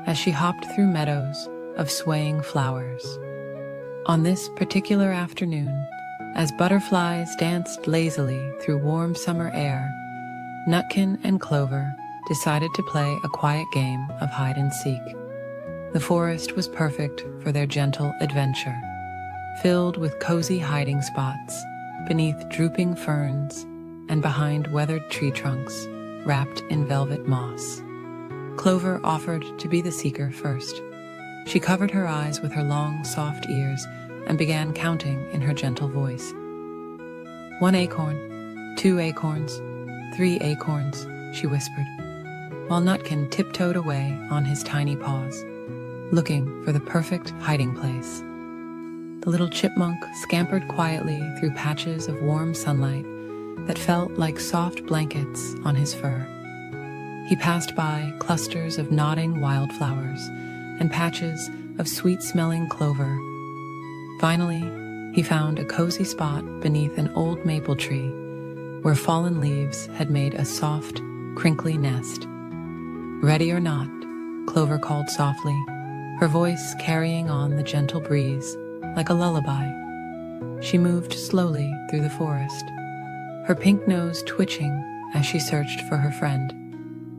as she hopped through meadows of swaying flowers. On this particular afternoon, as butterflies danced lazily through warm summer air, Nutkin and Clover decided to play a quiet game of hide and seek. The forest was perfect for their gentle adventure, filled with cozy hiding spots beneath drooping ferns and behind weathered tree trunks wrapped in velvet moss. Clover offered to be the seeker first. She covered her eyes with her long, soft ears and began counting in her gentle voice. 1 acorn, 2 acorns, 3 acorns, she whispered, while Nutkin tiptoed away on his tiny paws, looking for the perfect hiding place. The little chipmunk scampered quietly through patches of warm sunlight that felt like soft blankets on his fur. He passed by clusters of nodding wildflowers and patches of sweet-smelling clover. Finally, he found a cozy spot beneath an old maple tree where fallen leaves had made a soft, crinkly nest. Ready or not, Clover called softly, her voice carrying on the gentle breeze like a lullaby. She moved slowly through the forest, her pink nose twitching as she searched for her friend.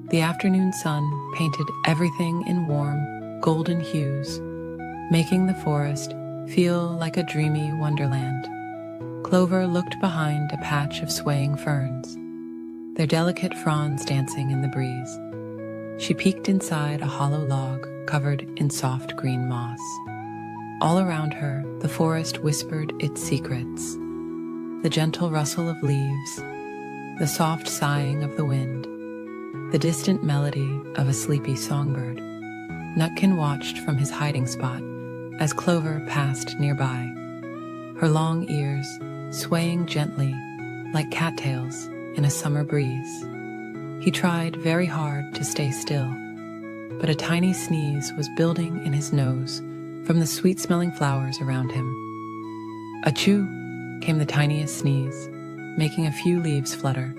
The afternoon sun painted everything in warm, golden hues, making the forest feel like a dreamy wonderland. Clover looked behind a patch of swaying ferns, their delicate fronds dancing in the breeze. She peeked inside a hollow log covered in soft green moss. All around her, the forest whispered its secrets. The gentle rustle of leaves, the soft sighing of the wind, the distant melody of a sleepy songbird. Nutkin watched from his hiding spot as Clover passed nearby, her long ears swaying gently like cattails in a summer breeze. He tried very hard to stay still, but a tiny sneeze was building in his nose from the sweet-smelling flowers around him. Achoo! Came the tiniest sneeze, making a few leaves flutter.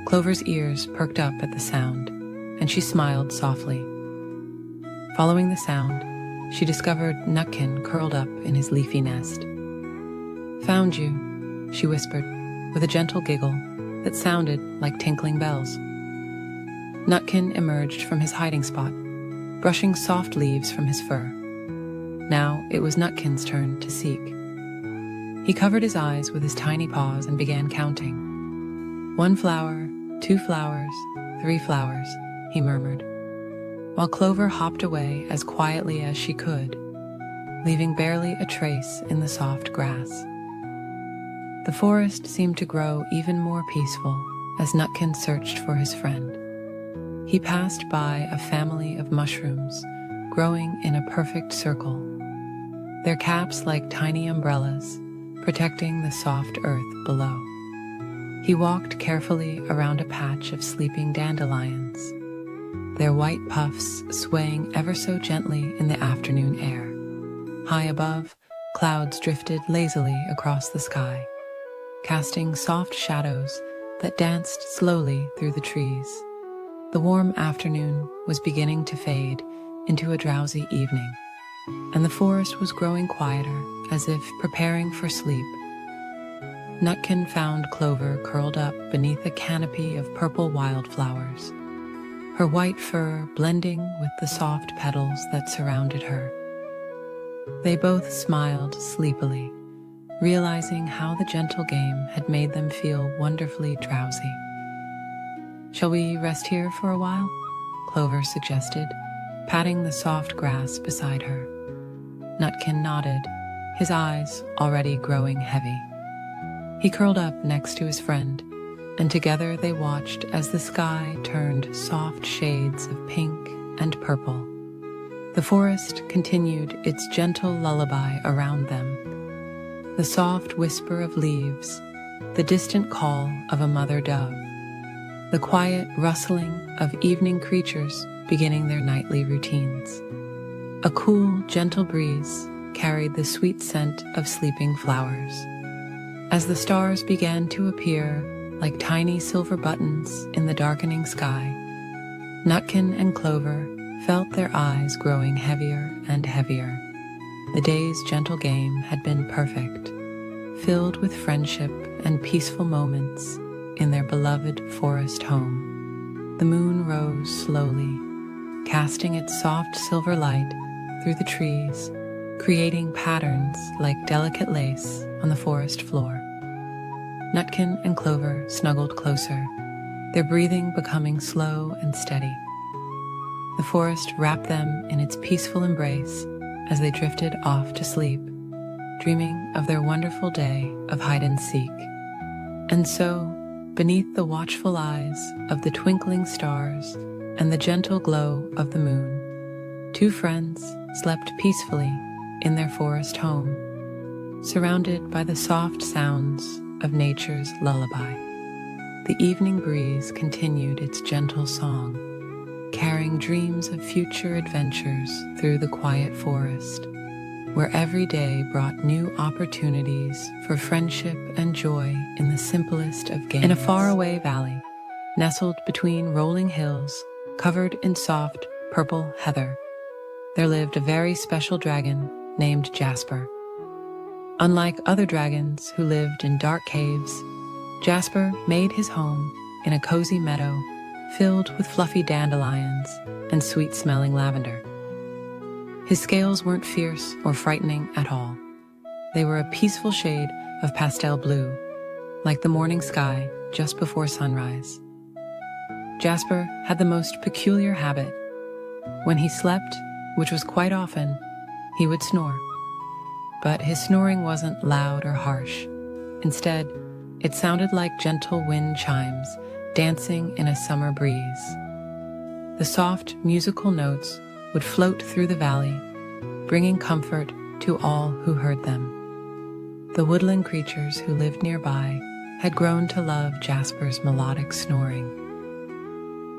Clover's ears perked up at the sound, and she smiled softly. Following the sound, she discovered Nutkin curled up in his leafy nest. "Found you," she whispered, with a gentle giggle that sounded like tinkling bells. Nutkin emerged from his hiding spot, brushing soft leaves from his fur. Now it was Nutkin's turn to seek. He covered his eyes with his tiny paws and began counting. 1 flower, 2 flowers, 3 flowers, he murmured, while Clover hopped away as quietly as she could, leaving barely a trace in the soft grass. The forest seemed to grow even more peaceful as Nutkin searched for his friend. He passed by a family of mushrooms growing in a perfect circle, their caps like tiny umbrellas, protecting the soft earth below. He walked carefully around a patch of sleeping dandelions, their white puffs swaying ever so gently in the afternoon air. High above, clouds drifted lazily across the sky, casting soft shadows that danced slowly through the trees. The warm afternoon was beginning to fade into a drowsy evening, and the forest was growing quieter, as if preparing for sleep. Nutkin found Clover curled up beneath a canopy of purple wildflowers, her white fur blending with the soft petals that surrounded her. They both smiled sleepily, realizing how the gentle game had made them feel wonderfully drowsy. "Shall we rest here for a while?" Clover suggested, patting the soft grass beside her. Nutkin nodded, his eyes already growing heavy. He curled up next to his friend, and together they watched as the sky turned soft shades of pink and purple. The forest continued its gentle lullaby around them, the soft whisper of leaves, the distant call of a mother dove, the quiet rustling of evening creatures beginning their nightly routines. A cool, gentle breeze carried the sweet scent of sleeping flowers. As the stars began to appear like tiny silver buttons in the darkening sky, Nutkin and Clover felt their eyes growing heavier and heavier. The day's gentle game had been perfect, filled with friendship and peaceful moments in their beloved forest home. The moon rose slowly, casting its soft silver light through the trees, creating patterns like delicate lace on the forest floor. Nutkin and Clover snuggled closer, their breathing becoming slow and steady. The forest wrapped them in its peaceful embrace as they drifted off to sleep, dreaming of their wonderful day of hide-and-seek. And so, beneath the watchful eyes of the twinkling stars and the gentle glow of the moon, 2 friends slept peacefully in their forest home, surrounded by the soft sounds of nature's lullaby. The evening breeze continued its gentle song, carrying dreams of future adventures through the quiet forest, where every day brought new opportunities for friendship and joy in the simplest of games. In a faraway valley, nestled between rolling hills covered in soft purple heather, there lived a very special dragon named Jasper. Unlike other dragons who lived in dark caves, Jasper made his home in a cozy meadow filled with fluffy dandelions and sweet-smelling lavender. His scales weren't fierce or frightening at all. They were a peaceful shade of pastel blue, like the morning sky just before sunrise. Jasper had the most peculiar habit. When he slept, which was quite often, he would snore. But his snoring wasn't loud or harsh. Instead, it sounded like gentle wind chimes dancing in a summer breeze. The soft musical notes would float through the valley, bringing comfort to all who heard them. The woodland creatures who lived nearby had grown to love Jasper's melodic snoring.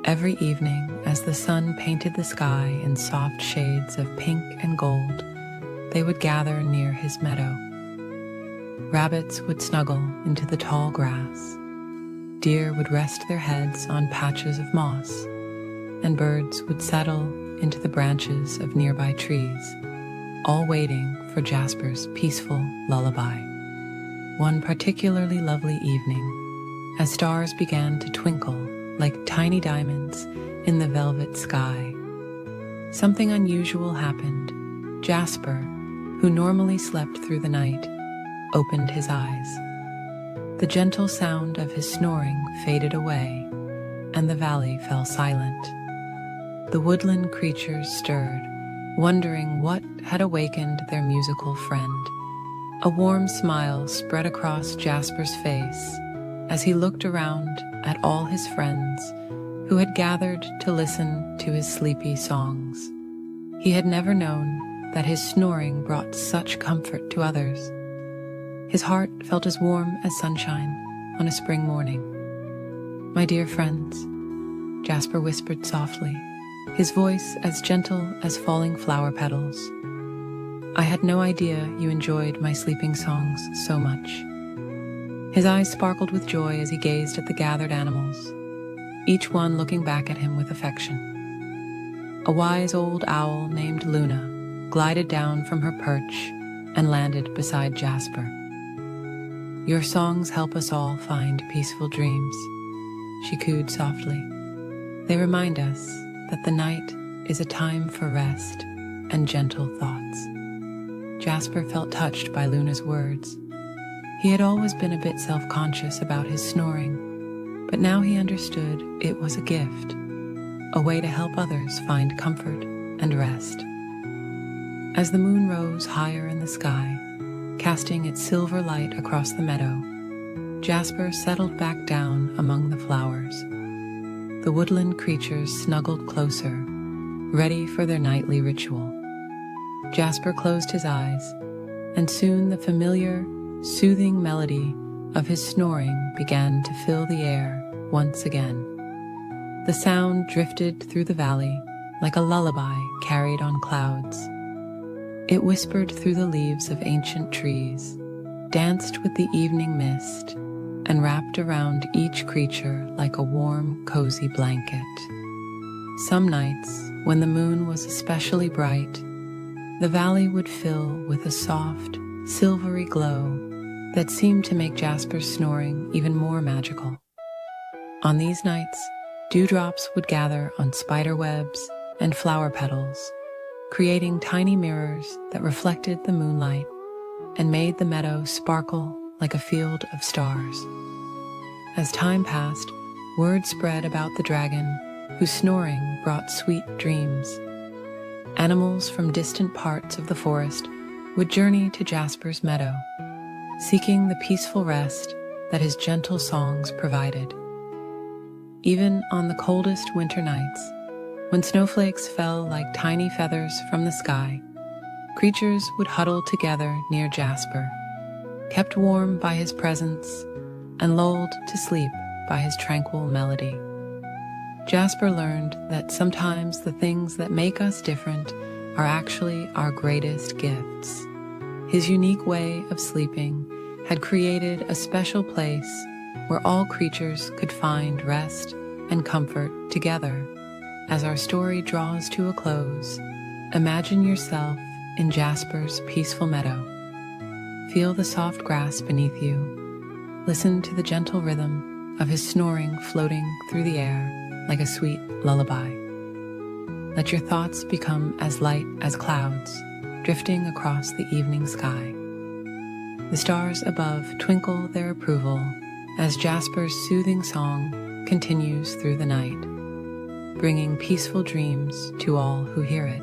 Every evening, as the sun painted the sky in soft shades of pink and gold, they would gather near his meadow. Rabbits would snuggle into the tall grass. Deer would rest their heads on patches of moss, and birds would settle into the branches of nearby trees. all waiting for Jasper's peaceful lullaby. One particularly lovely evening, as stars began to twinkle like tiny diamonds in the velvet sky, something unusual happened. Jasper, who normally slept through the night, opened his eyes. The gentle sound of his snoring faded away, and the valley fell silent. The woodland creatures stirred, wondering what had awakened their musical friend. A warm smile spread across Jasper's face as he looked around at all his friends who had gathered to listen to his sleepy songs. He had never known that his snoring brought such comfort to others. His heart felt as warm as sunshine on a spring morning. "My dear friends," Jasper whispered softly, his voice as gentle as falling flower petals. "I had no idea you enjoyed my sleeping songs so much." His eyes sparkled with joy as he gazed at the gathered animals, each one looking back at him with affection. A wise old owl named Luna glided down from her perch and landed beside Jasper. "Your songs help us all find peaceful dreams," she cooed softly. "They remind us that the night is a time for rest and gentle thoughts." Jasper felt touched by Luna's words. He had always been a bit self-conscious about his snoring, but now he understood it was a gift, a way to help others find comfort and rest. As the moon rose higher in the sky, casting its silver light across the meadow, Jasper settled back down among the flowers. The woodland creatures snuggled closer, ready for their nightly ritual. Jasper closed his eyes, and soon the familiar, soothing melody of his snoring began to fill the air once again. The sound drifted through the valley like a lullaby carried on clouds. It whispered through the leaves of ancient trees, danced with the evening mist, and wrapped around each creature like a warm, cozy blanket. Some nights, when the moon was especially bright, the valley would fill with a soft, silvery glow that seemed to make Jasper's snoring even more magical. On these nights, dewdrops would gather on spider webs and flower petals, creating tiny mirrors that reflected the moonlight and made the meadow sparkle like a field of stars. As time passed, word spread about the dragon, whose snoring brought sweet dreams. Animals from distant parts of the forest would journey to Jasper's meadow, seeking the peaceful rest that his gentle songs provided. Even on the coldest winter nights, when snowflakes fell like tiny feathers from the sky, creatures would huddle together near Jasper, kept warm by his presence and lulled to sleep by his tranquil melody. Jasper learned that sometimes the things that make us different are actually our greatest gifts. His unique way of sleeping had created a special place where all creatures could find rest and comfort together. As our story draws to a close, imagine yourself in Jasper's peaceful meadow. Feel the soft grass beneath you. Listen to the gentle rhythm of his snoring floating through the air like a sweet lullaby. Let your thoughts become as light as clouds, drifting across the evening sky. The stars above twinkle their approval as Jasper's soothing song continues through the night, bringing peaceful dreams to all who hear it.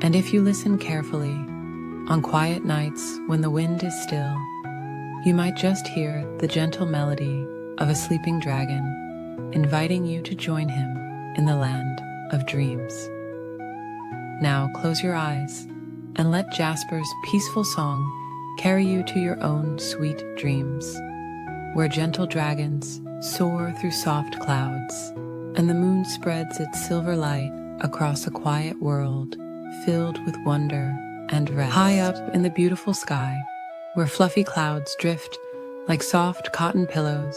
And if you listen carefully, on quiet nights when the wind is still, you might just hear the gentle melody of a sleeping dragon, inviting you to join him in the land of dreams. Now close your eyes and let Jasper's peaceful song carry you to your own sweet dreams, where gentle dragons soar through soft clouds, and the moon spreads its silver light across a quiet world filled with wonder and rest. High up in the beautiful sky, where fluffy clouds drift like soft cotton pillows,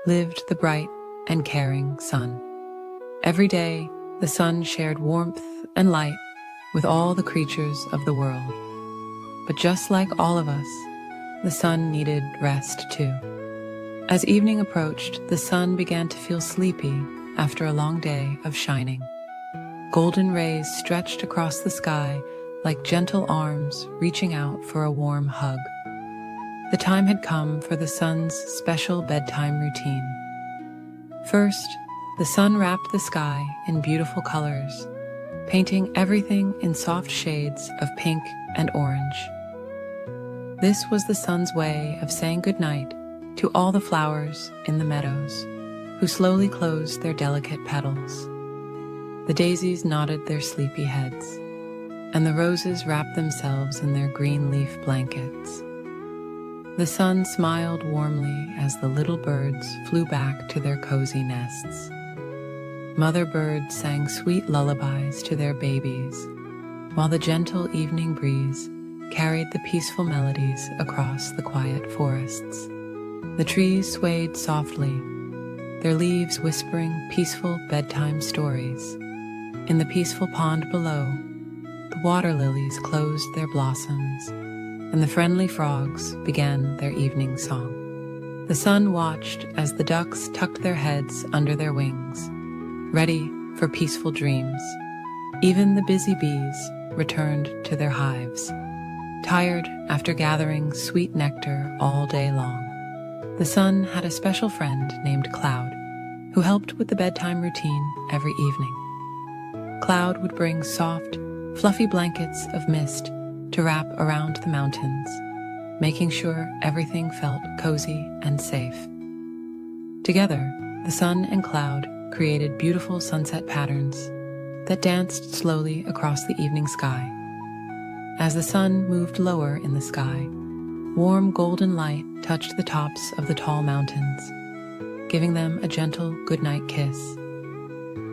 lived the bright and caring sun. Every day, the sun shared warmth and light, with all the creatures of the world. But just like all of us, the sun needed rest too. As evening approached, the sun began to feel sleepy after a long day of shining. Golden rays stretched across the sky like gentle arms reaching out for a warm hug. The time had come for the sun's special bedtime routine. First, the sun wrapped the sky in beautiful colors, painting everything in soft shades of pink and orange. This was the sun's way of saying goodnight to all the flowers in the meadows, who slowly closed their delicate petals. The daisies nodded their sleepy heads, and the roses wrapped themselves in their green leaf blankets. The sun smiled warmly as the little birds flew back to their cozy nests. Mother birds sang sweet lullabies to their babies, while the gentle evening breeze carried the peaceful melodies across the quiet forests. The trees swayed softly, their leaves whispering peaceful bedtime stories. In the peaceful pond below, the water lilies closed their blossoms, and the friendly frogs began their evening song. The sun watched as the ducks tucked their heads under their wings, ready for peaceful dreams. Even the busy bees returned to their hives, tired after gathering sweet nectar all day long. The sun had a special friend named Cloud, who helped with the bedtime routine every evening. Cloud would bring soft, fluffy blankets of mist to wrap around the mountains, making sure everything felt cozy and safe. Together, the sun and Cloud created beautiful sunset patterns that danced slowly across the evening sky. As the sun moved lower in the sky, warm golden light touched the tops of the tall mountains, giving them a gentle goodnight kiss.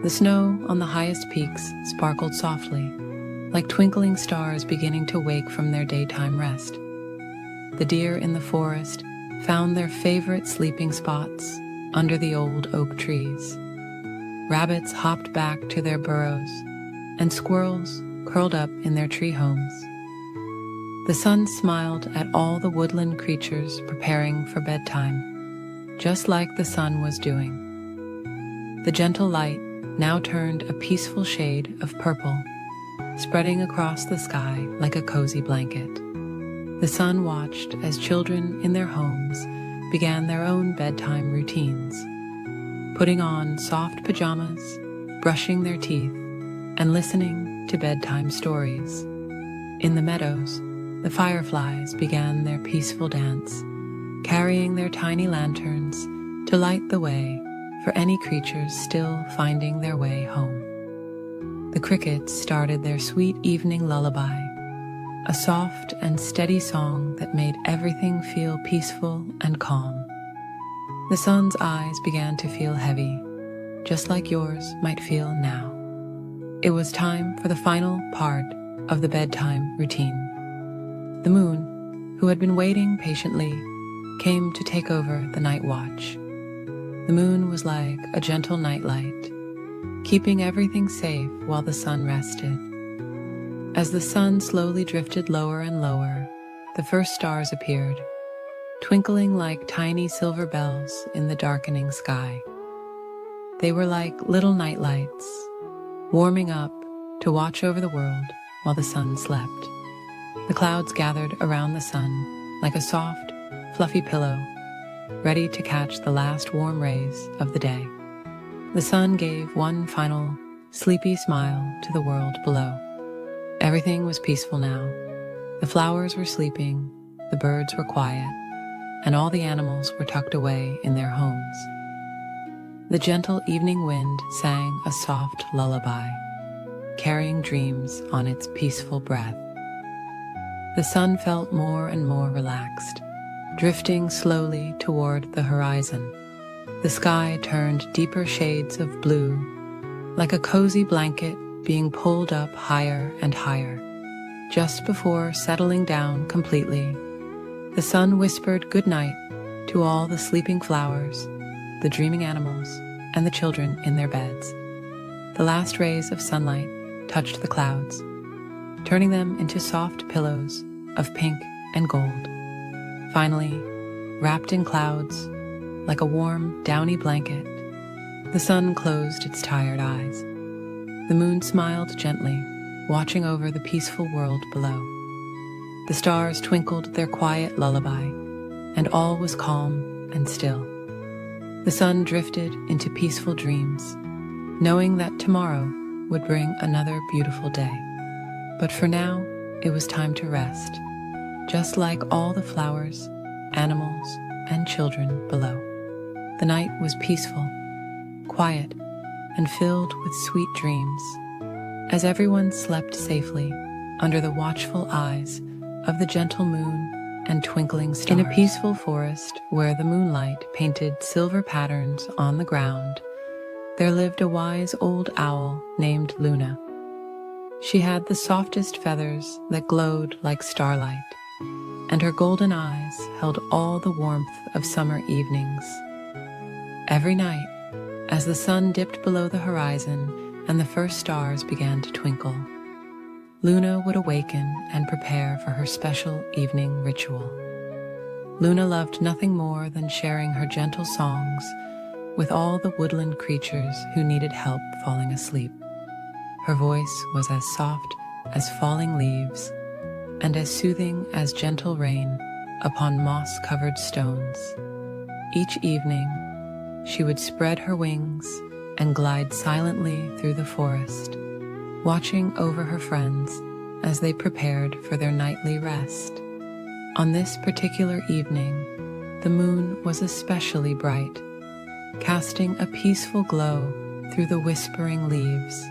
The snow on the highest peaks sparkled softly, like twinkling stars beginning to wake from their daytime rest. The deer in the forest found their favorite sleeping spots under the old oak trees. Rabbits hopped back to their burrows, and squirrels curled up in their tree homes. The sun smiled at all the woodland creatures preparing for bedtime, just like the sun was doing. The gentle light now turned a peaceful shade of purple, spreading across the sky like a cozy blanket. The sun watched as children in their homes began their own bedtime routines, putting on soft pajamas, brushing their teeth, and listening to bedtime stories. In the meadows, the fireflies began their peaceful dance, carrying their tiny lanterns to light the way for any creatures still finding their way home. The crickets started their sweet evening lullaby, a soft and steady song that made everything feel peaceful and calm. The sun's eyes began to feel heavy, just like yours might feel now. It was time for the final part of the bedtime routine. The moon, who had been waiting patiently, came to take over the night watch. The moon was like a gentle nightlight, keeping everything safe while the sun rested. As the sun slowly drifted lower and lower, the first stars appeared, twinkling like tiny silver bells in the darkening sky. They were like little nightlights, warming up to watch over the world while the sun slept. The clouds gathered around the sun like a soft, fluffy pillow, ready to catch the last warm rays of the day. The sun gave one final, sleepy smile to the world below. Everything was peaceful now. The flowers were sleeping, the birds were quiet, and all the animals were tucked away in their homes. The gentle evening wind sang a soft lullaby, carrying dreams on its peaceful breath. The sun felt more and more relaxed, drifting slowly toward the horizon. The sky turned deeper shades of blue, like a cozy blanket being pulled up higher and higher. Just before settling down completely, the sun whispered goodnight to all the sleeping flowers, the dreaming animals, and the children in their beds. The last rays of sunlight touched the clouds, turning them into soft pillows of pink and gold. Finally, wrapped in clouds, like a warm, downy blanket, the sun closed its tired eyes. The moon smiled gently, watching over the peaceful world below. The stars twinkled their quiet lullaby, and all was calm and still. The sun drifted into peaceful dreams, knowing that tomorrow would bring another beautiful day. But for now, it was time to rest, just like all the flowers, animals, and children below. The night was peaceful, quiet, and filled with sweet dreams, as everyone slept safely under the watchful eyes of the gentle moon and twinkling stars. In a peaceful forest where the moonlight painted silver patterns on the ground, there lived a wise old owl named Luna. She had the softest feathers that glowed like starlight, and her golden eyes held all the warmth of summer evenings. Every night, as the sun dipped below the horizon and the first stars began to twinkle, Luna would awaken and prepare for her special evening ritual. Luna loved nothing more than sharing her gentle songs with all the woodland creatures who needed help falling asleep. Her voice was as soft as falling leaves and as soothing as gentle rain upon moss-covered stones. Each evening, she would spread her wings and glide silently through the forest, watching over her friends as they prepared for their nightly rest. On this particular evening, the moon was especially bright, casting a peaceful glow through the whispering leaves.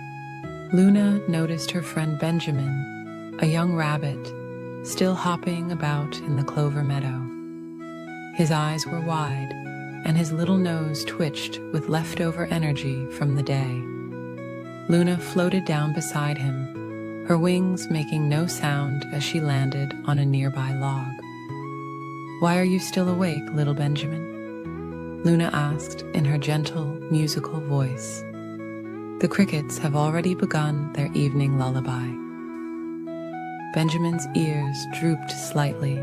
Luna noticed her friend Benjamin, a young rabbit, still hopping about in the clover meadow. His eyes were wide, and his little nose twitched with leftover energy from the day. Luna floated down beside him, her wings making no sound as she landed on a nearby log. "Why are you still awake, little Benjamin?" Luna asked in her gentle, musical voice. "The crickets have already begun their evening lullaby." Benjamin's ears drooped slightly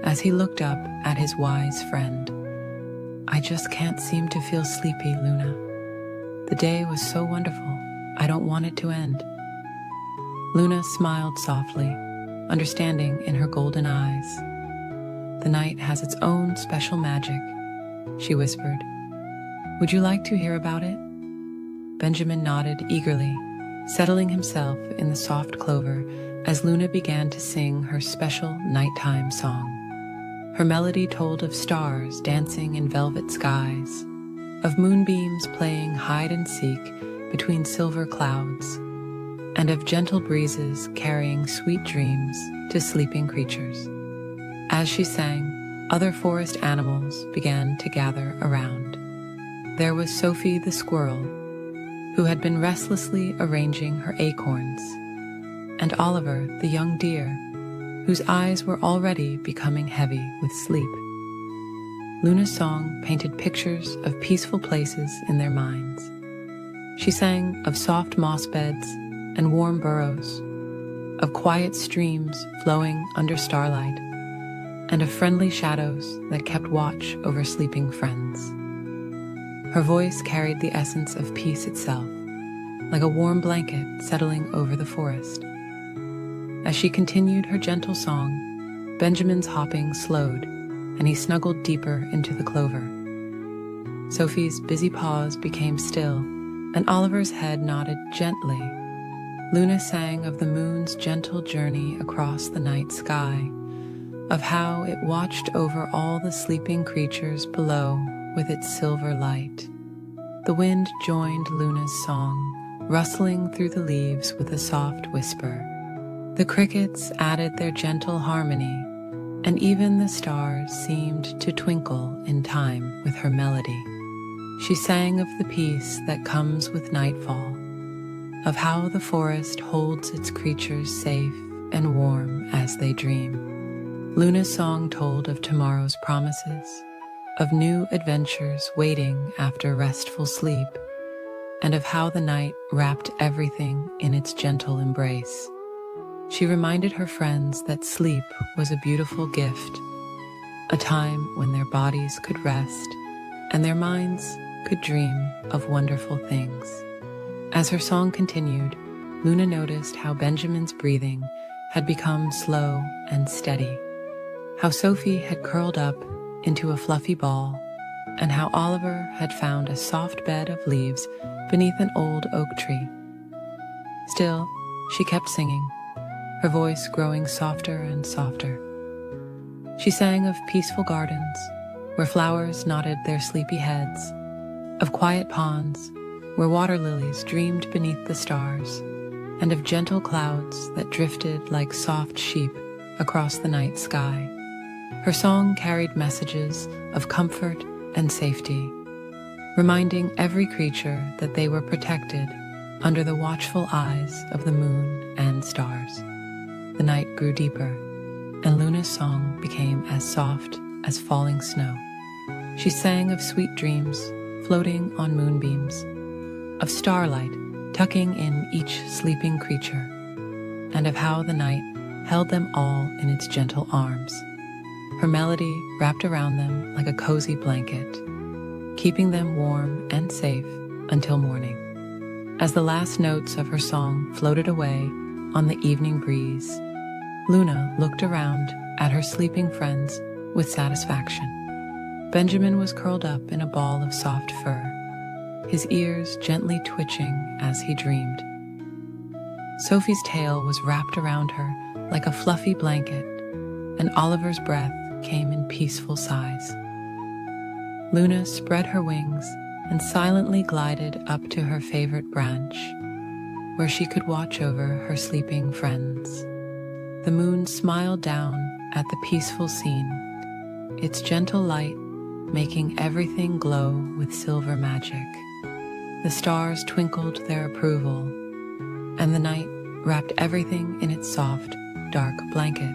as he looked up at his wise friend. "I just can't seem to feel sleepy, Luna. The day was so wonderful. I don't want it to end." Luna smiled softly, understanding in her golden eyes. "The night has its own special magic," she whispered. "Would you like to hear about it?" Benjamin nodded eagerly, settling himself in the soft clover as Luna began to sing her special nighttime song. Her melody told of stars dancing in velvet skies, of moonbeams playing hide and seek between silver clouds, and of gentle breezes carrying sweet dreams to sleeping creatures. As she sang, other forest animals began to gather around. There was Sophie the squirrel, who had been restlessly arranging her acorns, and Oliver the young deer, whose eyes were already becoming heavy with sleep. Luna's song painted pictures of peaceful places in their minds. She sang of soft moss beds and warm burrows, of quiet streams flowing under starlight, and of friendly shadows that kept watch over sleeping friends. Her voice carried the essence of peace itself, like a warm blanket settling over the forest. As she continued her gentle song, Benjamin's hopping slowed, and he snuggled deeper into the clover. Sophie's busy paws became still, and Oliver's head nodded gently. Luna sang of the moon's gentle journey across the night sky, of how it watched over all the sleeping creatures below with its silver light. The wind joined Luna's song, rustling through the leaves with a soft whisper. The crickets added their gentle harmony, and even the stars seemed to twinkle in time with her melody. She sang of the peace that comes with nightfall, of how the forest holds its creatures safe and warm as they dream. Luna's song told of tomorrow's promises, of new adventures waiting after restful sleep, and of how the night wrapped everything in its gentle embrace. she reminded her friends that sleep was a beautiful gift, a time when their bodies could rest and their minds could dream of wonderful things. As her song continued, Luna noticed how Benjamin's breathing had become slow and steady, how Sophie had curled up into a fluffy ball, and how Oliver had found a soft bed of leaves beneath an old oak tree. Still, she kept singing, her voice growing softer and softer. She sang of peaceful gardens, where flowers nodded their sleepy heads, of quiet ponds, where water lilies dreamed beneath the stars, and of gentle clouds that drifted like soft sheep across the night sky. Her song carried messages of comfort and safety, reminding every creature that they were protected under the watchful eyes of the moon and stars. The night grew deeper, and Luna's song became as soft as falling snow. She sang of sweet dreams floating on moonbeams, of starlight tucking in each sleeping creature, and of how the night held them all in its gentle arms. Her melody wrapped around them like a cozy blanket, keeping them warm and safe until morning. As the last notes of her song floated away on the evening breeze, Luna looked around at her sleeping friends with satisfaction. Benjamin was curled up in a ball of soft fur, his ears gently twitching as he dreamed. Sophie's tail was wrapped around her like a fluffy blanket, and Oliver's breath came in peaceful sighs. Luna spread her wings and silently glided up to her favorite branch, where she could watch over her sleeping friends. The moon smiled down at the peaceful scene, its gentle light making everything glow with silver magic. The stars twinkled their approval, and the night wrapped everything in its soft, dark blanket.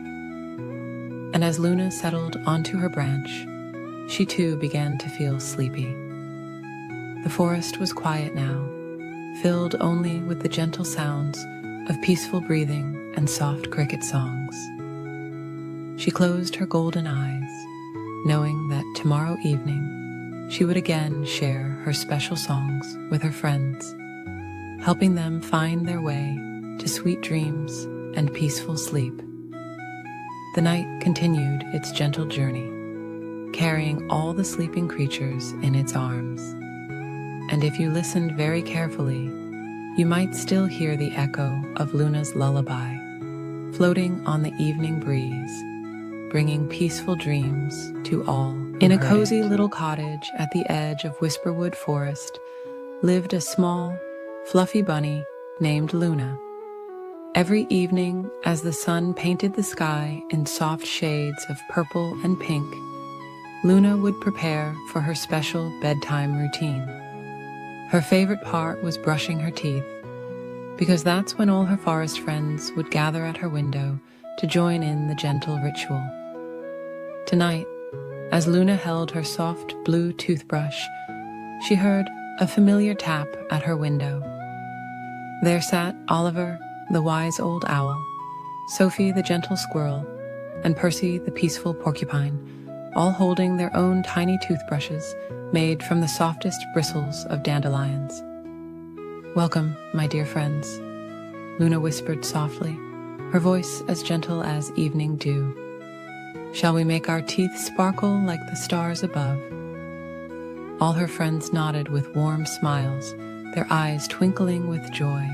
And as Luna settled onto her branch, she too began to feel sleepy. The forest was quiet now, filled only with the gentle sounds of peaceful breathing and soft cricket songs. She closed her golden eyes, knowing that tomorrow evening she would again share her special songs with her friends, helping them find their way to sweet dreams and peaceful sleep. The night continued its gentle journey, carrying all the sleeping creatures in its arms. And if you listened very carefully, you might still hear the echo of Luna's lullaby, floating on the evening breeze, bringing peaceful dreams to all. In a cozy little cottage at the edge of Whisperwood Forest lived a small, fluffy bunny named Luna. Every evening, as the sun painted the sky in soft shades of purple and pink, Luna would prepare for her special bedtime routine. Her favorite part was brushing her teeth, because that's when all her forest friends would gather at her window to join in the gentle ritual. Tonight, as Luna held her soft blue toothbrush, she heard a familiar tap at her window. There sat Oliver, the wise old owl, Sophie, the gentle squirrel, and Percy, the peaceful porcupine, all holding their own tiny toothbrushes made from the softest bristles of dandelions. "Welcome, my dear friends," Luna whispered softly, her voice as gentle as evening dew. "Shall we make our teeth sparkle like the stars above?" All her friends nodded with warm smiles, their eyes twinkling with joy.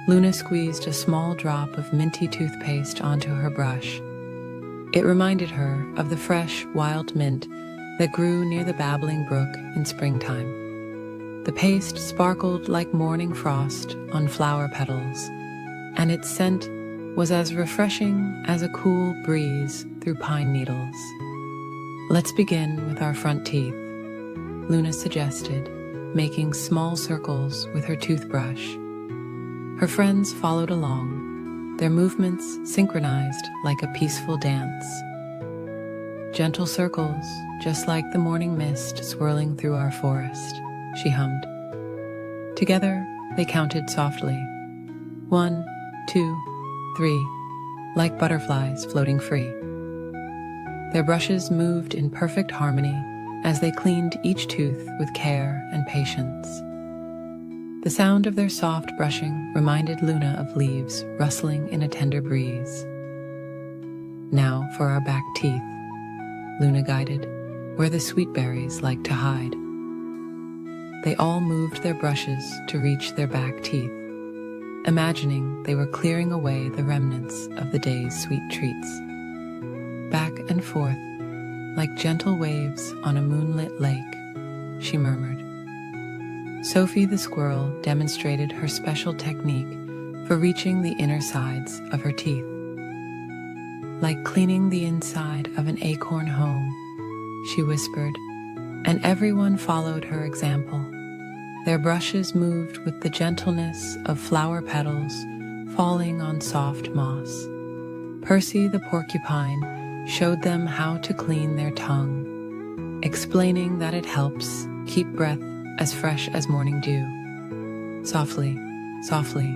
Luna squeezed a small drop of minty toothpaste onto her brush. It reminded her of the fresh, wild mint that grew near the babbling brook in springtime. The paste sparkled like morning frost on flower petals, and its scent was as refreshing as a cool breeze through pine needles. "Let's begin with our front teeth," Luna suggested, making small circles with her toothbrush. Her friends followed along, their movements synchronized like a peaceful dance. "Gentle circles, just like the morning mist swirling through our forest," she hummed. Together, they counted softly. 1, 2, 3. Like butterflies floating free. Their brushes moved in perfect harmony as they cleaned each tooth with care and patience. The sound of their soft brushing reminded Luna of leaves rustling in a tender breeze. Now for our back teeth, Luna guided, where the sweet berries like to hide. They all moved their brushes to reach their back teeth, imagining they were clearing away the remnants of the day's sweet treats. Back and forth, like gentle waves on a moonlit lake, she murmured. Sophie the squirrel demonstrated her special technique for reaching the inner sides of her teeth. Like cleaning the inside of an acorn home, she whispered, and everyone followed her example. Their brushes moved with the gentleness of flower petals falling on soft moss. Percy the porcupine showed them how to clean their tongue, explaining that it helps keep breath as fresh as morning dew. Softly, softly,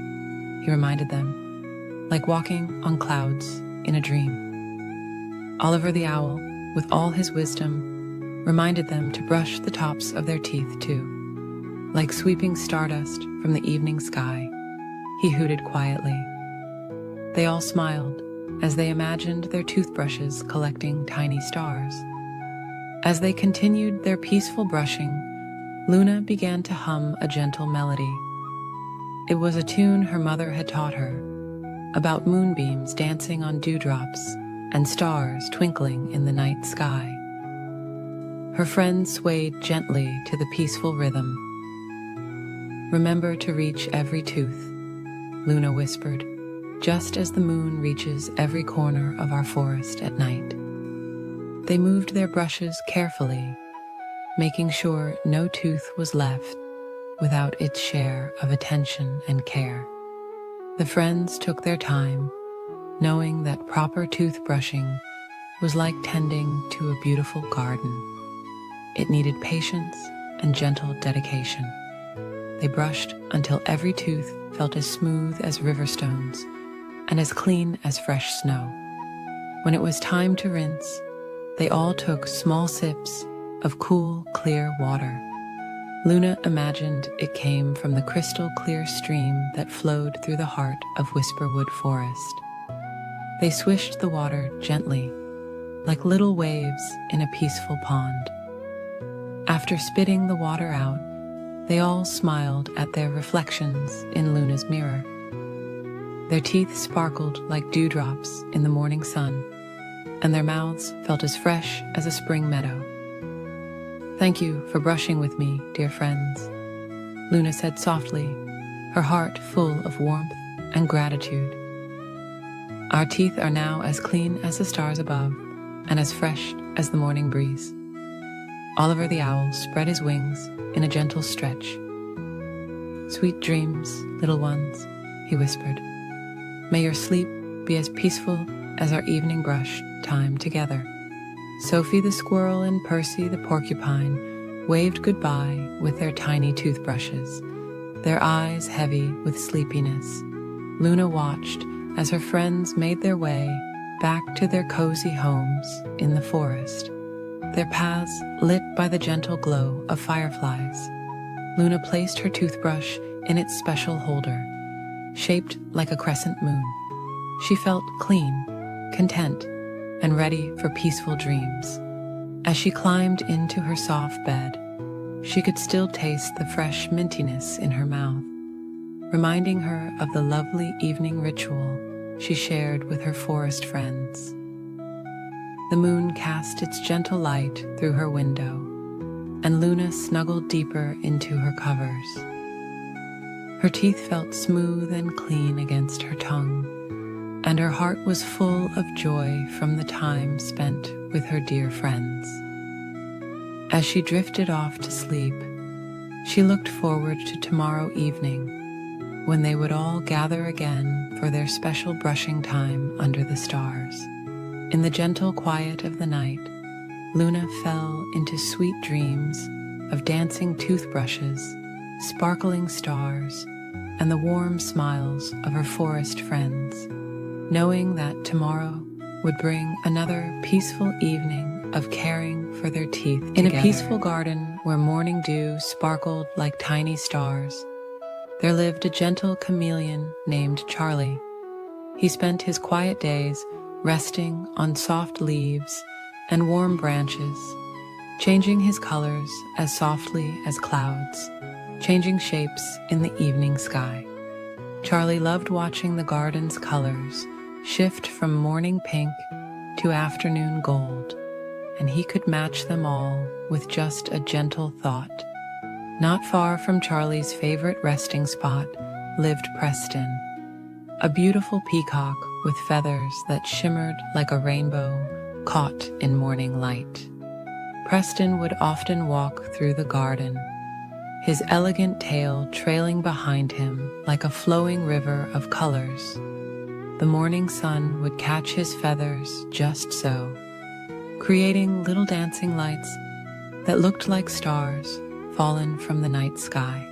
he reminded them, like walking on clouds in a dream. Oliver the owl, with all his wisdom, reminded them to brush the tops of their teeth too. Like sweeping stardust from the evening sky, he hooted quietly. They all smiled as they imagined their toothbrushes collecting tiny stars. As they continued their peaceful brushing, Luna began to hum a gentle melody. It was a tune her mother had taught her, about moonbeams dancing on dewdrops and stars twinkling in the night sky. Her friends swayed gently to the peaceful rhythm. Remember to reach every tooth, Luna whispered, just as the moon reaches every corner of our forest at night. They moved their brushes carefully, making sure no tooth was left without its share of attention and care. The friends took their time, knowing that proper toothbrushing was like tending to a beautiful garden. It needed patience and gentle dedication. They brushed until every tooth felt as smooth as river stones and as clean as fresh snow. When it was time to rinse, they all took small sips of cool, clear water. Luna imagined it came from the crystal clear stream that flowed through the heart of Whisperwood Forest. They swished the water gently, like little waves in a peaceful pond. After spitting the water out, they all smiled at their reflections in Luna's mirror. Their teeth sparkled like dewdrops in the morning sun, and their mouths felt as fresh as a spring meadow. "Thank you for brushing with me, dear friends," Luna said softly, her heart full of warmth and gratitude. "Our teeth are now as clean as the stars above and as fresh as the morning breeze." Oliver the owl spread his wings in a gentle stretch. "Sweet dreams, little ones," he whispered. "May your sleep be as peaceful as our evening brush time together." Sophie the squirrel and Percy the porcupine waved goodbye with their tiny toothbrushes, their eyes heavy with sleepiness. Luna watched as her friends made their way back to their cozy homes in the forest, their paths lit by the gentle glow of fireflies. Luna placed her toothbrush in its special holder, shaped like a crescent moon. She felt clean, content, and ready for peaceful dreams. As she climbed into her soft bed, she could still taste the fresh mintiness in her mouth, reminding her of the lovely evening ritual she shared with her forest friends. The moon cast its gentle light through her window, and Luna snuggled deeper into her covers. Her teeth felt smooth and clean against her tongue, and her heart was full of joy from the time spent with her dear friends. As she drifted off to sleep, she looked forward to tomorrow evening, when they would all gather again for their special brushing time under the stars. In the gentle quiet of the night, Luna fell into sweet dreams of dancing toothbrushes, sparkling stars, and the warm smiles of her forest friends. knowing that tomorrow would bring another peaceful evening of caring for their teeth together. In a peaceful garden where morning dew sparkled like tiny stars, there lived a gentle chameleon named Charlie. He spent his quiet days resting on soft leaves and warm branches, changing his colors as softly as clouds, changing shapes in the evening sky. Charlie loved watching the garden's colors shift from morning pink to afternoon gold, and he could match them all with just a gentle thought. Not far from Charlie's favorite resting spot lived Preston, a beautiful peacock with feathers that shimmered like a rainbow caught in morning light. Preston would often walk through the garden, his elegant tail trailing behind him like a flowing river of colors. The morning sun would catch his feathers just so, creating little dancing lights that looked like stars fallen from the night sky.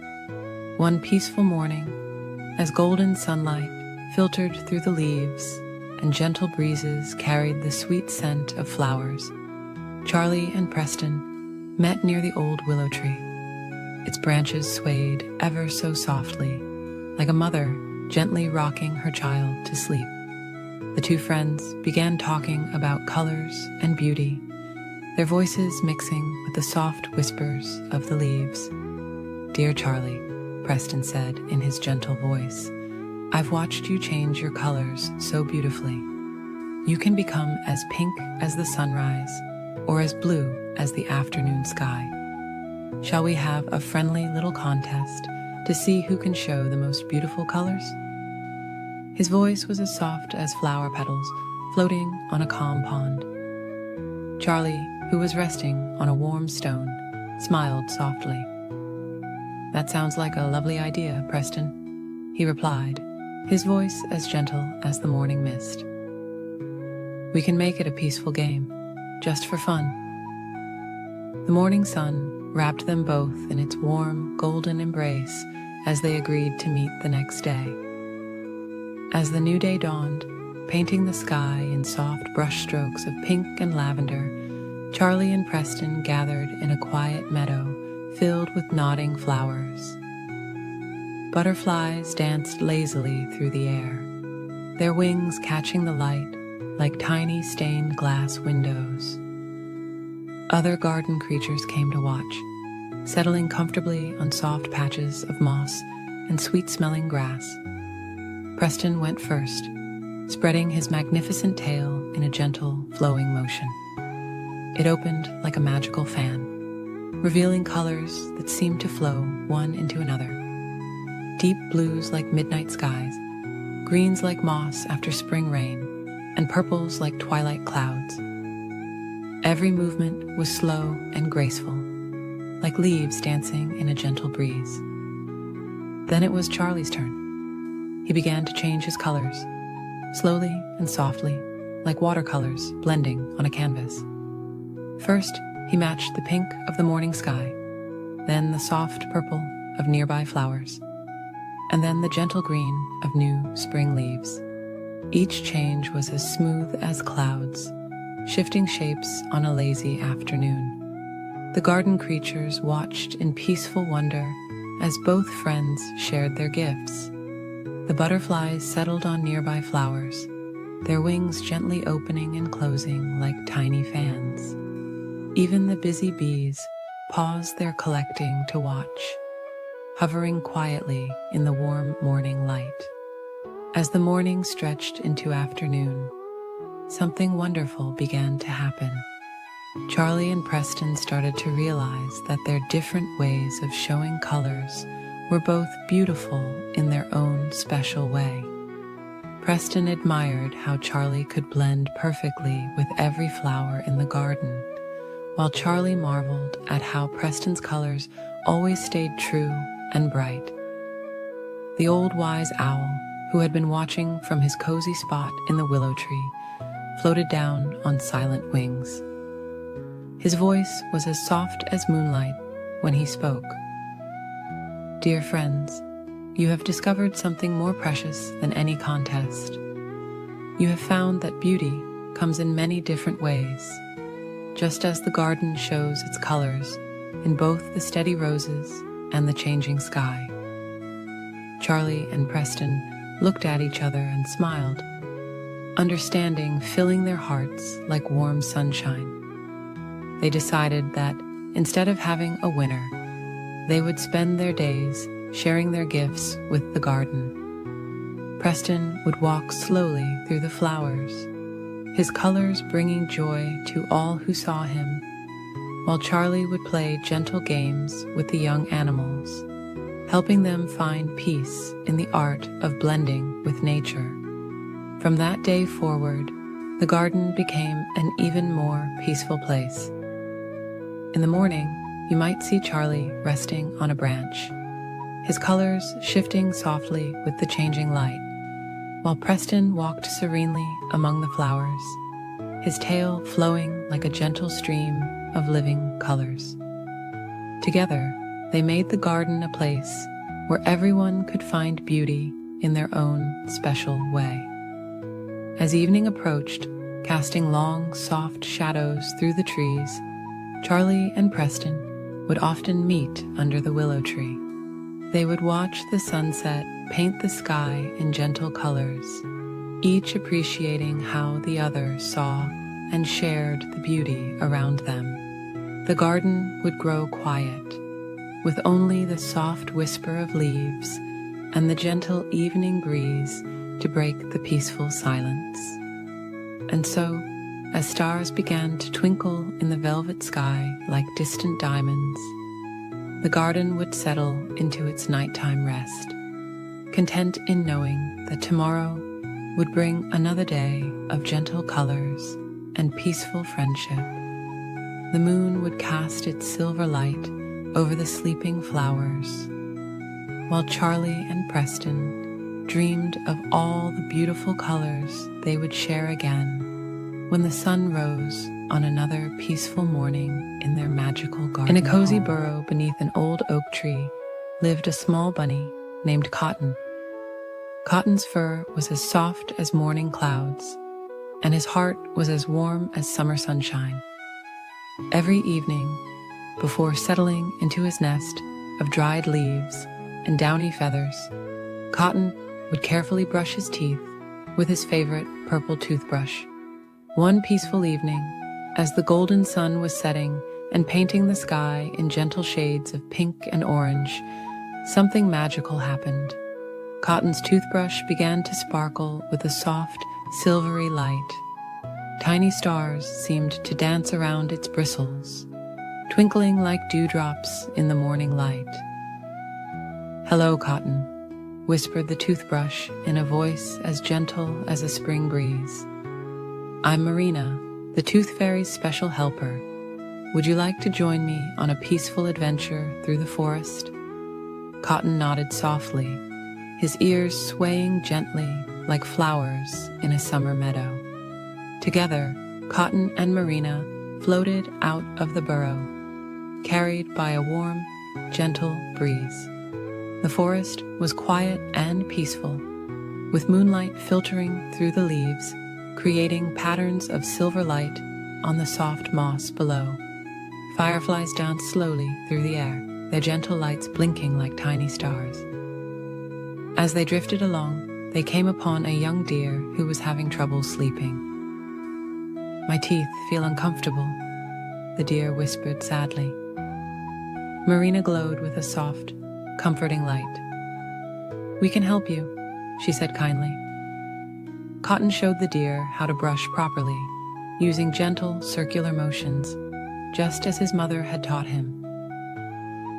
One peaceful morning, as golden sunlight filtered through the leaves and gentle breezes carried the sweet scent of flowers, Charlie and Preston met near the old willow tree. Its branches swayed ever so softly, like a mother gently rocking her child to sleep. The two friends began talking about colors and beauty, their voices mixing with the soft whispers of the leaves. "Dear Charlie," Preston said in his gentle voice, "I've watched you change your colors so beautifully. You can become as pink as the sunrise or as blue as the afternoon sky. Shall we have a friendly little contest to see who can show the most beautiful colors?" His voice was as soft as flower petals floating on a calm pond. Charlie, who was resting on a warm stone, smiled softly. "That sounds like a lovely idea, Preston," he replied, his voice as gentle as the morning mist. "We can make it a peaceful game, just for fun." The morning sun wrapped them both in its warm, golden embrace as they agreed to meet the next day. As the new day dawned, painting the sky in soft brush strokes of pink and lavender, Charlie and Preston gathered in a quiet meadow filled with nodding flowers. Butterflies danced lazily through the air, their wings catching the light like tiny stained glass windows. Other garden creatures came to watch, settling comfortably on soft patches of moss and sweet-smelling grass. Preston went first, spreading his magnificent tail in a gentle, flowing motion. It opened like a magical fan, revealing colors that seemed to flow one into another. Deep blues like midnight skies, greens like moss after spring rain, and purples like twilight clouds. Every movement was slow and graceful, like leaves dancing in a gentle breeze. Then it was Charlie's turn. He began to change his colors, slowly and softly, like watercolors blending on a canvas. First, he matched the pink of the morning sky, then the soft purple of nearby flowers, and then the gentle green of new spring leaves. Each change was as smooth as clouds, shifting shapes on a lazy afternoon. The garden creatures watched in peaceful wonder as both friends shared their gifts. The butterflies settled on nearby flowers, their wings gently opening and closing like tiny fans. Even the busy bees paused their collecting to watch, hovering quietly in the warm morning light. As the morning stretched into afternoon, something wonderful began to happen. Charlie and Preston started to realize that their different ways of showing colors were both beautiful in their own special way. Preston admired how Charlie could blend perfectly with every flower in the garden, while Charlie marveled at how Preston's colors always stayed true and bright. The old wise owl, who had been watching from his cozy spot in the willow tree, floated down on silent wings. His voice was as soft as moonlight when he spoke. "Dear friends, you have discovered something more precious than any contest. You have found that beauty comes in many different ways, just as the garden shows its colors in both the steady roses and the changing sky. Charlie and Preston looked at each other and smiled, understanding filling their hearts like warm sunshine. They decided that instead of having a winner, they would spend their days sharing their gifts with the garden. Preston would walk slowly through the flowers, his colors bringing joy to all who saw him, while Charlie would play gentle games with the young animals, helping them find peace in the art of blending with nature. From that day forward, the garden became an even more peaceful place. In the morning, you might see Charlie resting on a branch, his colors shifting softly with the changing light, while Preston walked serenely among the flowers, his tail flowing like a gentle stream of living colors. Together, they made the garden a place where everyone could find beauty in their own special way. As evening approached, casting long, soft shadows through the trees, Charlie and Preston would often meet under the willow tree. They would watch the sunset paint the sky in gentle colors, each appreciating how the other saw and shared the beauty around them. The garden would grow quiet, with only the soft whisper of leaves and the gentle evening breeze to break the peaceful silence. And so, as stars began to twinkle in the velvet sky like distant diamonds, the garden would settle into its nighttime rest, content in knowing that tomorrow would bring another day of gentle colors and peaceful friendship. The moon would cast its silver light over the sleeping flowers, while Charlie and Preston dreamed of all the beautiful colors they would share again when the sun rose on another peaceful morning in their magical garden. In a cozy burrow beneath an old oak tree lived a small bunny named Cotton. Cotton's fur was as soft as morning clouds, and his heart was as warm as summer sunshine. Every evening, before settling into his nest of dried leaves and downy feathers, Cotton would carefully brush his teeth with his favorite purple toothbrush. One peaceful evening, as the golden sun was setting and painting the sky in gentle shades of pink and orange, something magical happened. Cotton's toothbrush began to sparkle with a soft, silvery light. Tiny stars seemed to dance around its bristles, twinkling like dewdrops in the morning light. "Hello, Cotton," whispered the toothbrush in a voice as gentle as a spring breeze. "I'm Marina, the Tooth Fairy's special helper. Would you like to join me on a peaceful adventure through the forest?" Cotton nodded softly, his ears swaying gently like flowers in a summer meadow. Together, Cotton and Marina floated out of the burrow, carried by a warm, gentle breeze. The forest was quiet and peaceful, with moonlight filtering through the leaves, creating patterns of silver light on the soft moss below. Fireflies danced slowly through the air, their gentle lights blinking like tiny stars. As they drifted along, they came upon a young deer who was having trouble sleeping. "My teeth feel uncomfortable," the deer whispered sadly. Marina glowed with a soft, comforting light. "We can help you," she said kindly. Cotton showed the deer how to brush properly, using gentle, circular motions, just as his mother had taught him.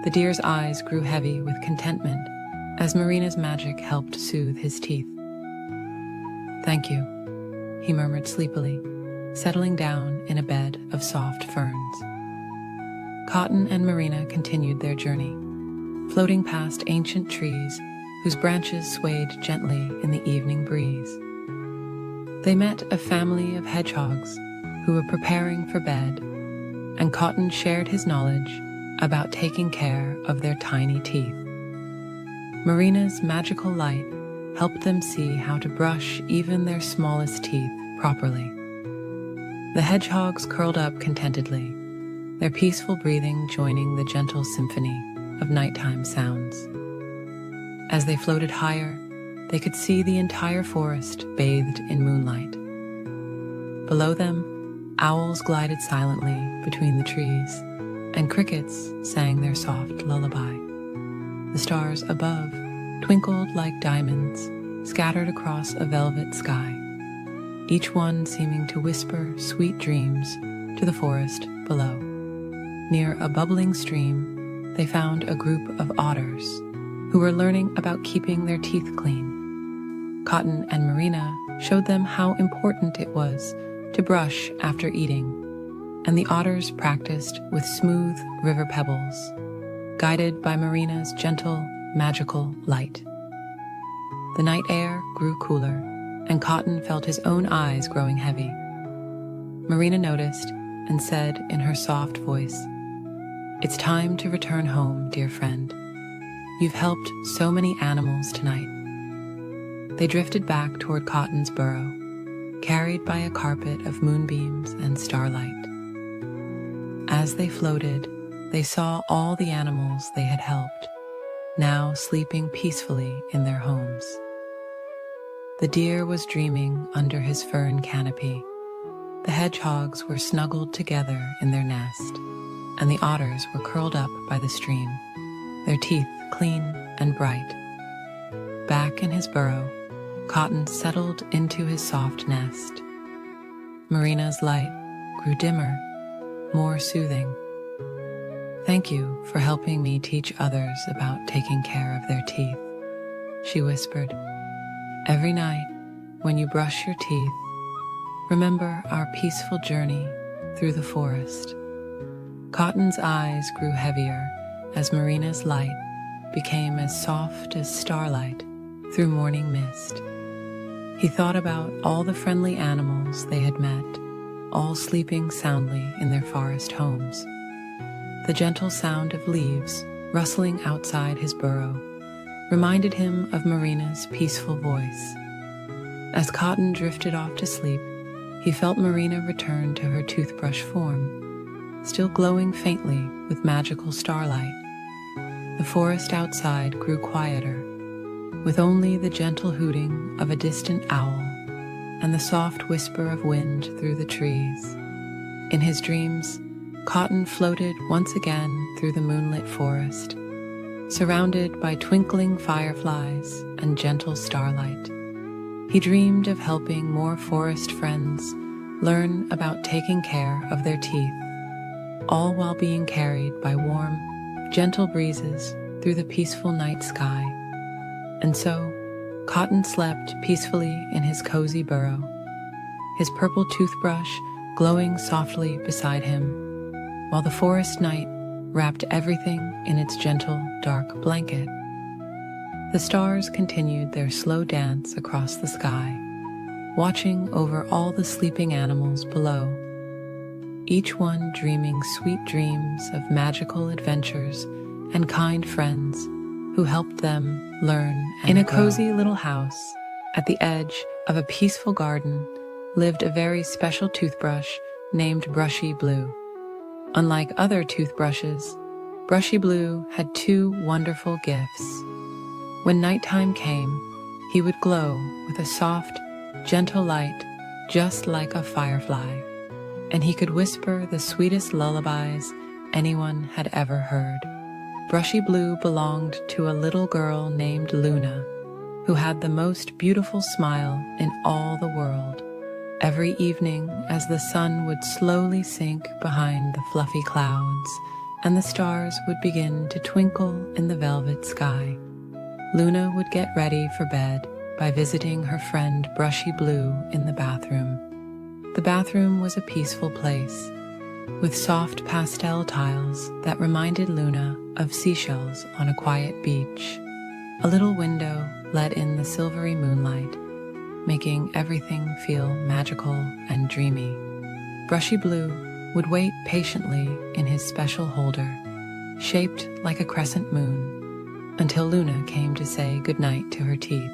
The deer's eyes grew heavy with contentment as Marina's magic helped soothe his teeth. "Thank you," he murmured sleepily, settling down in a bed of soft ferns. Cotton and Marina continued their journey, floating past ancient trees whose branches swayed gently in the evening breeze. They met a family of hedgehogs who were preparing for bed, and Cotton shared his knowledge about taking care of their tiny teeth. Marina's magical light helped them see how to brush even their smallest teeth properly. The hedgehogs curled up contentedly, their peaceful breathing joining the gentle symphony of nighttime sounds. As they floated higher, they could see the entire forest bathed in moonlight. Below them, owls glided silently between the trees, and crickets sang their soft lullaby. The stars above twinkled like diamonds scattered across a velvet sky, each one seeming to whisper sweet dreams to the forest below. Near a bubbling stream, they found a group of otters who were learning about keeping their teeth clean. Cotton and Marina showed them how important it was to brush after eating, and the otters practiced with smooth river pebbles, guided by Marina's gentle, magical light. The night air grew cooler, and Cotton felt his own eyes growing heavy. Marina noticed and said in her soft voice, "It's time to return home, dear friend. You've helped so many animals tonight." They drifted back toward Cotton's burrow, carried by a carpet of moonbeams and starlight. As they floated, they saw all the animals they had helped, now sleeping peacefully in their homes. The deer was dreaming under his fern canopy. The hedgehogs were snuggled together in their nest, and the otters were curled up by the stream, their teeth clean and bright. Back in his burrow, Cotton settled into his soft nest. Marina's light grew dimmer, more soothing. "Thank you for helping me teach others about taking care of their teeth," she whispered. "Every night, when you brush your teeth, remember our peaceful journey through the forest." Cotton's eyes grew heavier as Marina's light became as soft as starlight through morning mist. He thought about all the friendly animals they had met, all sleeping soundly in their forest homes. The gentle sound of leaves rustling outside his burrow reminded him of Marina's peaceful voice. As Cotton drifted off to sleep, he felt Marina return to her toothbrush form, still glowing faintly with magical starlight. The forest outside grew quieter, with only the gentle hooting of a distant owl and the soft whisper of wind through the trees. In his dreams, Cotton floated once again through the moonlit forest, surrounded by twinkling fireflies and gentle starlight. He dreamed of helping more forest friends learn about taking care of their teeth, all while being carried by warm, gentle breezes through the peaceful night sky. And so, Cotton slept peacefully in his cozy burrow, his purple toothbrush glowing softly beside him, while the forest night wrapped everything in its gentle, dark blanket. The stars continued their slow dance across the sky, watching over all the sleeping animals below, each one dreaming sweet dreams of magical adventures and kind friends who helped them learn and In a cozy little house at the edge of a peaceful garden lived a very special toothbrush named Brushy Blue. Unlike other toothbrushes, Brushy Blue had two wonderful gifts. When nighttime came, he would glow with a soft, gentle light just like a firefly, and he could whisper the sweetest lullabies anyone had ever heard. Brushy Blue belonged to a little girl named Luna, who had the most beautiful smile in all the world. Every evening, as the sun would slowly sink behind the fluffy clouds and the stars would begin to twinkle in the velvet sky, Luna would get ready for bed by visiting her friend Brushy Blue in the bathroom. The bathroom was a peaceful place, with soft pastel tiles that reminded Luna of seashells on a quiet beach. A little window let in the silvery moonlight, making everything feel magical and dreamy. Brushy Blue would wait patiently in his special holder, shaped like a crescent moon, until Luna came to say goodnight to her teeth.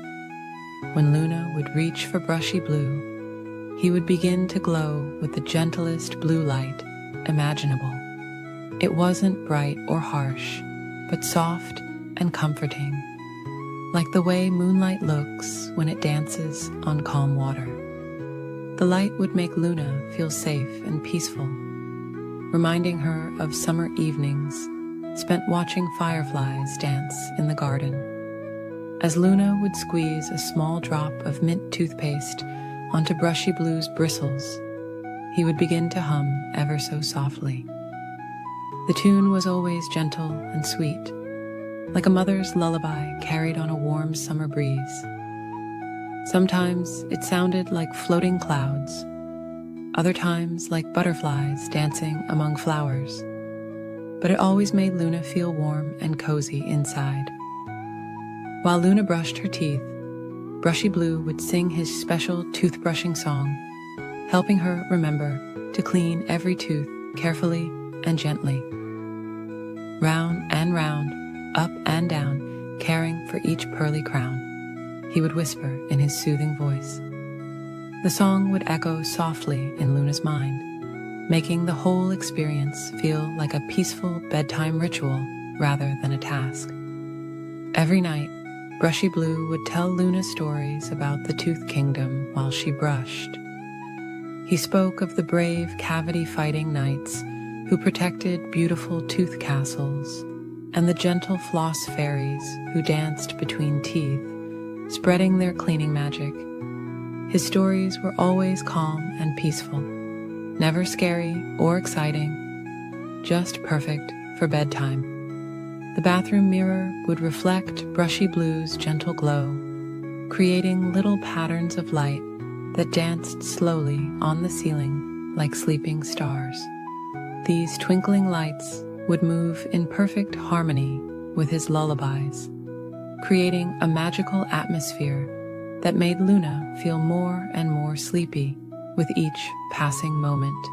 when Luna would reach for Brushy Blue, he would begin to glow with the gentlest blue light imaginable. It wasn't bright or harsh, but soft and comforting, like the way moonlight looks when it dances on calm water. The light would make Luna feel safe and peaceful, reminding her of summer evenings spent watching fireflies dance in the garden. As Luna would squeeze a small drop of mint toothpaste onto Brushy Blue's bristles, he would begin to hum ever so softly. The tune was always gentle and sweet, like a mother's lullaby carried on a warm summer breeze. Sometimes it sounded like floating clouds, other times like butterflies dancing among flowers, but it always made Luna feel warm and cozy inside. While Luna brushed her teeth, Brushy Blue would sing his special toothbrushing song, helping her remember to clean every tooth carefully and gently. Round and round, up and down, caring for each pearly crown, he would whisper in his soothing voice. The song would echo softly in Luna's mind, making the whole experience feel like a peaceful bedtime ritual rather than a task. Every night, Brushy Blue would tell Luna stories about the Tooth Kingdom while she brushed. He spoke of the brave cavity-fighting knights who protected beautiful tooth castles, and the gentle floss fairies who danced between teeth, spreading their cleaning magic. His stories were always calm and peaceful, never scary or exciting, just perfect for bedtime. The bathroom mirror would reflect Brushy Blue's gentle glow, creating little patterns of light that danced slowly on the ceiling like sleeping stars. These twinkling lights would move in perfect harmony with his lullabies, creating a magical atmosphere that made Luna feel more and more sleepy with each passing moment.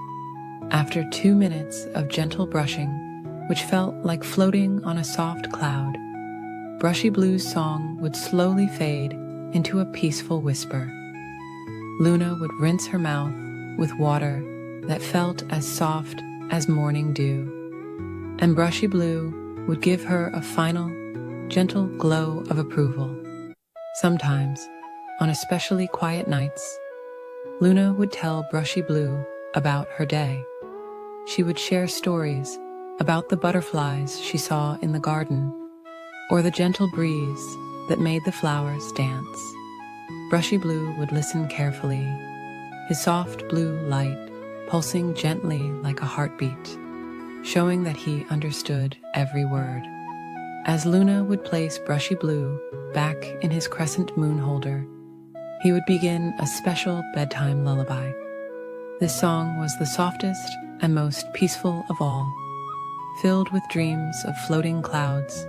After 2 minutes of gentle brushing, which felt like floating on a soft cloud, Brushy Blue's song would slowly fade into a peaceful whisper. Luna would rinse her mouth with water that felt as soft as morning dew, and Brushy Blue would give her a final, gentle glow of approval. Sometimes, on especially quiet nights, Luna would tell Brushy Blue about her day. She would share stories about the butterflies she saw in the garden, or the gentle breeze that made the flowers dance. Brushy Blue would listen carefully, his soft blue light pulsing gently like a heartbeat, showing that he understood every word. As Luna would place Brushy Blue back in his crescent moon holder, he would begin a special bedtime lullaby. This song was the softest and most peaceful of all, filled with dreams of floating clouds,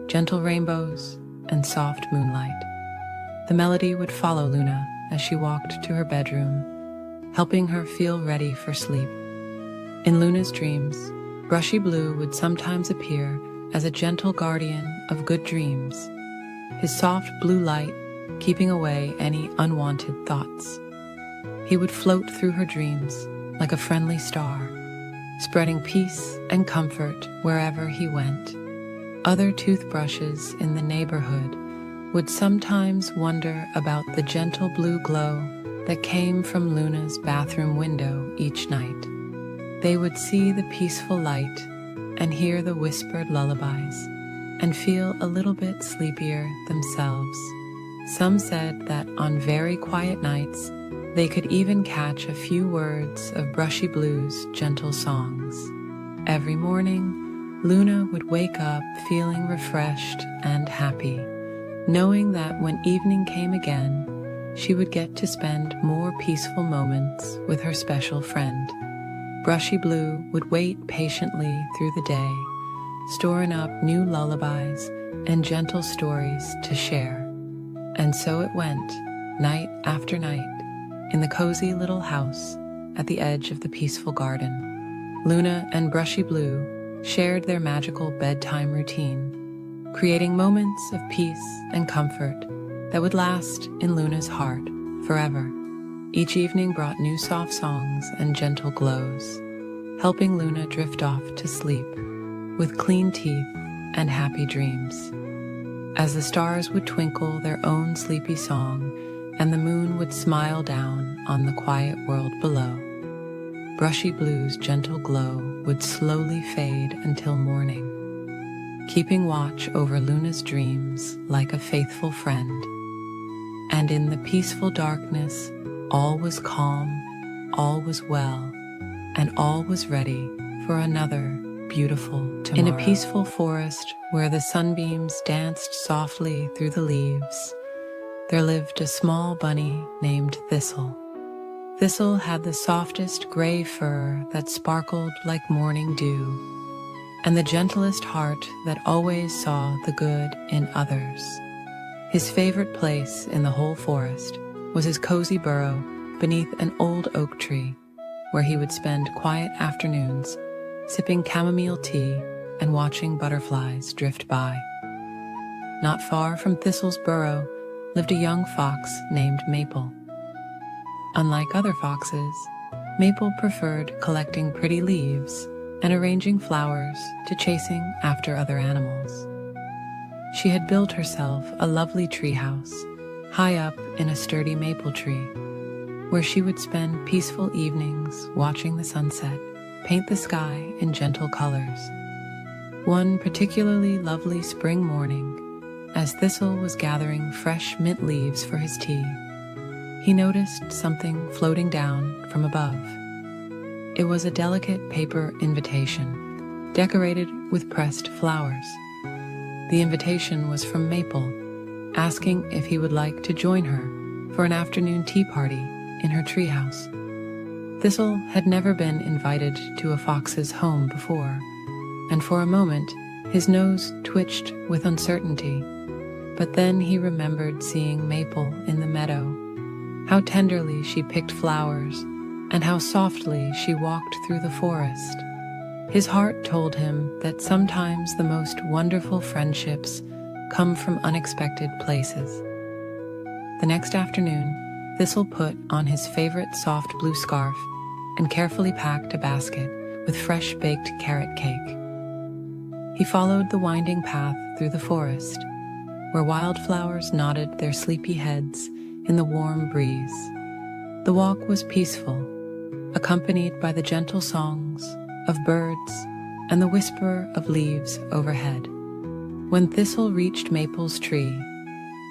gentle rainbows, and soft moonlight. The melody would follow Luna as she walked to her bedroom, helping her feel ready for sleep. In Luna's dreams, Brushy Blue would sometimes appear as a gentle guardian of good dreams, his soft blue light keeping away any unwanted thoughts. He would float through her dreams like a friendly star, spreading peace and comfort wherever he went. Other toothbrushes in the neighborhood would sometimes wonder about the gentle blue glow that came from Luna's bathroom window each night. They would see the peaceful light and hear the whispered lullabies and feel a little bit sleepier themselves. Some said that on very quiet nights, they could even catch a few words of Brushy Blue's gentle songs. Every morning, Luna would wake up feeling refreshed and happy, knowing that when evening came again, she would get to spend more peaceful moments with her special friend. Brushy Blue would wait patiently through the day, storing up new lullabies and gentle stories to share. And so it went, night after night, in the cozy little house at the edge of the peaceful garden. Luna and Brushy Blue shared their magical bedtime routine, creating moments of peace and comfort that would last in Luna's heart forever. Each evening brought new soft songs and gentle glows, helping Luna drift off to sleep with clean teeth and happy dreams. As the stars would twinkle their own sleepy song and the moon would smile down on the quiet world below, Brushy Blue's gentle glow would slowly fade until morning, keeping watch over Luna's dreams like a faithful friend. And in the peaceful darkness, all was calm, all was well, and all was ready for another beautiful tomorrow. In a peaceful forest where the sunbeams danced softly through the leaves, there lived a small bunny named Thistle. Thistle had the softest gray fur that sparkled like morning dew, and the gentlest heart that always saw the good in others. His favorite place in the whole forest was his cozy burrow beneath an old oak tree, where he would spend quiet afternoons sipping chamomile tea and watching butterflies drift by. Not far from Thistle's burrow lived a young fox named Maple. Unlike other foxes, Maple preferred collecting pretty leaves and arranging flowers to chasing after other animals. She had built herself a lovely treehouse high up in a sturdy maple tree, where she would spend peaceful evenings watching the sunset paint the sky in gentle colors. One particularly lovely spring morning, as Thistle was gathering fresh mint leaves for his tea, he noticed something floating down from above. It was a delicate paper invitation, decorated with pressed flowers. The invitation was from Maple, asking if he would like to join her for an afternoon tea party in her treehouse. Thistle had never been invited to a fox's home before, and for a moment his nose twitched with uncertainty. But then he remembered seeing Maple in the meadow, how tenderly she picked flowers, and how softly she walked through the forest. His heart told him that sometimes the most wonderful friendships come from unexpected places. The next afternoon, Thistle put on his favorite soft blue scarf and carefully packed a basket with fresh baked carrot cake. He followed the winding path through the forest, where wildflowers nodded their sleepy heads in the warm breeze. The walk was peaceful, accompanied by the gentle songs of birds and the whisper of leaves overhead. When Thistle reached Maple's tree,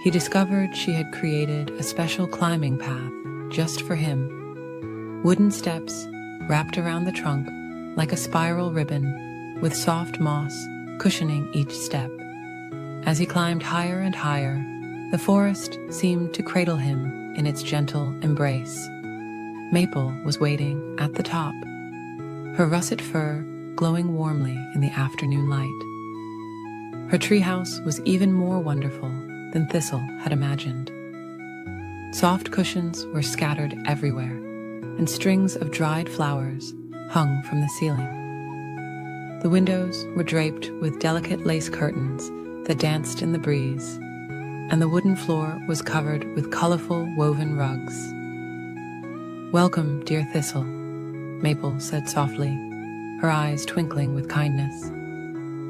he discovered she had created a special climbing path just for him. Wooden steps wrapped around the trunk like a spiral ribbon, with soft moss cushioning each step. As he climbed higher and higher, the forest seemed to cradle him in its gentle embrace. Maple was waiting at the top, her russet fur glowing warmly in the afternoon light. Her treehouse was even more wonderful than Thistle had imagined. Soft cushions were scattered everywhere, and strings of dried flowers hung from the ceiling. The windows were draped with delicate lace curtains that danced in the breeze, and the wooden floor was covered with colorful woven rugs. "Welcome, dear Thistle," Maple said softly, her eyes twinkling with kindness.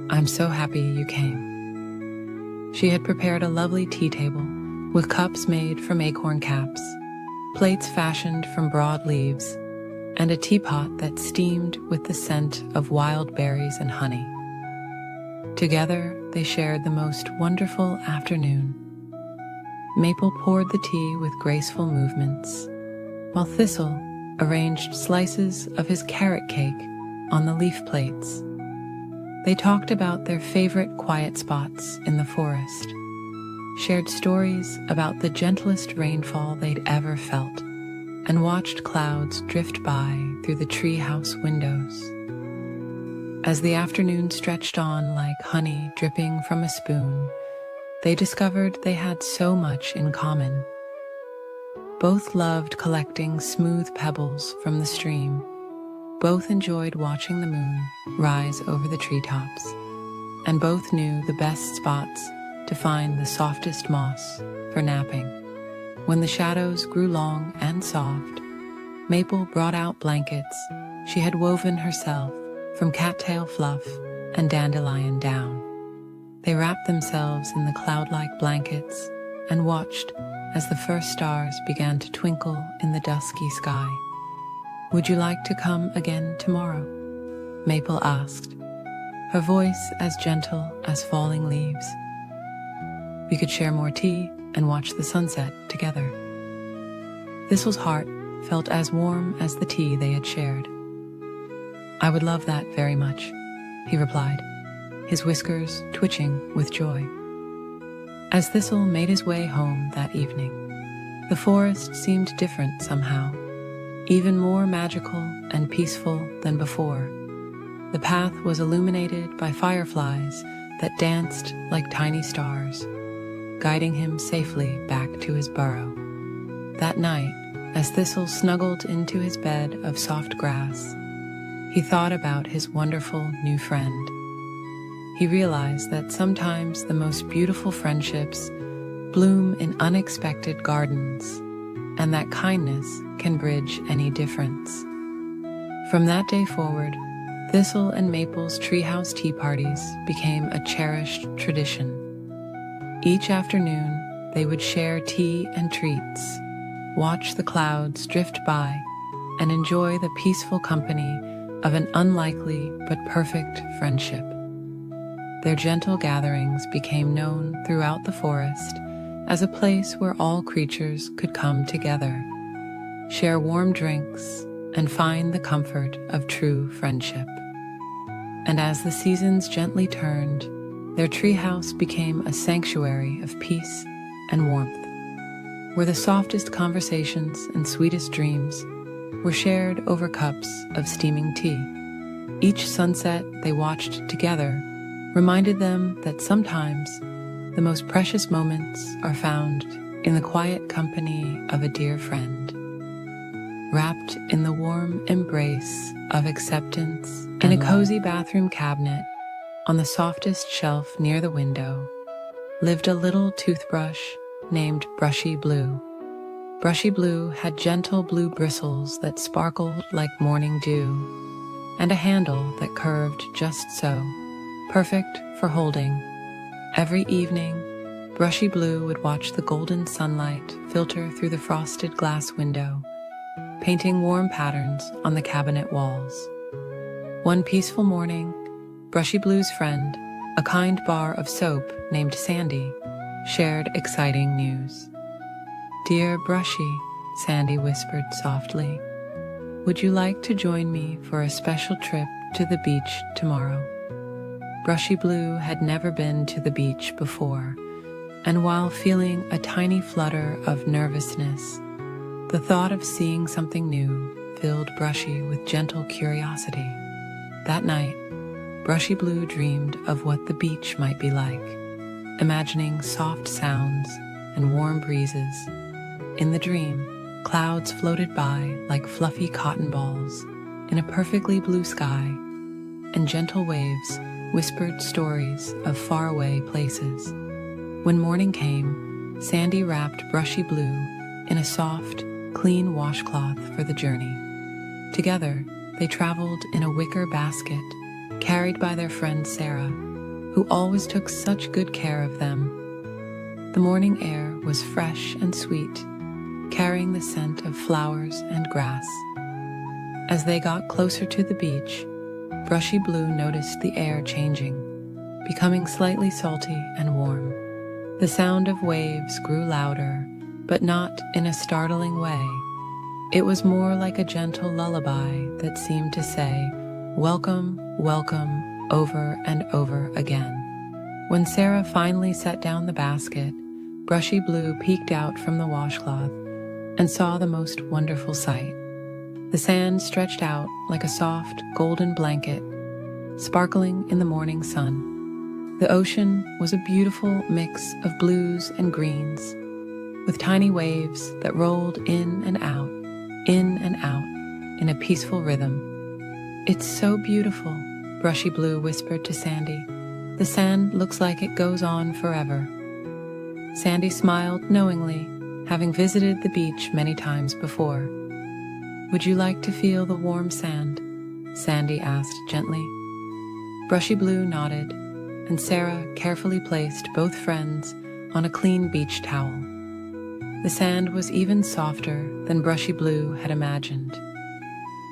"I'm so happy you came." She had prepared a lovely tea table with cups made from acorn caps, plates fashioned from broad leaves, and a teapot that steamed with the scent of wild berries and honey. Together, they shared the most wonderful afternoon. Maple poured the tea with graceful movements, while Thistle arranged slices of his carrot cake on the leaf plates. They talked about their favorite quiet spots in the forest, shared stories about the gentlest rainfall they'd ever felt, and watched clouds drift by through the treehouse windows. As the afternoon stretched on like honey dripping from a spoon, they discovered they had so much in common. Both loved collecting smooth pebbles from the stream. Both enjoyed watching the moon rise over the treetops, and both knew the best spots to find the softest moss for napping. When the shadows grew long and soft, Maple brought out blankets she had woven herself from cattail fluff and dandelion down. They wrapped themselves in the cloud-like blankets and watched as the first stars began to twinkle in the dusky sky. "Would you like to come again tomorrow?" Maple asked, her voice as gentle as falling leaves. "We could share more tea and watch the sunset together." Thistle's heart felt as warm as the tea they had shared. "I would love that very much," he replied, his whiskers twitching with joy. As Thistle made his way home that evening, the forest seemed different somehow, even more magical and peaceful than before. The path was illuminated by fireflies that danced like tiny stars, guiding him safely back to his burrow. That night, as Thistle snuggled into his bed of soft grass, he thought about his wonderful new friend. He realized that sometimes the most beautiful friendships bloom in unexpected gardens, and that kindness can bridge any difference. From that day forward, Thistle and Maple's treehouse tea parties became a cherished tradition. Each afternoon, they would share tea and treats, watch the clouds drift by, and enjoy the peaceful company of an unlikely but perfect friendship. Their gentle gatherings became known throughout the forest as a place where all creatures could come together, share warm drinks, and find the comfort of true friendship. And as the seasons gently turned, their treehouse became a sanctuary of peace and warmth, where the softest conversations and sweetest dreams were shared over cups of steaming tea. Each sunset they watched together reminded them that sometimes the most precious moments are found in the quiet company of a dear friend, wrapped in the warm embrace of acceptance. In a cozy bathroom cabinet on the softest shelf near the window lived a little toothbrush named Brushy Blue. Brushy Blue had gentle blue bristles that sparkled like morning dew, and a handle that curved just so, perfect for holding. Every evening, Brushy Blue would watch the golden sunlight filter through the frosted glass window, painting warm patterns on the cabinet walls. One peaceful morning, Brushy Blue's friend, a kind bar of soap named Sandy, shared exciting news. "Dear Brushy," Sandy whispered softly, "would you like to join me for a special trip to the beach tomorrow?" Brushy Blue had never been to the beach before, and while feeling a tiny flutter of nervousness, the thought of seeing something new filled Brushy with gentle curiosity. That night, Brushy Blue dreamed of what the beach might be like, imagining soft sounds and warm breezes. In the dream, clouds floated by like fluffy cotton balls in a perfectly blue sky, and gentle waves whispered stories of faraway places. When morning came, Sandy wrapped Brushy Blue in a soft, clean washcloth for the journey. Together, they traveled in a wicker basket carried by their friend Sarah, who always took such good care of them. The morning air was fresh and sweet, carrying the scent of flowers and grass. As they got closer to the beach, Brushy Blue noticed the air changing, becoming slightly salty and warm. The sound of waves grew louder, but not in a startling way. It was more like a gentle lullaby that seemed to say, "Welcome, welcome," over and over again. When Sarah finally set down the basket, Brushy Blue peeked out from the washcloth and saw the most wonderful sight. The sand stretched out like a soft, golden blanket, sparkling in the morning sun. The ocean was a beautiful mix of blues and greens, with tiny waves that rolled in and out in a peaceful rhythm. "It's so beautiful," Brushy Blue whispered to Sandy. "The sand looks like it goes on forever." Sandy smiled knowingly, having visited the beach many times before. "Would you like to feel the warm sand?" Sandy asked gently. Brushy Blue nodded, and Sarah carefully placed both friends on a clean beach towel. The sand was even softer than Brushy Blue had imagined.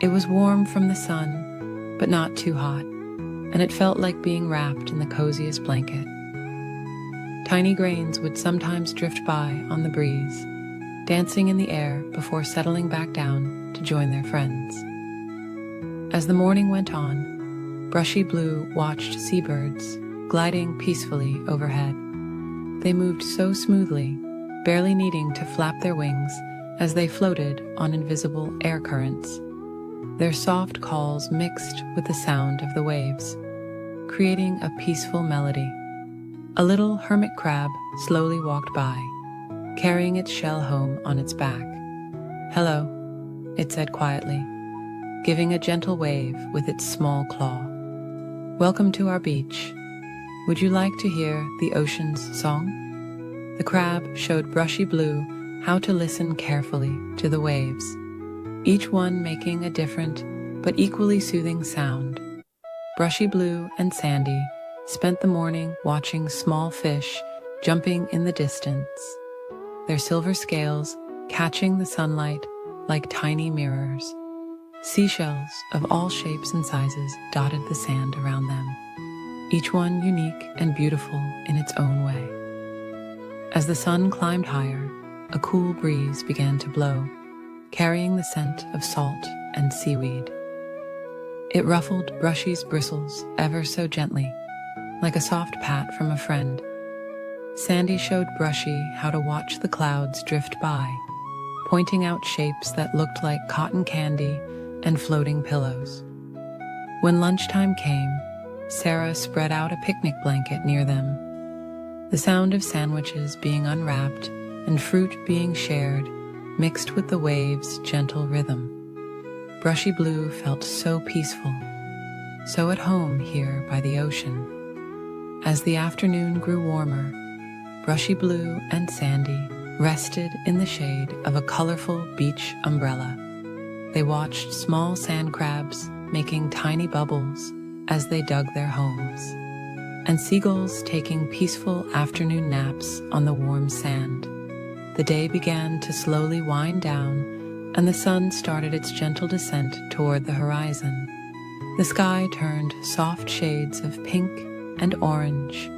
It was warm from the sun, but not too hot, and it felt like being wrapped in the coziest blanket. Tiny grains would sometimes drift by on the breeze, dancing in the air before settling back down to join their friends. As the morning went on, Brushy Blue watched seabirds gliding peacefully overhead. They moved so smoothly, barely needing to flap their wings as they floated on invisible air currents. Their soft calls mixed with the sound of the waves, creating a peaceful melody. A little hermit crab slowly walked by, carrying its shell home on its back. "Hello," it said quietly, giving a gentle wave with its small claw. "Welcome to our beach. Would you like to hear the ocean's song?" The crab showed Brushy Blue how to listen carefully to the waves, each one making a different but equally soothing sound. Brushy Blue and Sandy spent the morning watching small fish jumping in the distance, their silver scales catching the sunlight like tiny mirrors. Seashells of all shapes and sizes dotted the sand around them, each one unique and beautiful in its own way. As the sun climbed higher, a cool breeze began to blow, carrying the scent of salt and seaweed. It ruffled Brushy's bristles ever so gently, like a soft pat from a friend. Sandy showed Brushy how to watch the clouds drift by, pointing out shapes that looked like cotton candy and floating pillows. When lunchtime came, Sarah spread out a picnic blanket near them. The sound of sandwiches being unwrapped and fruit being shared mixed with the waves' gentle rhythm. Brushy Blue felt so peaceful, so at home here by the ocean. As the afternoon grew warmer, Brushy Blue and Sandy rested in the shade of a colorful beach umbrella. They watched small sand crabs making tiny bubbles as they dug their homes, and seagulls taking peaceful afternoon naps on the warm sand. The day began to slowly wind down, and the sun started its gentle descent toward the horizon. The sky turned soft shades of pink and orange,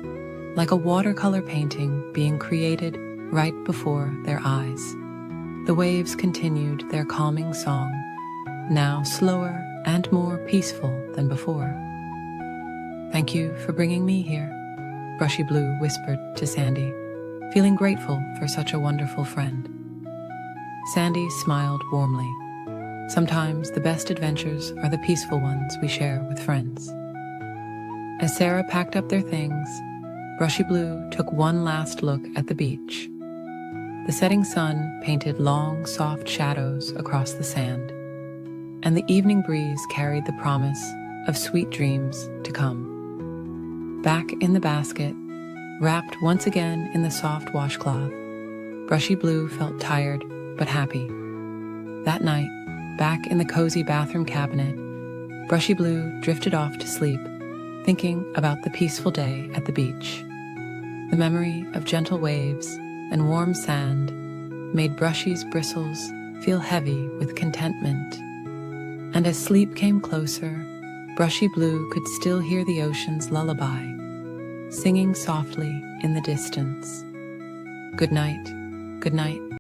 like a watercolor painting being created right before their eyes. The waves continued their calming song, now slower and more peaceful than before. "Thank you for bringing me here," Brushy Blue whispered to Sandy, feeling grateful for such a wonderful friend. Sandy smiled warmly. Sometimes the best adventures are the peaceful ones we share with friends. As Sarah packed up their things, Brushy Blue took one last look at the beach. The setting sun painted long, soft shadows across the sand, and the evening breeze carried the promise of sweet dreams to come. Back in the basket, wrapped once again in the soft washcloth, Brushy Blue felt tired but happy. That night, back in the cozy bathroom cabinet, Brushy Blue drifted off to sleep, thinking about the peaceful day at the beach. The memory of gentle waves and warm sand made Brushy's bristles feel heavy with contentment. And as sleep came closer, Brushy Blue could still hear the ocean's lullaby, singing softly in the distance. Good night, good night.